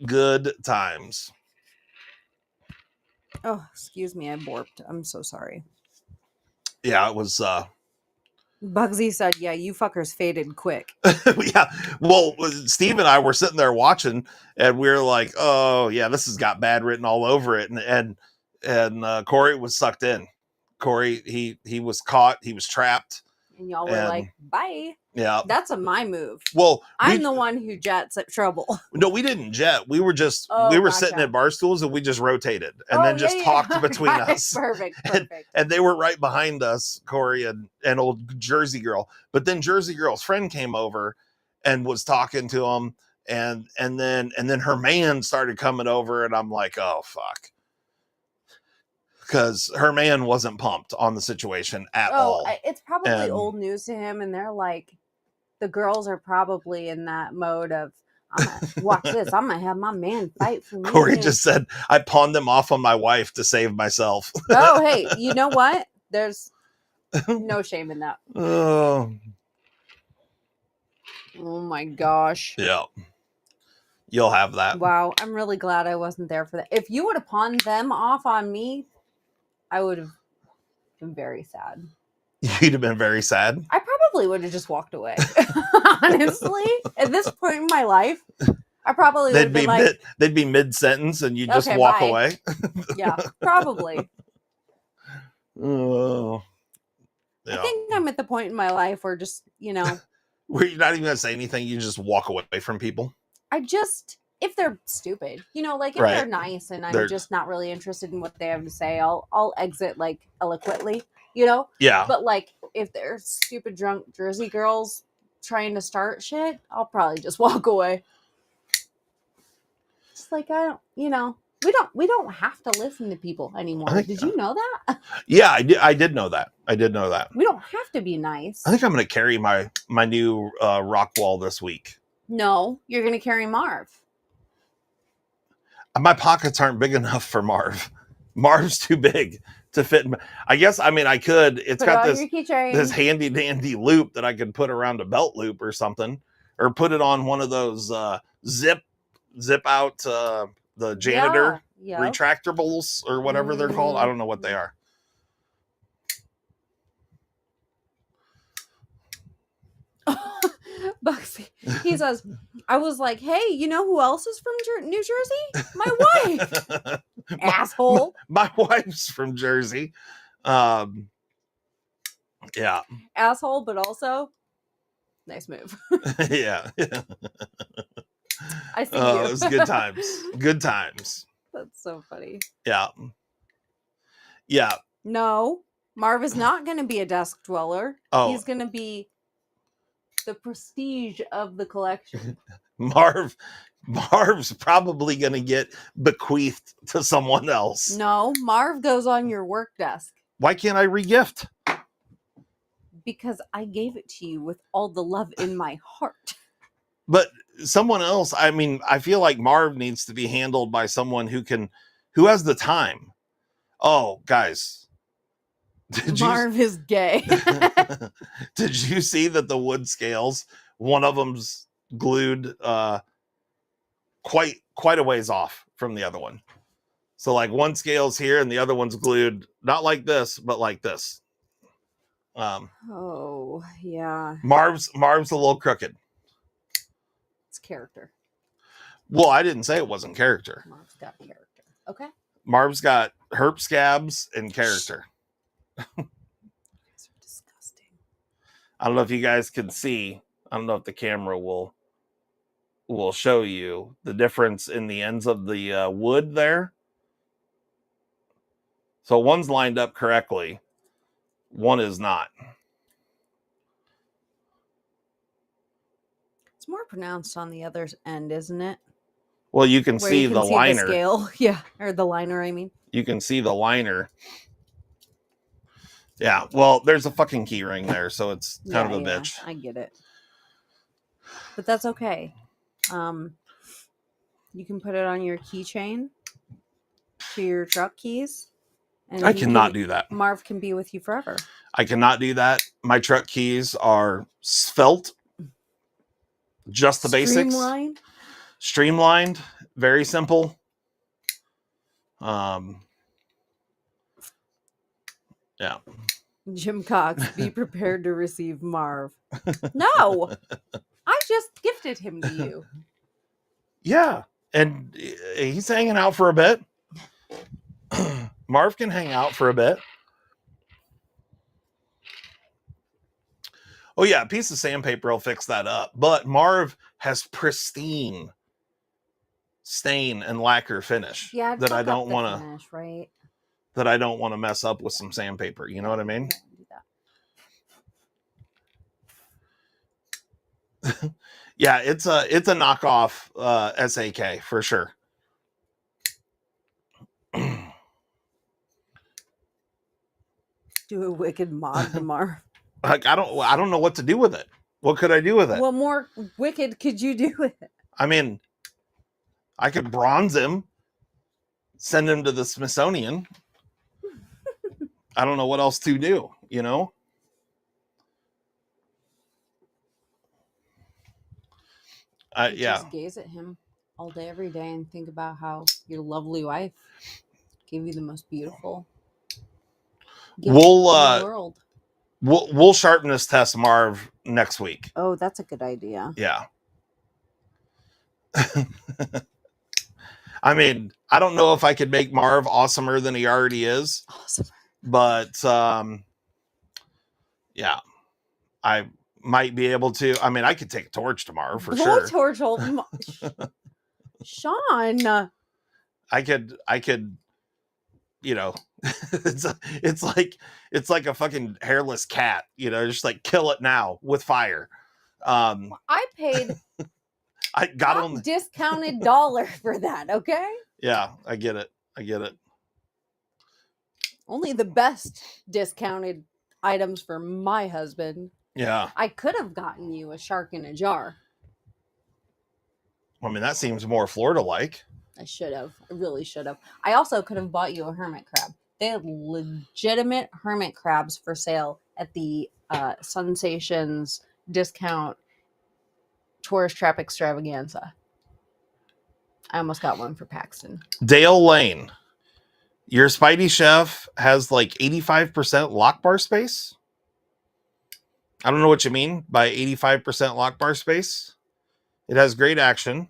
Speaker 1: Good times.
Speaker 2: Oh, excuse me. I borked. I'm so sorry.
Speaker 1: Yeah, it was...
Speaker 2: Bugsy said, yeah, you fuckers faded quick.
Speaker 1: Yeah. Well, Steve and I were sitting there watching, and we were like, oh, yeah, this has got bad written all over it. And Corey was sucked in. Corey, he was caught. He was trapped.
Speaker 2: And y'all were like, bye.
Speaker 1: Yeah.
Speaker 2: That's my move.
Speaker 1: Well,
Speaker 2: I'm the one who jets at trouble.
Speaker 1: No, we didn't jet. We were just, sitting at bar stools, and we just rotated and then just talked between us.
Speaker 2: Perfect.
Speaker 1: And they were right behind us, Corey and old Jersey girl. But then Jersey girl's friend came over and was talking to him. And then her man started coming over, and I'm like, oh, fuck. because her man wasn't pumped on the situation at all.
Speaker 2: It's probably old news to him, and they're like, the girls are probably in that mode of, I'm gonna watch this. I'm gonna have my man fight for me.
Speaker 1: Corey just said, I pawned them off on my wife to save myself.
Speaker 2: Oh, hey, you know what? There's no shame in that. Oh my gosh.
Speaker 1: Yeah. You'll have that.
Speaker 2: Wow. I'm really glad I wasn't there for that. If you would have pawned them off on me, I would have been very sad.
Speaker 1: You'd have been very sad?
Speaker 2: I probably would have just walked away. Honestly, at this point in my life, I probably would have been like...
Speaker 1: They'd be mid-sentence and you just walk away?
Speaker 2: Yeah, probably.
Speaker 1: Oh.
Speaker 2: Yeah. I think I'm at the point in my life where just,
Speaker 1: where you're not even going to say anything, you just walk away from people?
Speaker 2: If they're stupid, like if they're nice and I'm just not really interested in what they have to say, I'll exit like eloquently,
Speaker 1: Yeah.
Speaker 2: But like if they're stupid drunk Jersey girls trying to start shit, I'll probably just walk away. It's like, we don't have to listen to people anymore. Did you know that?
Speaker 1: Yeah, I did know that.
Speaker 2: We don't have to be nice.
Speaker 1: I think I'm going to carry my new rock wall this week.
Speaker 2: No, you're going to carry Marv.
Speaker 1: My pockets aren't big enough for Marv. Marv's too big to fit. I guess, I could. It's got this handy dandy loop that I could put around a belt loop or something, or put it on one of those zip out the janitor retractables or whatever they're called. I don't know what they are.
Speaker 2: Bugsy, he says, I was like, hey, you know who else is from New Jersey? My wife. Asshole.
Speaker 1: My wife's from Jersey. Yeah.
Speaker 2: Asshole, but also nice move.
Speaker 1: Yeah.
Speaker 2: I see you.
Speaker 1: It was good times. Good times.
Speaker 2: That's so funny.
Speaker 1: Yeah. Yeah.
Speaker 2: No, Marv is not going to be a desk dweller.
Speaker 1: Oh.
Speaker 2: He's going to be the prestige of the collection.
Speaker 1: Marv's probably going to get bequeathed to someone else.
Speaker 2: No, Marv goes on your work desk.
Speaker 1: Why can't I regift?
Speaker 2: Because I gave it to you with all the love in my heart.
Speaker 1: But someone else, I feel like Marv needs to be handled by someone who has the time. Oh, guys.
Speaker 2: Marv is gay.
Speaker 1: Did you see that the wood scales, one of them's glued quite a ways off from the other one? So like one scale's here and the other one's glued not like this, but like this.
Speaker 2: Oh, yeah.
Speaker 1: Marv's a little crooked.
Speaker 2: It's character.
Speaker 1: Well, I didn't say it wasn't character.
Speaker 2: Marv's got character. Okay.
Speaker 1: Marv's got herp scabs and character.
Speaker 2: It's disgusting.
Speaker 1: I don't know if you guys can see. I don't know if the camera will show you the difference in the ends of the wood there. So one's lined up correctly. One is not.
Speaker 2: It's more pronounced on the other end, isn't it?
Speaker 1: Well, you can see the liner.
Speaker 2: The scale. Yeah, or the liner, I mean.
Speaker 1: You can see the liner. Yeah, well, there's a fucking key ring there, so it's kind of a bitch.
Speaker 2: I get it. But that's okay. You can put it on your keychain to your truck keys. And
Speaker 1: I cannot do that.
Speaker 2: Marv can be with you forever.
Speaker 1: I cannot do that. My truck keys are svelte. Just the basics. Streamlined. Very simple. Yeah.
Speaker 2: Jim Cox, be prepared to receive Marv. No! I just gifted him to you.
Speaker 1: Yeah. And he's hanging out for a bit. Marv can hang out for a bit. Oh, yeah. A piece of sandpaper will fix that up. But Marv has pristine stain and lacquer finish that I don't want to
Speaker 2: right?
Speaker 1: That I don't want to mess up with some sandpaper. You know what I mean? Yeah, it's a knockoff SAK for sure.
Speaker 2: Do a wicked mod tomorrow.
Speaker 1: Like, I don't know what to do with it. What could I do with it?
Speaker 2: What more wicked could you do with it?
Speaker 1: I mean, I could bronze him, send him to the Smithsonian. I don't know what else to do, you know? Yeah.
Speaker 2: Just gaze at him all day, every day, and think about how your lovely wife gave you the most beautiful gift in the world.
Speaker 1: We'll sharpness test Marv next week.
Speaker 2: Oh, that's a good idea.
Speaker 1: Yeah. I mean, I don't know if I could make Marv awesomer than he already is.
Speaker 2: Awesome.
Speaker 1: But yeah, I might be able to. I mean, I could take a torch tomorrow for sure.
Speaker 2: Torch, Sean.
Speaker 1: I could, you know, it's like a fucking hairless cat, you know, just like kill it now with fire.
Speaker 2: I paid
Speaker 1: I got on
Speaker 2: discounted dollar for that, okay?
Speaker 1: Yeah, I get it.
Speaker 2: Only the best discounted items for my husband.
Speaker 1: Yeah.
Speaker 2: I could have gotten you a shark in a jar.
Speaker 1: I mean, that seems more Florida-like.
Speaker 2: I should have. I really should have. I also could have bought you a hermit crab. They have legitimate hermit crabs for sale at the Sensations discount tourist trap extravaganza. I almost got one for Paxton.
Speaker 1: Dale Lane. Your Spidey Chef has like 85% lock bar space. I don't know what you mean by 85% lock bar space. It has great action.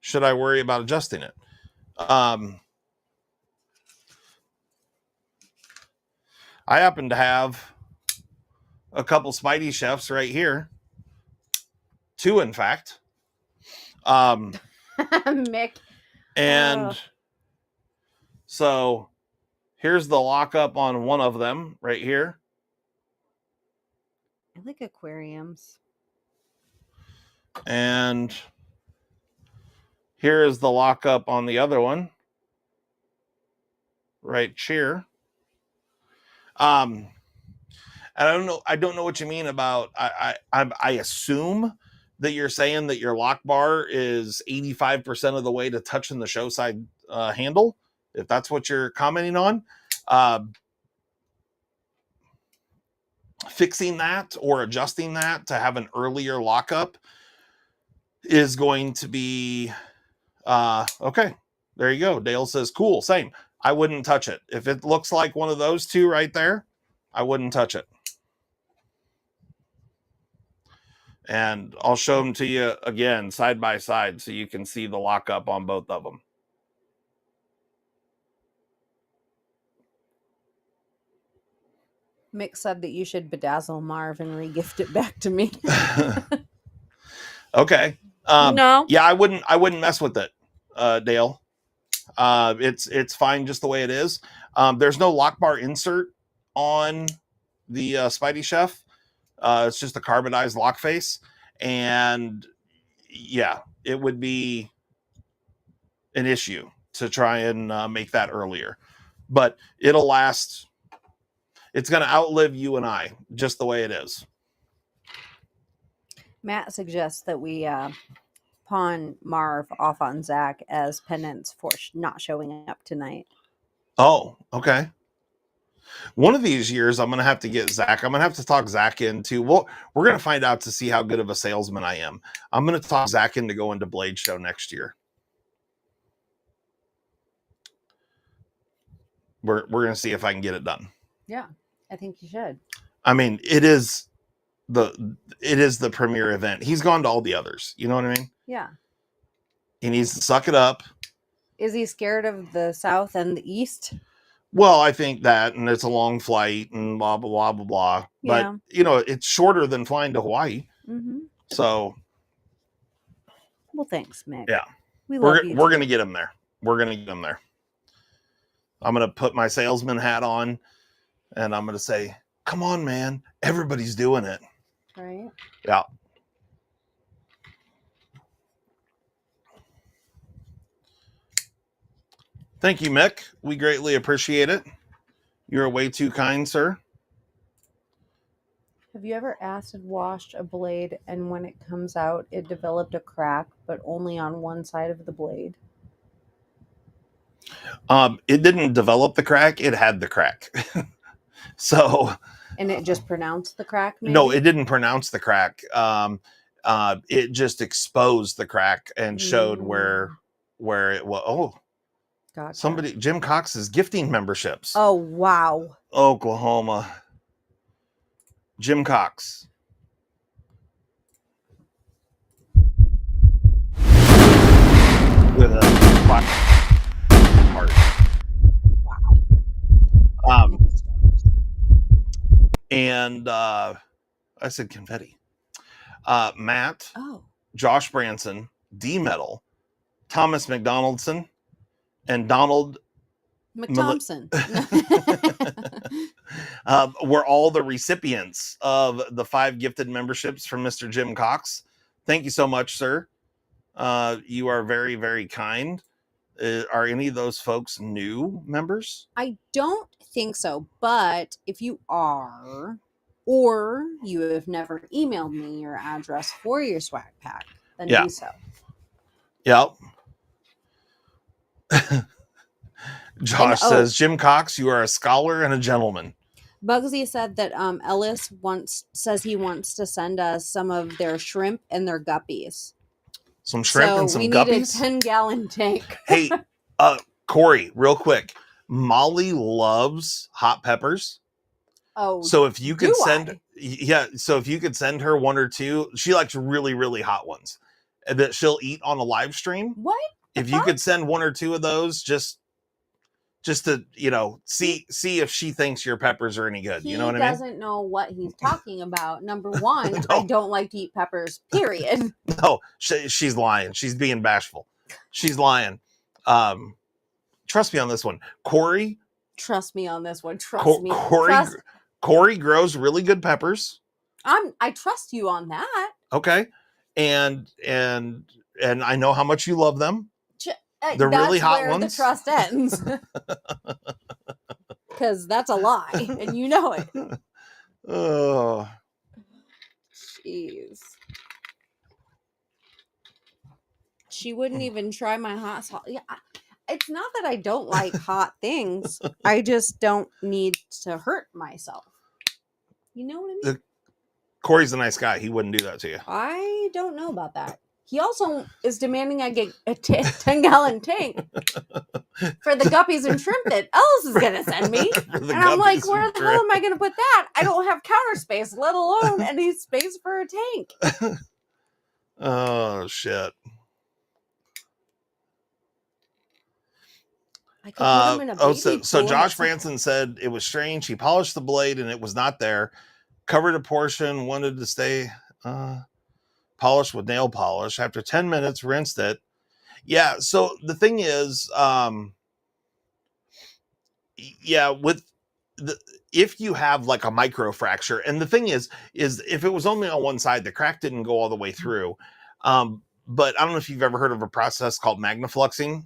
Speaker 1: Should I worry about adjusting it? I happen to have a couple Spidey Chefs right here. 2, in fact.
Speaker 2: Mick.
Speaker 1: And so here's the lockup on one of them right here.
Speaker 2: I like aquariums.
Speaker 1: And here is the lockup on the other one. Right here. And I don't know what you mean about I assume that you're saying that your lock bar is 85% of the way to touching the show side handle, if that's what you're commenting on. Fixing that or adjusting that to have an earlier lockup is going to be okay. There you go. Dale says, cool, same. I wouldn't touch it. If it looks like one of those two right there, I wouldn't touch it. And I'll show them to you again, side by side, so you can see the lockup on both of them.
Speaker 2: Mick said that you should bedazzle Marv and re-gift it back to me.
Speaker 1: Okay.
Speaker 2: No.
Speaker 1: Yeah, I wouldn't mess with it, Dale. It's fine just the way it is. There's no lock bar insert on the Spidey Chef. It's just a carbonized lock face. And yeah, it would be an issue to try and make that earlier. But it'll last. It's going to outlive you and I, just the way it is.
Speaker 2: Matt suggests that we pawn Marv off on Zach as penance for not showing up tonight.
Speaker 1: Oh, okay. One of these years, I'm going to have to get Zach. I'm going to have to talk Zach into. Well, we're going to find out to see how good of a salesman I am. I'm going to talk Zach into going to Blade Show next year. We're going to see if I can get it done.
Speaker 2: Yeah, I think you should.
Speaker 1: I mean, it is the premier event. He's gone to all the others. You know what I mean?
Speaker 2: Yeah.
Speaker 1: He needs to suck it up.
Speaker 2: Is he scared of the South and the East?
Speaker 1: Well, I think that, and it's a long flight and blah, blah, blah, blah, blah.
Speaker 2: Yeah.
Speaker 1: But, you know, it's shorter than flying to Hawaii.
Speaker 2: Mm-hmm.
Speaker 1: So.
Speaker 2: Well, thanks, Mick.
Speaker 1: Yeah.
Speaker 2: We're
Speaker 1: going to get him there. We're going to get him there. I'm going to put my salesman hat on and I'm going to say, come on, man. Everybody's doing it.
Speaker 2: Right.
Speaker 1: Yeah. Thank you, Mick. We greatly appreciate it. You're way too kind, sir.
Speaker 2: Have you ever acid washed a blade and when it comes out, it developed a crack, but only on one side of the blade?
Speaker 1: It didn't develop the crack; it had the crack. So,
Speaker 2: and it just pronounced the crack, maybe?
Speaker 1: No, it didn't pronounce the crack. It just exposed the crack and showed where it was. Oh, gotcha. Somebody, Jim Cox's gifting memberships.
Speaker 2: Oh, wow.
Speaker 1: Oklahoma. Jim Cox. With a heart. Wow. And I said confetti. Matt, Josh Branson, D Metal, Thomas McDonaldson, and Donald McThompson were all the recipients of the 5 gifted memberships from Mr. Jim Cox. Thank you so much, sir. You are very, very kind. Are any of those folks new members?
Speaker 2: I don't think so, but if you are, or you have never emailed me your address for your swag pack, then do so.
Speaker 1: Yep. Josh says, Jim Cox, you are a scholar and a gentleman.
Speaker 2: Bugsy said that Ellis says he wants to send us some of their shrimp and their guppies.
Speaker 1: Some shrimp and some guppies?
Speaker 2: We need a 10-gallon tank.
Speaker 1: Hey, Corey, real quick. Molly loves hot peppers.
Speaker 2: Oh,
Speaker 1: so if you could so if you could send her 1 or 2, she likes really, really hot ones that she'll eat on a live stream.
Speaker 2: What?
Speaker 1: If you could send 1 or 2 of those, just to, see if she thinks your peppers are any good. You know what I mean?
Speaker 2: He doesn't know what he's talking about. Number one, no. I don't like to eat peppers, period.
Speaker 1: No, she's lying. She's being bashful. She's lying. Trust me on this one. Corey.
Speaker 2: Trust me on this one. Trust me.
Speaker 1: Corey grows really good peppers.
Speaker 2: I trust you on that.
Speaker 1: Okay. And I know how much you love them. They're really hot ones.
Speaker 2: The trust ends. Because that's a lie, and you know it.
Speaker 1: Oh,
Speaker 2: jeez. She wouldn't even try my hot sauce. Yeah, it's not that I don't like hot things. I just don't need to hurt myself. You know what I mean?
Speaker 1: Corey's a nice guy. He wouldn't do that to you.
Speaker 2: I don't know about that. He also is demanding I get a 10-gallon tank for the guppies and shrimp that Ellis is going to send me. And I'm like, where the hell am I going to put that? I don't have counter space, let alone any space for a tank.
Speaker 1: Oh, shit. So Josh Branson said it was strange. He polished the blade and it was not there. Covered a portion, wanted to stay polished with nail polish. After 10 minutes, rinsed it. Yeah. So the thing is, if you have like a micro fracture, and the thing is if it was only on one side, the crack didn't go all the way through. But I don't know if you've ever heard of a process called magnafluxing.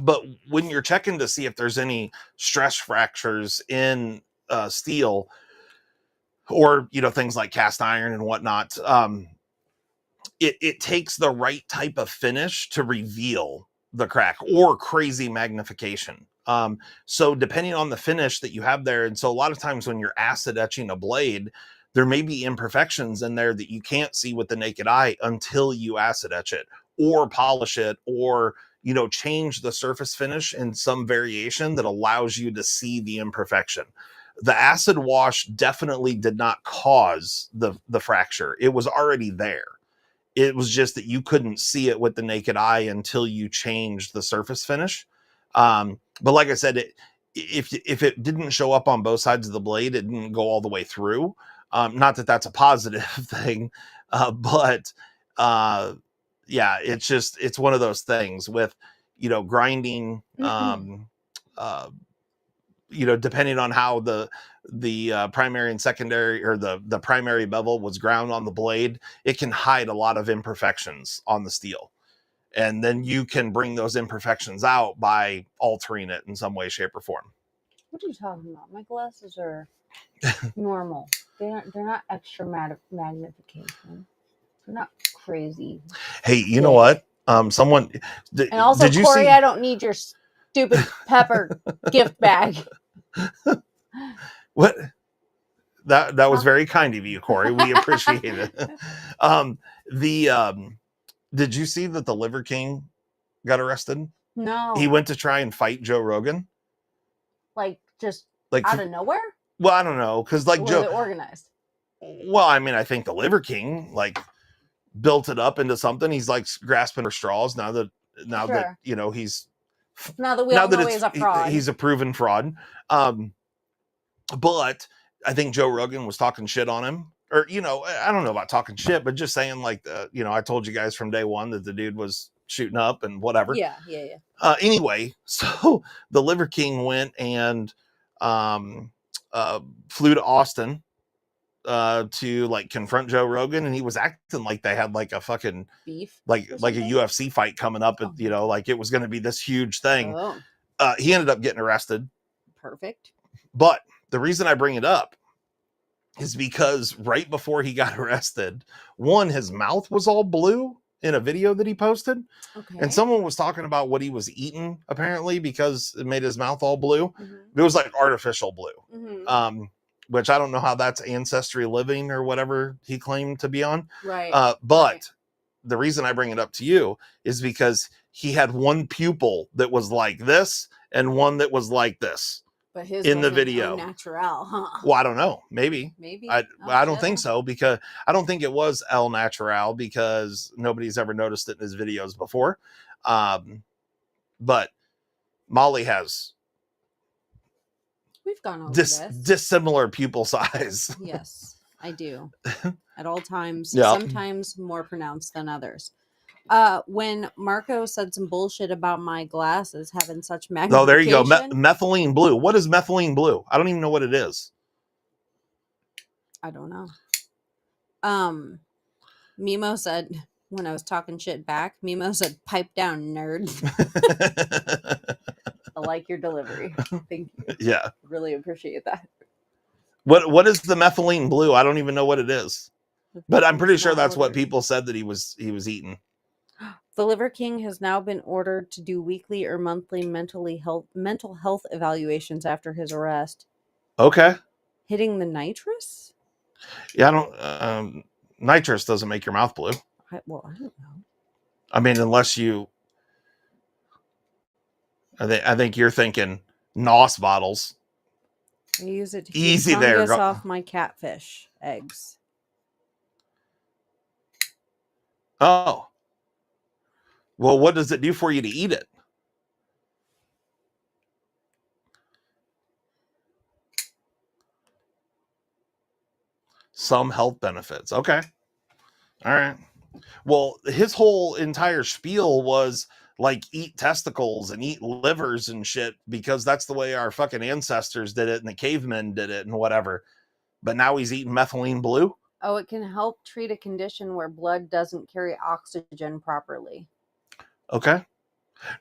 Speaker 1: But when you're checking to see if there's any stress fractures in steel or, things like cast iron and whatnot, it takes the right type of finish to reveal the crack or crazy magnification. So depending on the finish that you have there, and so a lot of times when you're acid etching a blade, there may be imperfections in there that you can't see with the naked eye until you acid etch it or polish it or change the surface finish in some variation that allows you to see the imperfection. The acid wash definitely did not cause the fracture. It was already there. It was just that you couldn't see it with the naked eye until you changed the surface finish. But like I said, if it didn't show up on both sides of the blade, it didn't go all the way through. Not that that's a positive thing, but yeah, it's one of those things with, grinding, depending on how the primary and secondary or the primary bevel was ground on the blade, it can hide a lot of imperfections on the steel. And then you can bring those imperfections out by altering it in some way, shape, or form.
Speaker 2: What are you talking about? My glasses are normal. They're not extra magnification. They're not crazy.
Speaker 1: Hey, you know what? Someone
Speaker 2: and also,
Speaker 1: did you
Speaker 2: Corey,
Speaker 1: see?
Speaker 2: I don't need your stupid pepper gift bag.
Speaker 1: What? That was very kind of you, Corey. We appreciate it. Did you see that the Liver King got arrested?
Speaker 2: No.
Speaker 1: He went to try and fight Joe Rogan.
Speaker 2: Like just like out of nowhere?
Speaker 1: Well, I don't know, because like
Speaker 2: Joe organized.
Speaker 1: Well, I mean, I think the Liver King like built it up into something. He's like grasping for straws now that you know he's
Speaker 2: now that he's a fraud.
Speaker 1: He's a proven fraud. But I think Joe Rogan was talking shit on him, or you know, I don't know about talking shit, but just saying like, you know, I told you guys from day one that the dude was shooting up and whatever.
Speaker 2: Yeah.
Speaker 1: Anyway, so the Liver King went and flew to Austin to like confront Joe Rogan, and he was acting like they had like a fucking
Speaker 2: beef,
Speaker 1: like a UFC fight coming up, you know, like it was going to be this huge thing. He ended up getting arrested.
Speaker 2: Perfect.
Speaker 1: But the reason I bring it up is because right before he got arrested, his mouth was all blue in a video that he posted. Okay. And someone was talking about what he was eating, apparently, because it made his mouth all blue. Mm-hmm. It was like artificial blue, which I don't know how that's ancestry living or whatever he claimed to be on.
Speaker 2: Right.
Speaker 1: But the reason I bring it up to you is because he had one pupil that was like this and one that was like this.
Speaker 2: But his
Speaker 1: in the video,
Speaker 2: natural, huh?
Speaker 1: Well, I don't know. Maybe. I don't think so, because I don't think it was El Natural, because nobody's ever noticed it in his videos before. But Molly has.
Speaker 2: We've gone over this.
Speaker 1: Dissimilar pupil size.
Speaker 2: Yes, I do. At all times, sometimes more pronounced than others. When Marco said some bullshit about my glasses having such magnification.
Speaker 1: Oh, there you go. Methylene blue. What is methylene blue? I don't even know what it is.
Speaker 2: I don't know. Mimo said, when I was talking shit back, Mimo said, pipe down, nerd. I like your delivery. Thank you.
Speaker 1: Yeah.
Speaker 2: Really appreciate that.
Speaker 1: What is the methylene blue? I don't even know what it is. But I'm pretty sure that's what people said that he was eating.
Speaker 2: The Liver King has now been ordered to do weekly or monthly mental health evaluations after his arrest.
Speaker 1: Okay.
Speaker 2: Hitting the nitrous?
Speaker 1: Yeah, I don't. Nitrous doesn't make your mouth blue.
Speaker 2: I don't know.
Speaker 1: I mean, unless you. I think you're thinking NOS bottles.
Speaker 2: I use it to keep fungus off my catfish eggs.
Speaker 1: Oh. Well, what does it do for you to eat it? Some health benefits. Okay. All right. Well, his whole entire spiel was like eat testicles and eat livers and shit, because that's the way our fucking ancestors did it and the cavemen did it and whatever. But now he's eating methylene blue.
Speaker 2: Oh, it can help treat a condition where blood doesn't carry oxygen properly.
Speaker 1: Okay.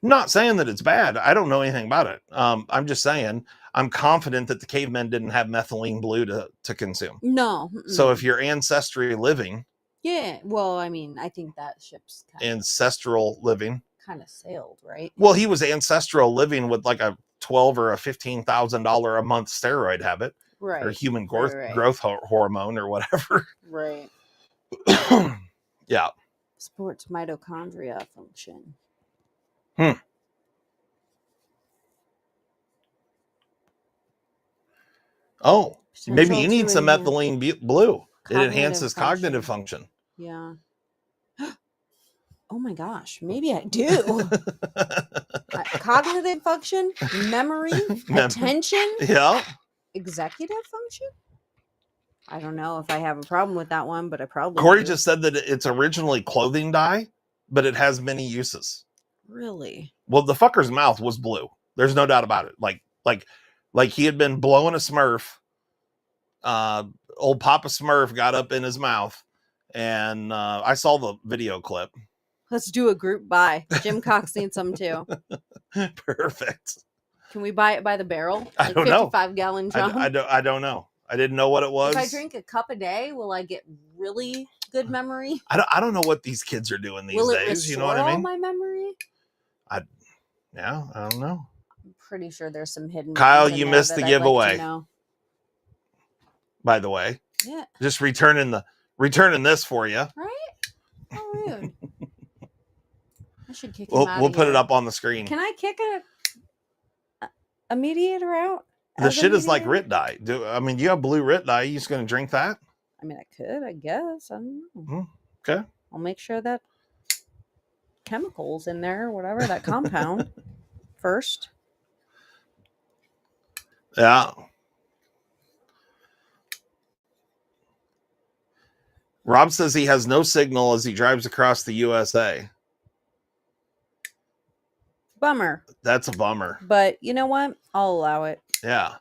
Speaker 1: Not saying that it's bad. I don't know anything about it. I'm just saying I'm confident that the cavemen didn't have methylene blue to consume.
Speaker 2: No.
Speaker 1: So if you're ancestry living.
Speaker 2: Yeah. Well, I mean, I think that ship's
Speaker 1: ancestral living.
Speaker 2: Kind of sailed, right?
Speaker 1: Well, he was ancestral living with like a $12,000 or a $15,000 a month steroid habit.
Speaker 2: Right.
Speaker 1: Or human growth hormone or whatever.
Speaker 2: Right.
Speaker 1: Yeah.
Speaker 2: Supports mitochondria function.
Speaker 1: Oh, maybe you need some methylene blue. It enhances cognitive function.
Speaker 2: Yeah. Oh my gosh, maybe I do. Cognitive function, memory, attention.
Speaker 1: Yeah.
Speaker 2: Executive function? I don't know if I have a problem with that one, but I probably
Speaker 1: Corey
Speaker 2: do.
Speaker 1: just said that it's originally clothing dye, but it has many uses.
Speaker 2: Really?
Speaker 1: Well, the fucker's mouth was blue. There's no doubt about it. Like he had been blowing a Smurf. Old Papa Smurf got up in his mouth, and I saw the video clip.
Speaker 2: Let's do a group buy. Jim Cox needs some too.
Speaker 1: Perfect.
Speaker 2: Can we buy it by the barrel?
Speaker 1: I don't know.
Speaker 2: 55-gallon drum?
Speaker 1: I don't know. I didn't know what it was.
Speaker 2: If I drink a cup a day, will I get really good memory?
Speaker 1: I don't know what these kids are doing these days. You know what I mean?
Speaker 2: All my memory?
Speaker 1: I don't know.
Speaker 2: I'm pretty sure there's some hidden.
Speaker 1: Kyle, you missed the giveaway. Like by the way,
Speaker 2: yeah,
Speaker 1: just returning this for you.
Speaker 2: Right? Oh, rude. I should kick him out.
Speaker 1: We'll put it up on the screen.
Speaker 2: Can I kick a mediator out?
Speaker 1: The shit is like Rit dye. You have blue Rit dye. You just gonna drink that?
Speaker 2: I mean, I could, I guess. I don't know.
Speaker 1: Okay.
Speaker 2: I'll make sure that chemicals in there, whatever, that compound first.
Speaker 1: Yeah. Rob says he has no signal as he drives across the USA.
Speaker 2: Bummer.
Speaker 1: That's a bummer.
Speaker 2: But you know what? I'll allow it.
Speaker 1: Yeah.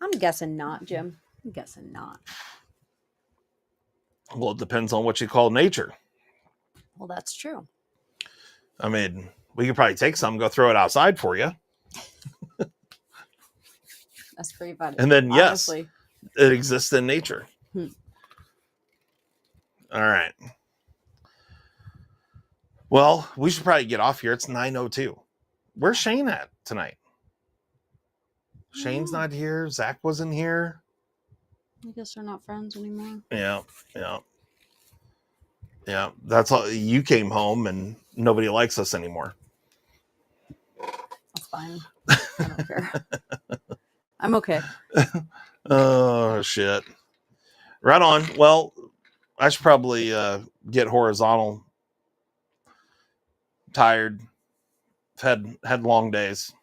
Speaker 2: I'm guessing not, Jim. I'm guessing not.
Speaker 1: Well, it depends on what you call nature.
Speaker 2: Well, that's true.
Speaker 1: I mean, we could probably take some, go throw it outside for you.
Speaker 2: That's pretty funny.
Speaker 1: And then, honestly, yes, it exists in nature. All right. Well, we should probably get off here. It's 9:02. Where's Shane at tonight? Shane's not here. Zach wasn't here.
Speaker 2: I guess they're not friends anymore.
Speaker 1: Yeah. That's all. You came home and nobody likes us anymore.
Speaker 2: That's fine. I don't care. I'm okay.
Speaker 1: Oh, shit. Right on. Well, I should probably get horizontal. Tired. Had long days.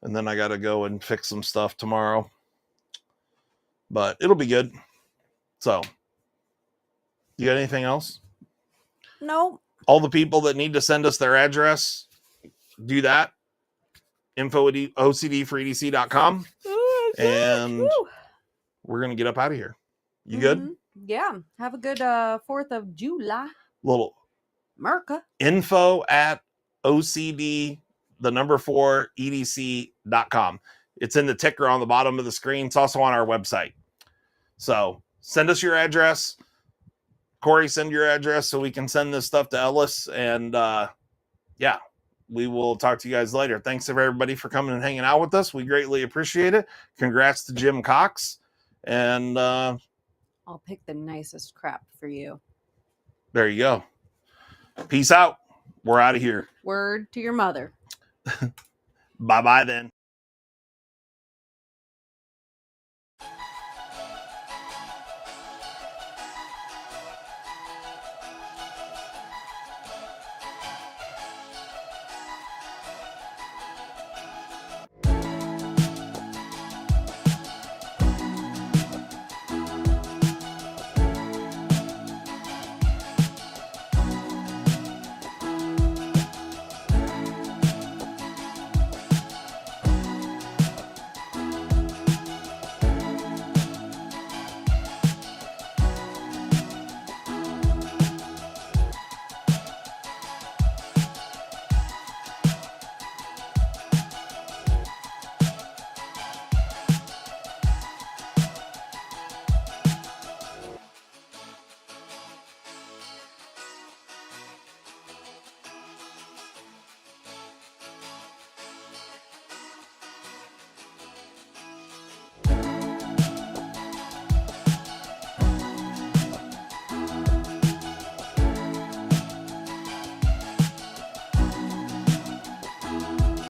Speaker 1: And then I got to go and fix some stuff tomorrow. But it'll be good. So, you got anything else?
Speaker 2: No.
Speaker 1: All the people that need to send us their address, do that. info@ocdforedc.com. And we're going to get up out of here. You good?
Speaker 2: Yeah. Have a good 4th of July.
Speaker 1: Little
Speaker 2: Merca.
Speaker 1: info@ocd4edc.com. It's in the ticker on the bottom of the screen. It's also on our website. So send us your address. Corey, send your address so we can send this stuff to Ellis. And we will talk to you guys later. Thanks everybody for coming and hanging out with us. We greatly appreciate it. Congrats to Jim Cox. And
Speaker 2: I'll pick the nicest crap for you.
Speaker 1: There you go. Peace out. We're out of here.
Speaker 2: Word to your mother.
Speaker 1: Bye-bye then.